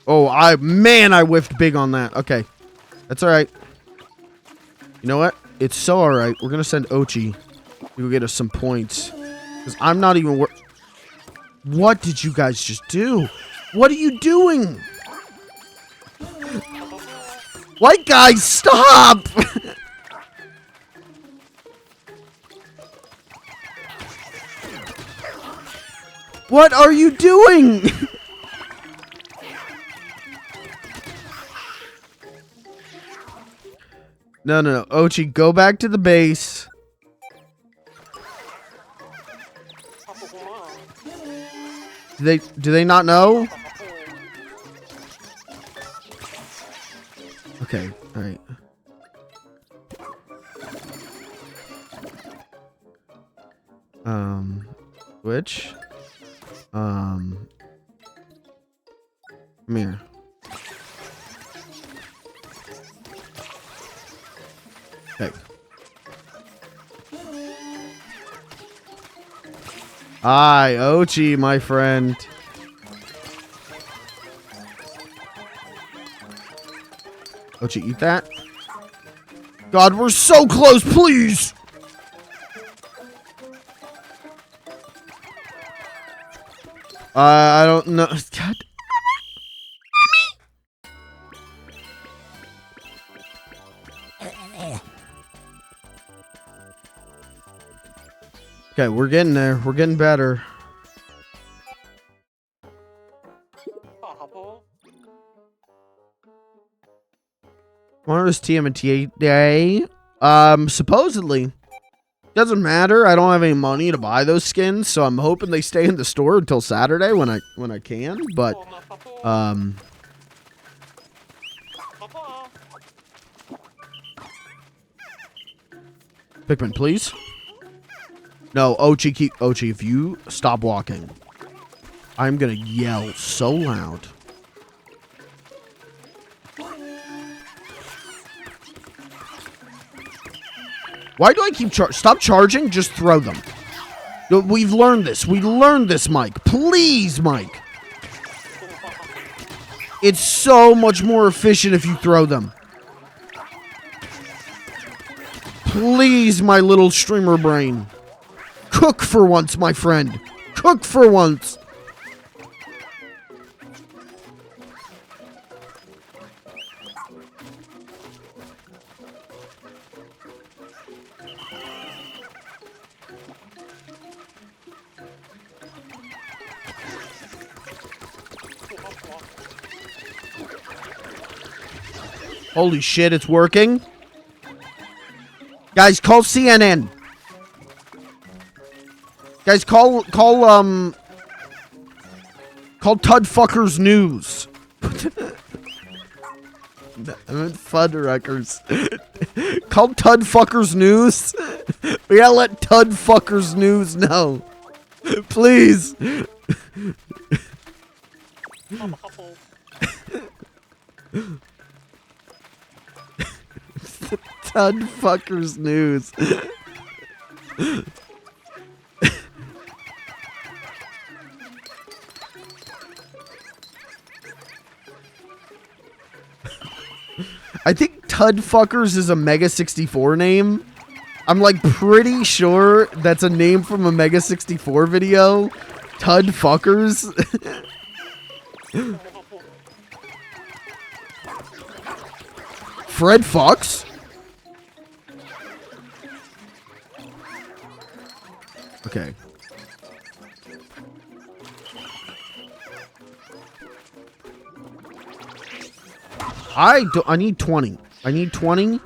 A: Oh, I whiffed big on that. Okay. That's all right. You know what? It's so all right. We're going to send Ochi to go get us some points. Because I'm not even... What did you guys just do? What are you doing? White guys, stop! What are you doing? No. Ochi, go back to the base. Do they not know? Okay, alright. Which? Come here. Okay. Hi, Ochi, my friend. Ochi, eat that. God, we're so close, please! I don't know. God. Okay, we're getting there. We're getting better. Tomorrow is TMNT day. Supposedly. Doesn't matter. I don't have any money to buy those skins, so I'm hoping they stay in the store until Saturday when I can. But Pikmin, please. No, Ochi, if you stop walking, I'm gonna yell so loud. Why do I keep stop charging? Just throw them. We've learned this. We learned this, Mike. Please, Mike. It's so much more efficient if you throw them. Please, my little streamer brain. Cook for once, my friend. Cook for once. Holy shit, it's working. Guys, call CNN. Guys, call Tudfuckers News. I meant Fuddruckers. Call Tudfuckers News. We gotta let Tudfuckers News know. Please. Tud fuckers news. I think Tud fuckers is a Mega 64 name. I'm like pretty sure that's a name from a Mega 64 video. Tud fuckers. Fred Fox? Okay. I need 20. I need 20.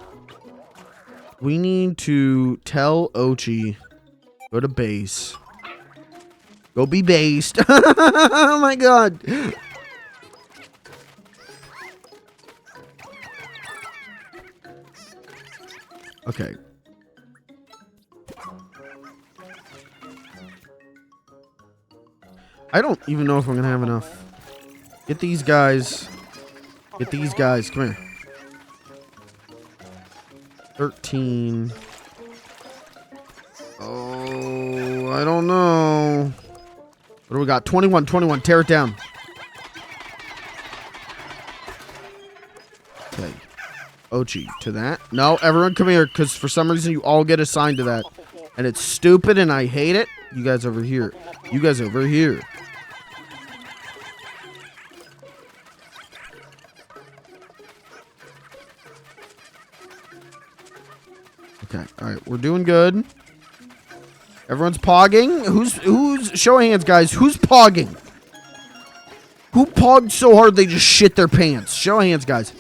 A: We need to tell Ochi. Go to base. Go be based. Oh my god. Okay. I don't even know if I'm gonna have enough. Get these guys. Get these guys. Come here. 13. Oh, I don't know. What do we got? 21, 21. Tear it down. Okay. Ochi, to that. No, everyone come here, because for some reason you all get assigned to that. And it's stupid and I hate it. You guys over here. You guys over here. Okay, alright, we're doing good. Everyone's pogging. Who's show of hands, guys? Who's pogging? Who pogged so hard they just shit their pants? Show of hands, guys.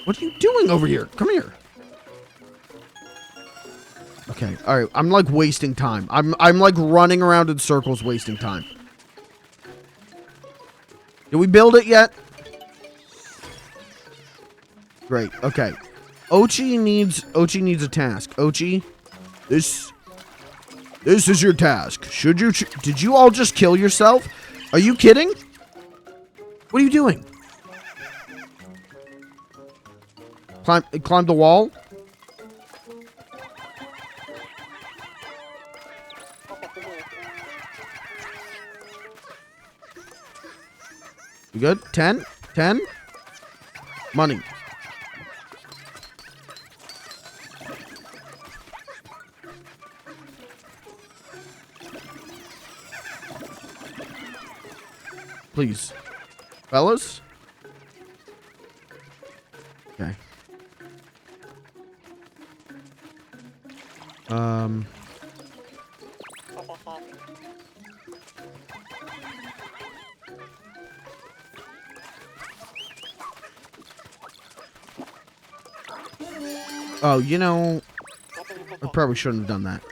A: What are you doing over here? Come here. Okay, alright. I'm like wasting time. I'm like running around in circles wasting time. Did we build it yet? Great. Okay. Ochi needs a task. Ochi, this is your task. Did you all just kill yourself? Are you kidding? What are you doing? Climb the wall? You good? 10? 10? Money. Please. Fellas? Okay. Oh, you know, I probably shouldn't have done that.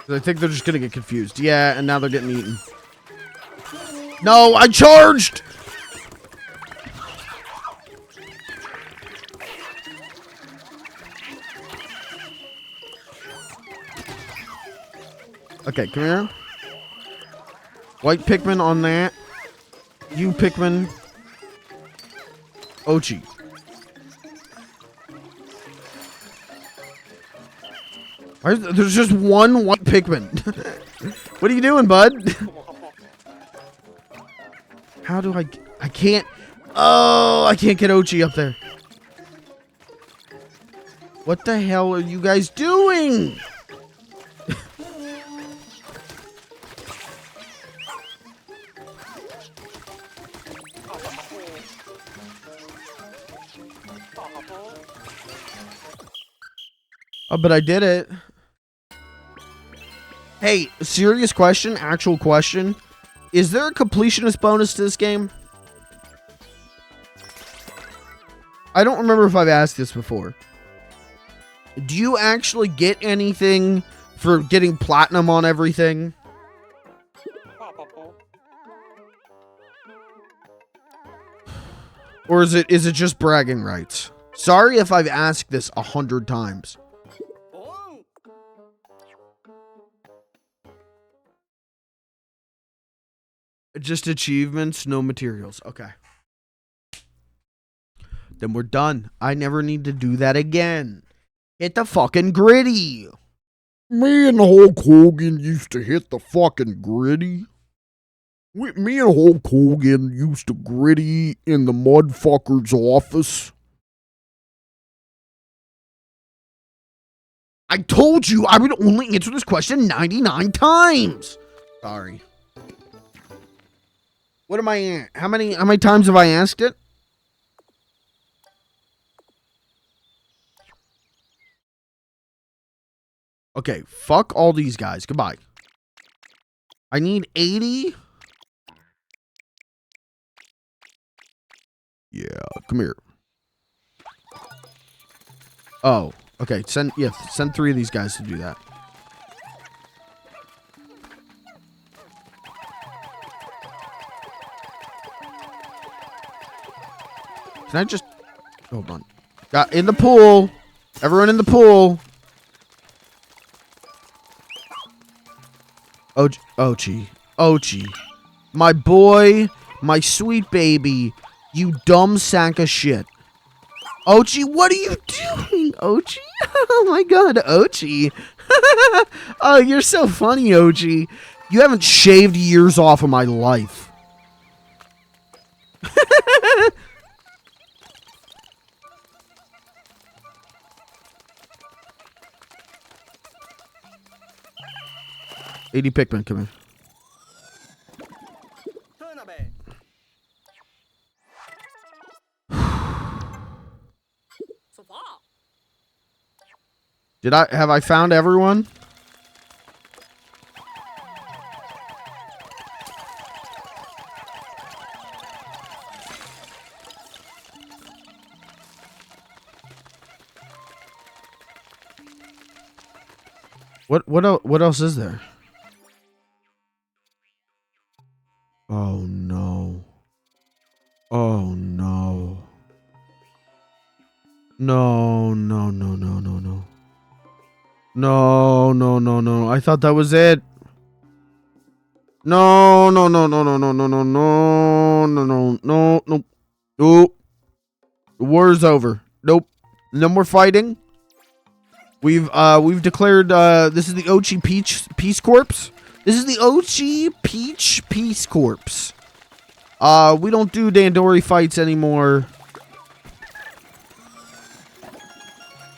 A: I think they're just gonna get confused. Yeah, and now they're getting eaten. No, I charged! Okay, come here. White Pikmin on that. You Pikmin. Ochi. There's just one white Pikmin. What are you doing, bud? How do I can't. Oh, I can't get Ochi up there. What the hell are you guys doing? Oh, but I did it. Hey, serious question, actual question. Is there a completionist bonus to this game? I don't remember if I've asked this before. Do you actually get anything for getting platinum on everything? Or is it just bragging rights? Sorry if I've asked this 100 times. Just achievements, no materials. Okay. Then we're done. I never need to do that again. Hit the fucking gritty. Me and Hulk Hogan used to hit the fucking gritty. Me and Hulk Hogan used to gritty in the mudfucker's office. I told you I would only answer this question 99 times. Sorry. What am I? How many times have I asked it? Okay, fuck all these guys. Goodbye. I need 80. Yeah, come here. Oh, okay. Send 3 of these guys to do that. Can I just hold on? Got in the pool. Everyone in the pool. Ochi. My boy, my sweet baby, you dumb sack of shit. Ochi, what are you doing, Ochi? Oh my god, Ochi. Oh, you're so funny, Ochi. You haven't shaved years off of my life. 80 Pikmin, come here. Have I found everyone? What else is there? Oh no. Oh no. No. No. I thought that was it. No. Nope. The war's over. Nope. No more fighting. We've declared this is the Ochi Peace Corps. This is the Ochi Peace Corps. We don't do Dandori fights anymore.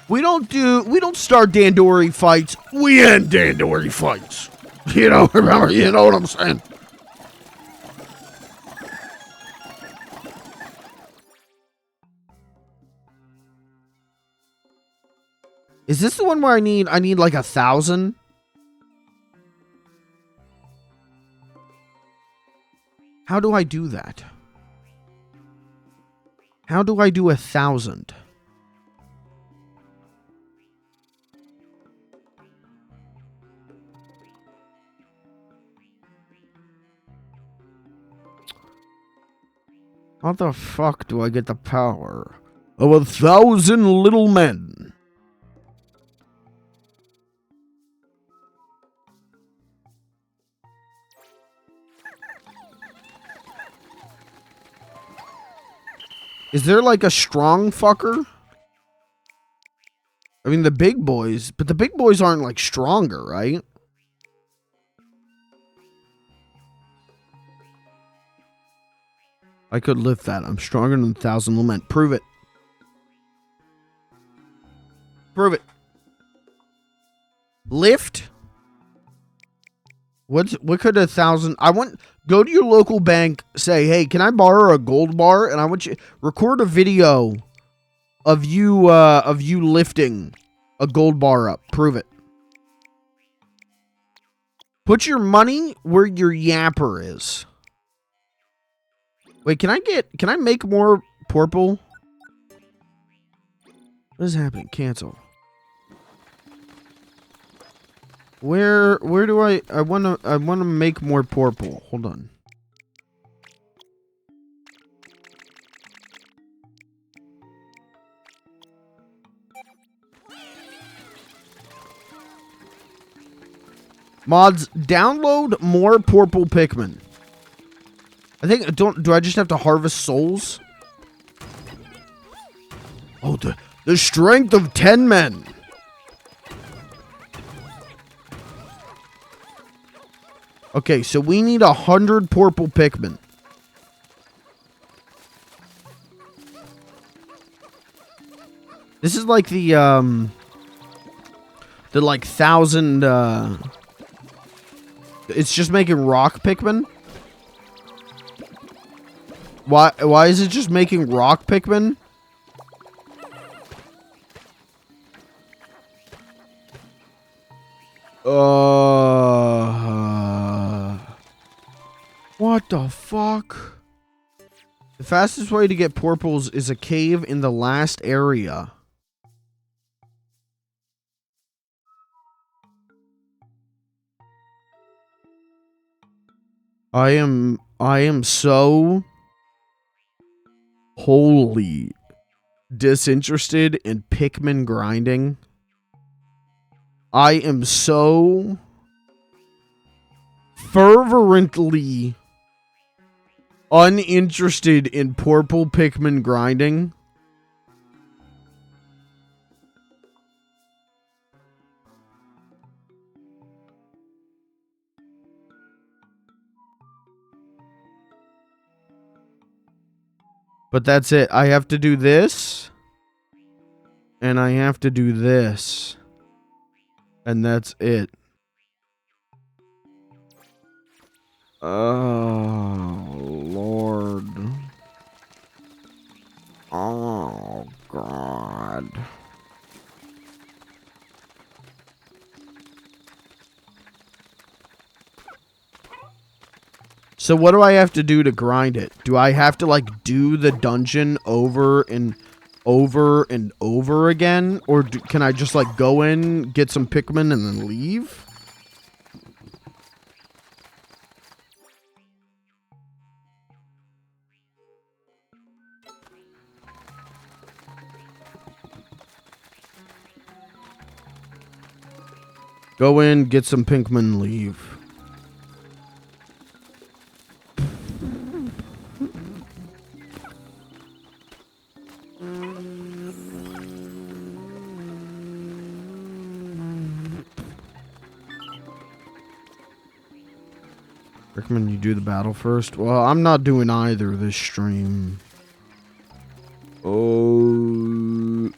A: We don't start Dandori fights. We end Dandori fights. Remember, you know what I'm saying? Is this the one where I need like 1,000? How do I do that? How do I do 1,000? How the fuck do I get the power of 1,000 little men? Is there like a strong fucker? I mean, the big boys, but the big boys aren't like stronger, right? I could lift that. I'm stronger than 1,000 little men. Prove it. Prove it. Lift? What could 1,000... Go to your local bank, say, hey, can I borrow a gold bar? And I want you... Record a video of you lifting a gold bar up. Prove it. Put your money where your yapper is. Wait, can I make more purple? What is happening? Cancel. Where do I want to make more purple. Hold on. Mods, download more purple Pikmin. I think, do I just have to harvest souls? Oh, the strength of 10 men. Okay, so we need 100 purple Pikmin. This is like the like 1,000, it's just making rock Pikmin? Why is it just making rock Pikmin? What the fuck? The fastest way to get purples is a cave in the last area. I am so wholly disinterested in Pikmin grinding. I am so fervently uninterested in purple Pikmin grinding. But that's it. I have to do this. And I have to do this. And that's it. Oh, Lord. Oh, God. So what do I have to do to grind it? Do I have to, like, do the dungeon over and over and over again? Or can I just, like, go in, get some Pikmin, and then leave? Go in, get some Pikmin, leave. Recommend you do the battle first. Well, I'm not doing either this stream. Oh.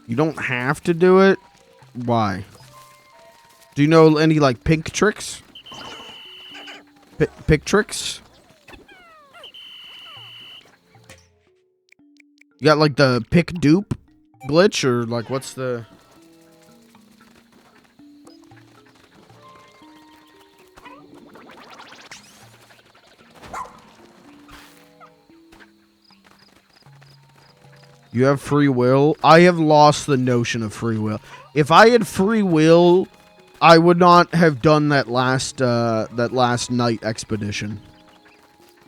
A: You don't have to do it? Why? Do you know any, like, pink tricks? Pick tricks? You got, like, the pick dupe glitch? Or, like, what's the... You have free will? I have lost the notion of free will. If I had free will, I would not have done that last night expedition.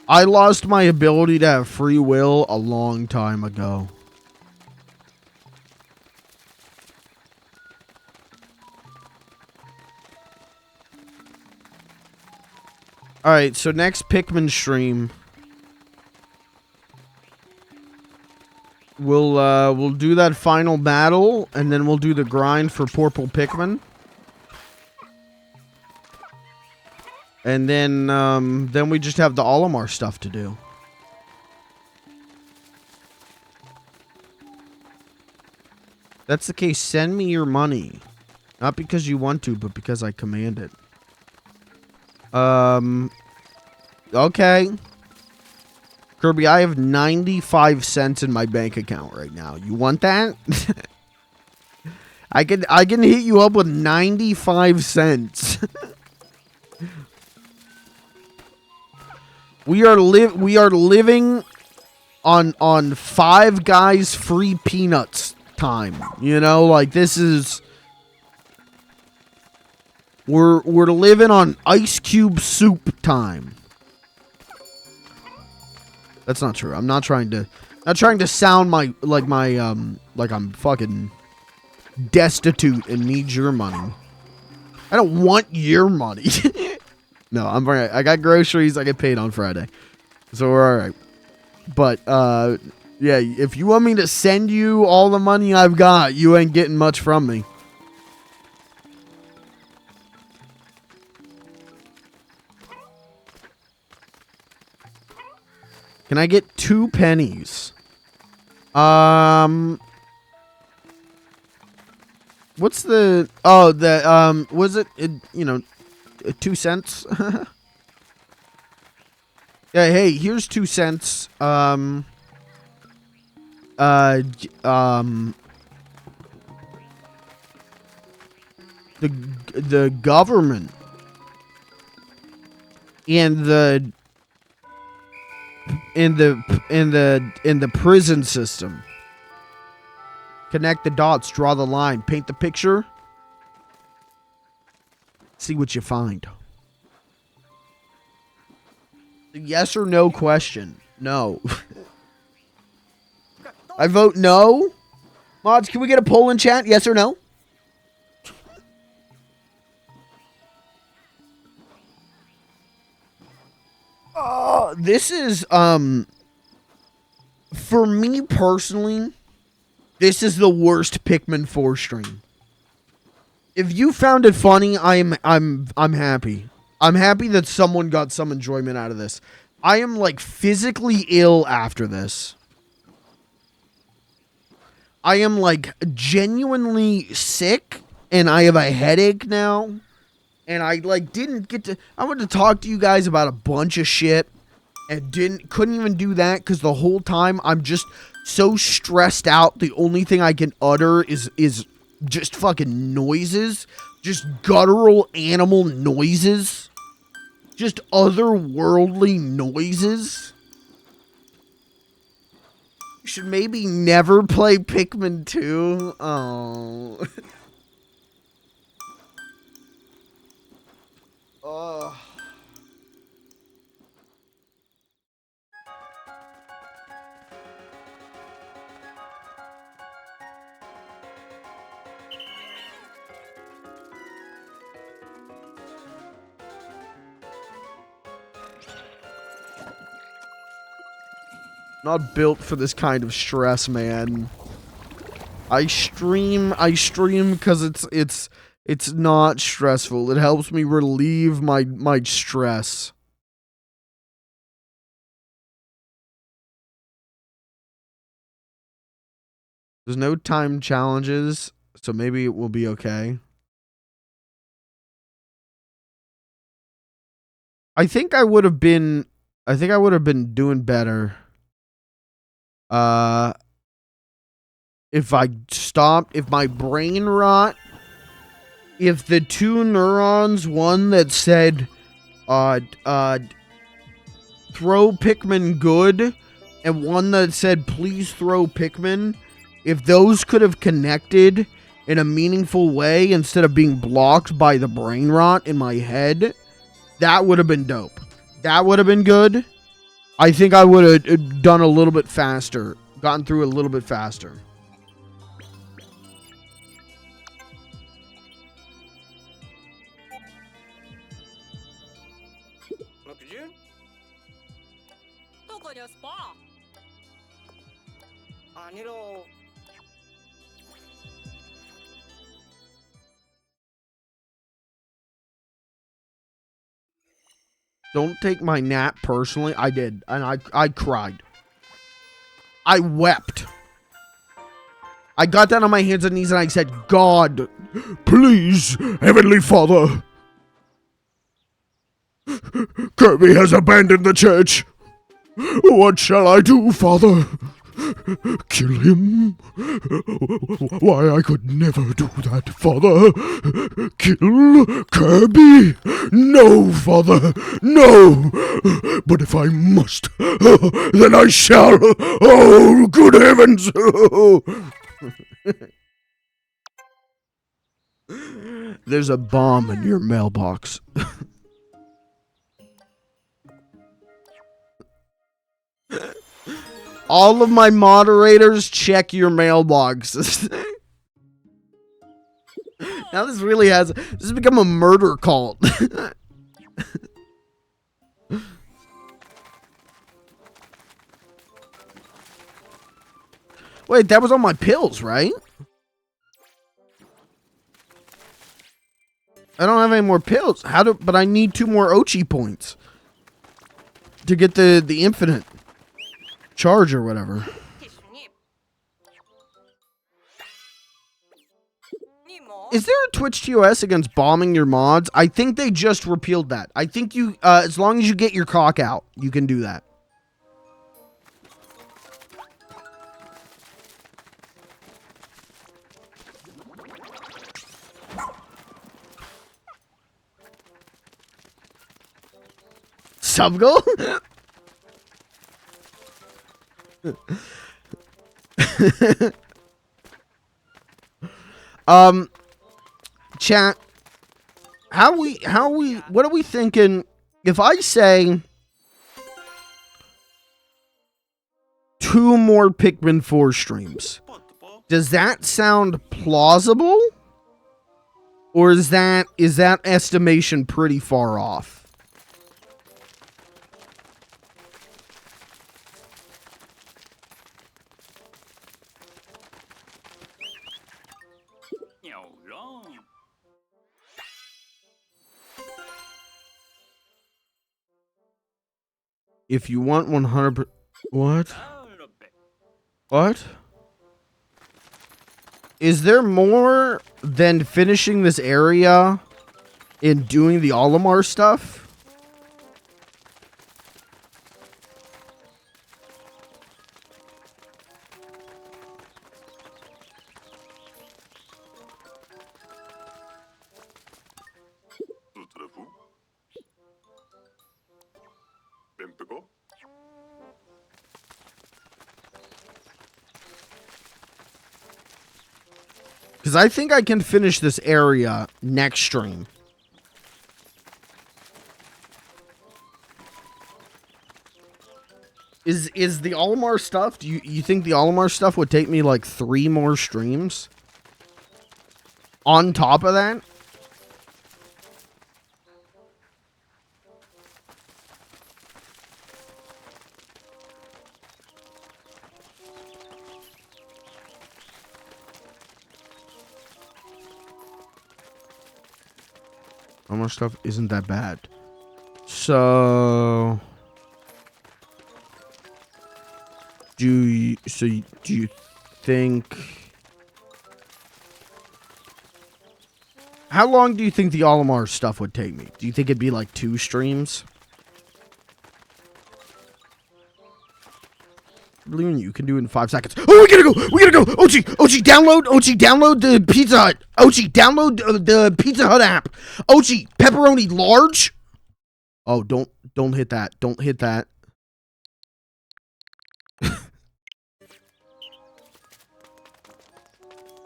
A: I lost my ability to have free will a long time ago. Alright, so next Pikmin stream. We'll do that final battle, and then we'll do the grind for purple Pikmin. And then we just have the Olimar stuff to do. That's the case. Send me your money. Not because you want to, but because I command it. Okay. Kirby, I have 95 cents in my bank account right now. You want that? I can hit you up with 95 cents. We are living on Five Guys free peanuts time. You know, like this is we're living on Ice Cube soup time. That's not true. I'm not trying to sound like I'm fucking destitute and need your money. I don't want your money. No, I'm alright. I got groceries. I get paid on Friday. So we're alright. But, yeah, if you want me to send you all the money I've got, you ain't getting much from me. Can I get 2 pennies? What's the... Oh, was it, 2 cents? Yeah, hey, here's 2 cents. The government and the prison system. Connect the dots, draw the line, paint the picture. See what you find. Yes or no question. No. I vote no. Mods, can we get a poll in chat? Yes or no? This is, for me personally, this is the worst Pikmin 4 stream. If you found it funny, I'm happy. I'm happy that someone got some enjoyment out of this. I am, like, physically ill after this. I am, like, genuinely sick, and I have a headache now. And I, like, didn't get to... I wanted to talk to you guys about a bunch of shit. And couldn't even do that, because the whole time I'm just so stressed out. The only thing I can utter is just fucking noises. Just guttural animal noises. Just otherworldly noises. You should maybe never play Pikmin 2. Oh. Ugh. Not built for this kind of stress, man. I stream because it's not stressful. It helps me relieve my stress. There's no time challenges, so maybe it will be okay. I think I would have been doing better. If I stopped, if my brain rot, if the 2 neurons, one that said, throw Pikmin good, and one that said, please throw Pikmin, if those could have connected in a meaningful way instead of being blocked by the brain rot in my head, that would have been dope. That would have been good. I think I would have done a little bit faster. Gotten through it a little bit faster. Don't take my nap personally. I did. And I cried. I wept. I got down on my hands and knees and I said, God, please, Heavenly Father. Kirby has abandoned the church. What shall I do, Father? Kill him? Why, I could never do that, Father. Kill Kirby? No, Father, no. But if I must, then I shall. Oh, good heavens. There's a bomb in your mailbox. All of my moderators, check your mailboxes. Now this really has become a murder cult. Wait, that was on my pills, right? I don't have any more pills. But I need 2 more Ochi points to get the infinite charge or whatever. Is there a Twitch TOS against bombing your mods? I think they just repealed that. I think you, as long as you get your cock out, you can do that. Subgo? Chat, what are we thinking if I say 2 more Pikmin 4 streams? Does that sound plausible? Or is that estimation pretty far off? If you want 100%... What? What? Is there more than finishing this area and doing the Olimar stuff? Because I think I can finish this area next stream. Is the Olimar stuff, do you think the Olimar stuff would take me like 3 more streams? On top of that? Olimar stuff isn't that bad. So... Do you think... How long do you think the Olimar stuff would take me? Do you think it'd be like 2 streams? I believe in you. You can do it in 5 seconds. Oh, we gotta go! We gotta go! Ochi, download the Pizza Hut! Ochi, download the Pizza Hut app! Ochi, pepperoni large? Oh, don't hit that. Don't hit that.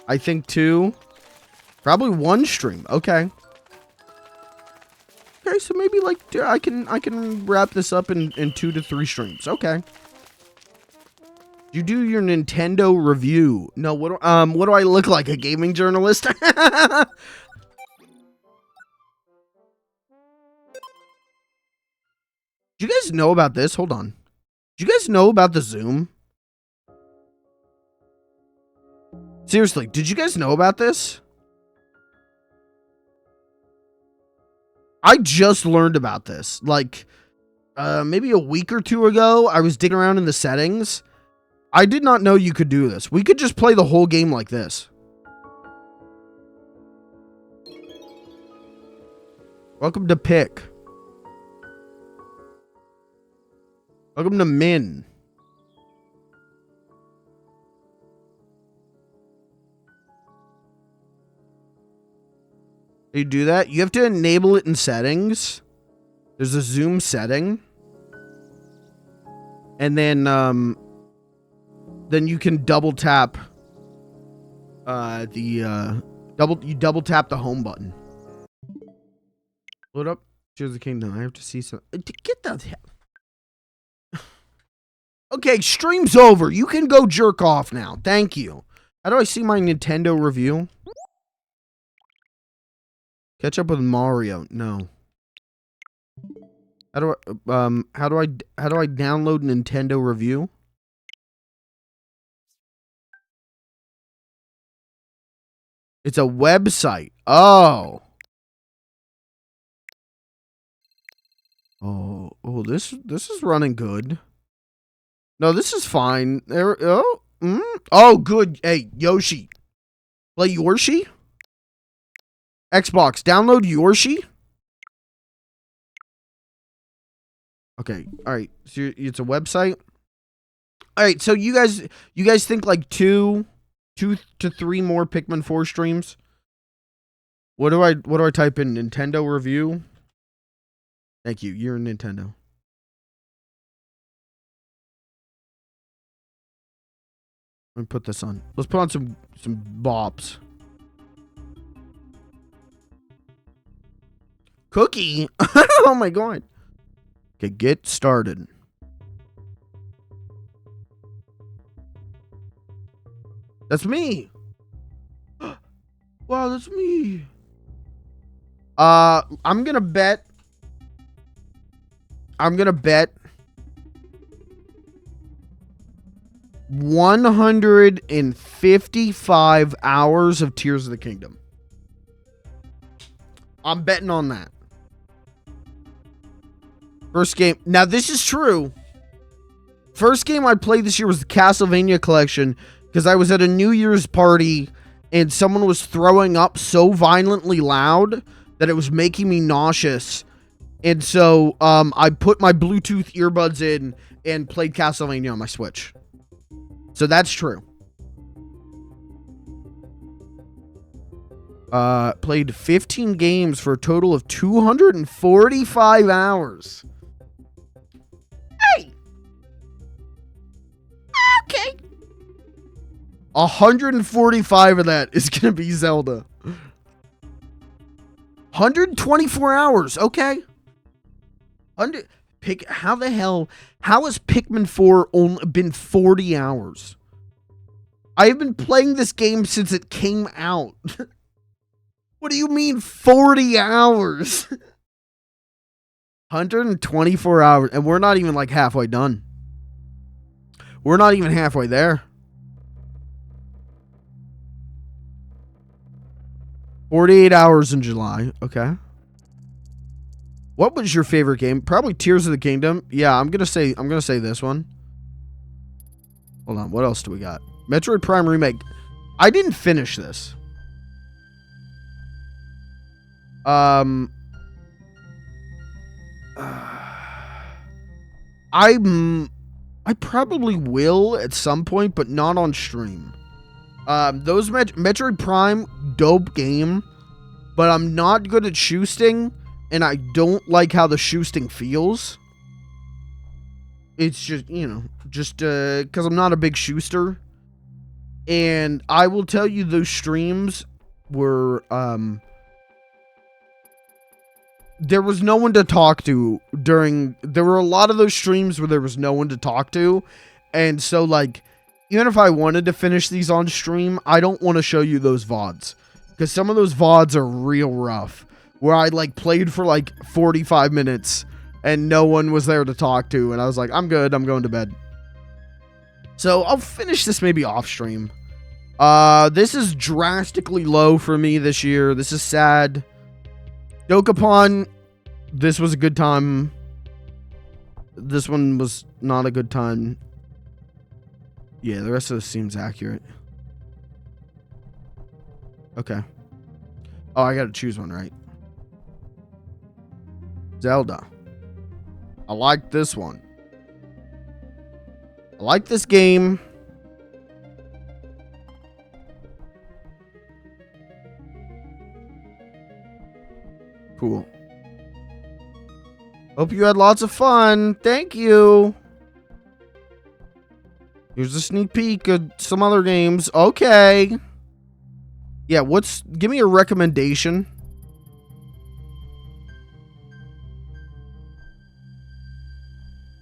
A: I think 2. Probably 1 stream. Okay. Okay, so maybe like I can wrap this up in 2 to 3 streams. Okay. You do your Nintendo review. No, what do I look like? A gaming journalist? Do you guys know about this? Hold on. Do you guys know about the Zoom? Seriously, did you guys know about this? I just learned about this. Like, maybe a week or 2 ago, I was digging around in the settings. I did not know you could do this. We could just play the whole game like this. Welcome to Pick. Welcome to Min. You do that? You have to enable it in settings. There's a zoom setting. And then you can double tap you double tap the home button. Load up Tears of the Kingdom. I have to see some. Get that. Okay, stream's over. You can go jerk off now. Thank you. How do I see my Nintendo review? Catch up with Mario. No. How do I download Nintendo Review? It's a website. Oh. Oh, this is running good. No, this is fine. There. Oh, good. Hey, Yoshi. Play Yoshi? Xbox, download Yoshi? Okay, all right. So it's a website. All right, so you guys think like two to three more Pikmin 4 streams? What do I type in? Nintendo Review? Thank you. You're Nintendo. Let me put this on. Let's put on some bops. Cookie? Oh my god. Okay, get started. That's me. Wow, that's me. I'm gonna bet 155 hours of Tears of the Kingdom. I'm betting on that. First game. Now, this is true. First game I played this year was the Castlevania Collection because I was at a New Year's party and someone was throwing up so violently loud that it was making me nauseous. And so I put my Bluetooth earbuds in and played Castlevania on my Switch. So that's true. Played 15 games for a total of 245 hours. Hey! Okay. 145 of that is going to be Zelda. 124 hours. Okay. How the hell? How has Pikmin 4 only been 40 hours? I have been playing this game since it came out. What do you mean 40 hours? 124 hours. And we're not even like halfway done. We're not even halfway there. 48 hours in July. Okay. What was your favorite game? Probably Tears of the Kingdom. Yeah, I'm gonna say this one. Hold on, what else do we got? Metroid Prime Remake. I didn't finish this. I probably will at some point, but not on stream. Those Metroid Prime, dope game, but I'm not good at shoosting. And I don't like how the shoosting feels. It's just, because I'm not a big shooster. And I will tell you, those streams were, there was no one to talk to there were a lot of those streams where there was no one to talk to. And so, like, even if I wanted to finish these on stream, I don't want to show you those VODs. Because some of those VODs are real rough. Where I like played for like 45 minutes and no one was there to talk to. And I was like, I'm good. I'm going to bed. So I'll finish this maybe off stream. This is drastically low for me this year. This is sad. Dokapon, this was a good time. This one was not a good time. Yeah, the rest of this seems accurate. Okay. Oh, I got to choose one, right? Zelda. I like this one. I like this game. Cool. Hope you had lots of fun. Thank you. Here's a sneak peek of some other games. Okay. Yeah, give me a recommendation.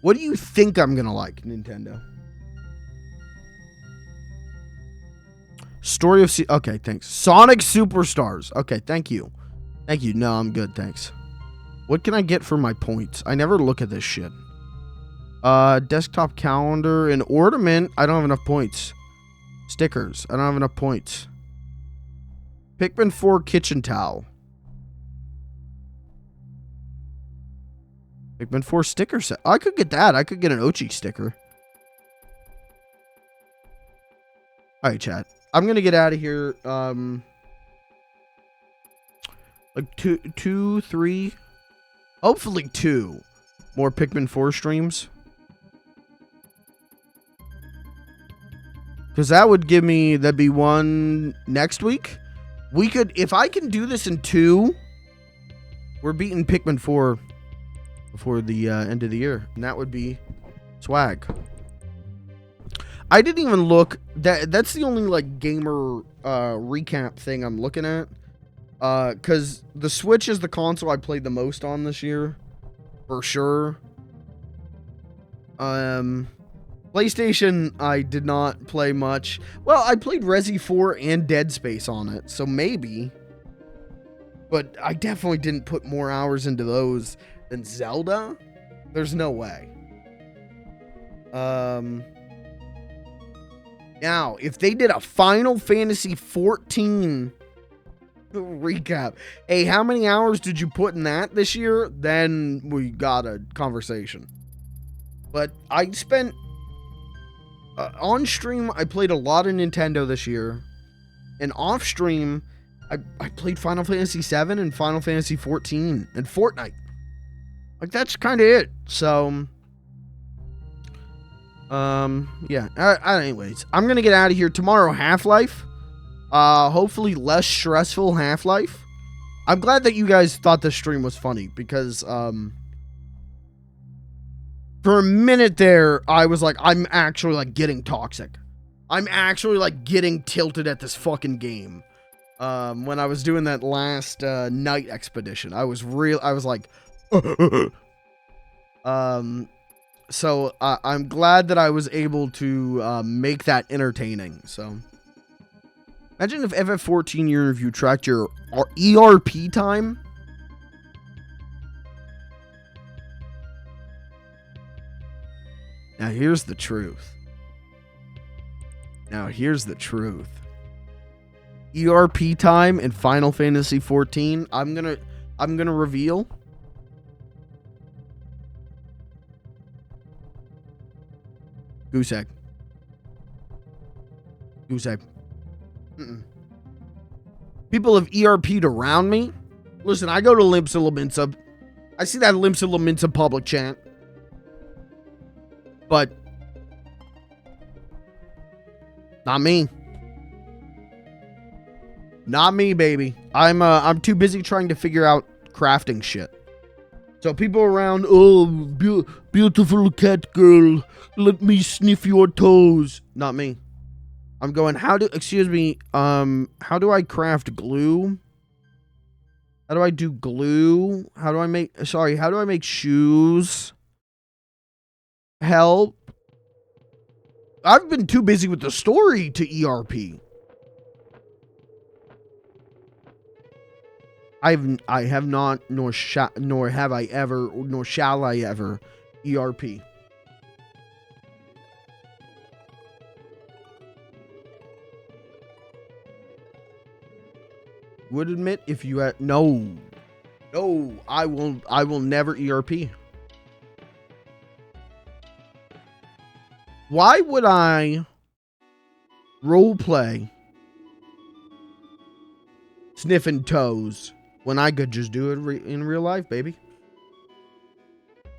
A: What do you think I'm going to like, Nintendo? Story of... Okay, thanks. Sonic Superstars. Okay, thank you. Thank you. No, I'm good, thanks. What can I get for my points? I never look at this shit. Desktop calendar and ornament. I don't have enough points. Stickers. I don't have enough points. Pikmin 4 kitchen towel. Pikmin 4 sticker set. I could get that. I could get an Ochi sticker. Alright, chat. I'm gonna get out of here. Like two, three, hopefully 2 more Pikmin 4 streams. Because that would give me, that'd be 1 next week. We could, if I can do this in 2, we're beating Pikmin 4 before the end of the year. And that would be swag. I didn't even look, that's the only like gamer recap thing I'm looking at. Because the Switch is the console I played the most on this year. For sure. PlayStation, I did not play much. Well, I played Resi 4 and Dead Space on it, so maybe. But I definitely didn't put more hours into those than Zelda. There's no way. Now, if they did a Final Fantasy 14 recap, hey, how many hours did you put in that this year? Then we got a conversation. But I spent on stream, I played a lot of Nintendo this year, and off stream, I played Final Fantasy 7 and Final Fantasy 14 and Fortnite. Like, that's kind of it. So, yeah. Anyways, I'm gonna get out of here tomorrow. Half-Life. Hopefully less stressful Half-Life. I'm glad that you guys thought this stream was funny because, for a minute there, I was like, I'm actually like getting toxic. I'm actually like getting tilted at this fucking game. When I was doing that last night expedition, I was like, so I'm glad that I was able to make that entertaining. So imagine if FF14 year review tracked your ERP time. Now here's the truth. ERP time in Final Fantasy 14. I'm gonna reveal. Goose egg. People have ERP'd around me. Listen, I go to Limpsa Laminsa. I see that Limpsa Laminsa public chant. But not me. Not me, baby. I'm too busy trying to figure out crafting shit. So people around, oh, beautiful cat girl, let me sniff your toes. Not me. I'm going, how do I craft glue? How do I do glue? How do I make shoes? Help. I've been too busy with the story to ERP. I have not, nor have I ever, nor shall I ever ERP. Would admit if you had no, I will never ERP. Why would I roleplay sniffing toes when I could just do it in real life, baby?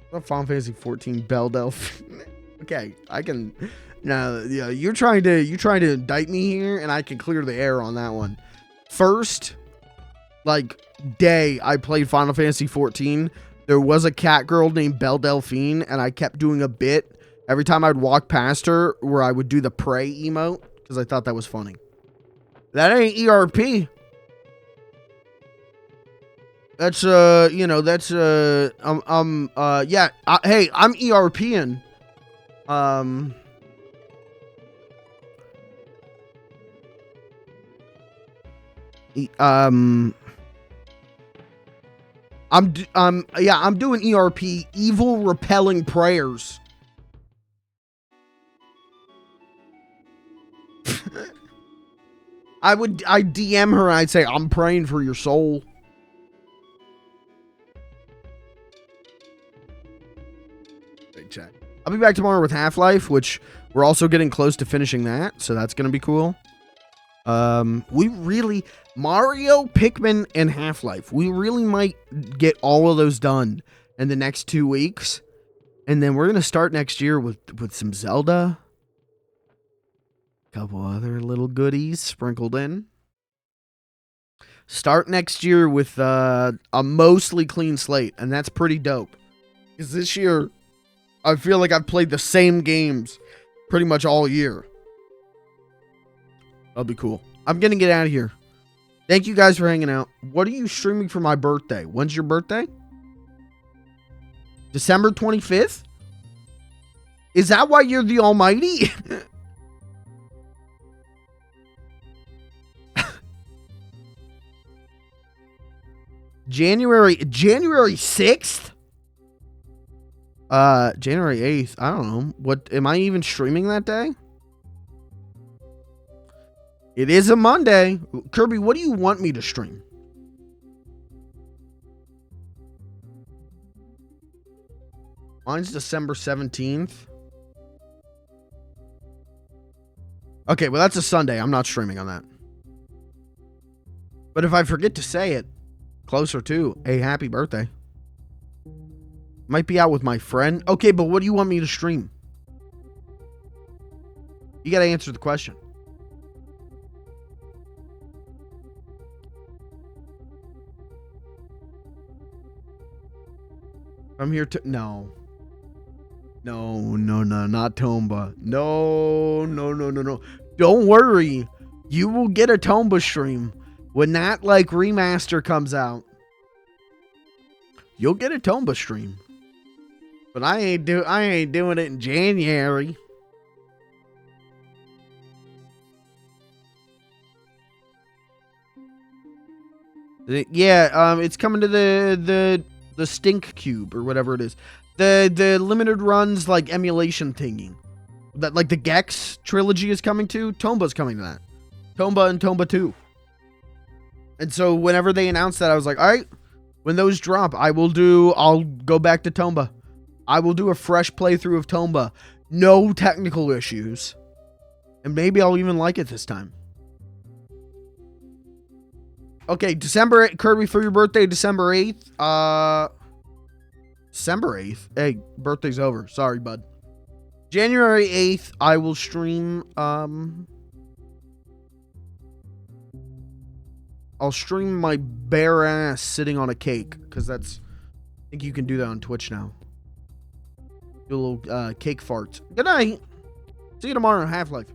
A: Final Fantasy 14 Belle Delphine. Okay, I can. No, yeah, you're trying to indict me here, and I can clear the air on that one. First, like, day I played Final Fantasy 14, there was a cat girl named Belle Delphine, and I kept doing a bit every time I'd walk past her where I would do the pray emote because I thought that was funny. That ain't ERP. That's yeah, hey, I'm ERPing. I'm doing ERP, evil repelling prayers. I'd DM her and I'd say, I'm praying for your soul. Check. I'll be back tomorrow with Half-Life, which we're also getting close to finishing that, so that's gonna be cool. We really, Mario, Pikmin, and Half-Life, we really might get all of those done in the next 2 weeks, and then we're gonna start next year with some Zelda, a couple other little goodies sprinkled in. Start next year with a mostly clean slate, and that's pretty dope. Because this year, I feel like I've played the same games pretty much all year. That'll be cool. I'm going to get out of here. Thank you guys for hanging out. What are you streaming for my birthday? When's your birthday? December 25th? Is that why you're the almighty? January 6th? January 8th. I don't know. What am I even streaming that day? It is a Monday. Kirby, what do you want me to stream? Mine's December 17th. Okay, well, that's a Sunday. I'm not streaming on that. But if I forget to say it, closer to a happy birthday. Might be out with my friend. Okay, but what do you want me to stream? You gotta answer the question. I'm here to... No, not Tomba. No. Don't worry. You will get a Tomba stream. When that, like, remaster comes out, you'll get a Tomba stream. But I ain't doing it in January. Yeah, it's coming to the Stink Cube or whatever it is. The limited runs like emulation thingy. That like the Gex trilogy is coming to. Tomba's coming to that. Tomba and Tomba 2. And so whenever they announced that, I was like, all right, when those drop, I'll go back to Tomba. I will do a fresh playthrough of Tomba. No technical issues. And maybe I'll even like it this time. Okay, December 8th, Kirby, for your birthday, December 8th. December 8th? Hey, birthday's over. Sorry, bud. January 8th, I will stream, I'll stream my bare ass sitting on a cake, because that's... I think you can do that on Twitch now. Do a little cake farts. Good night. See you tomorrow on Half-Life.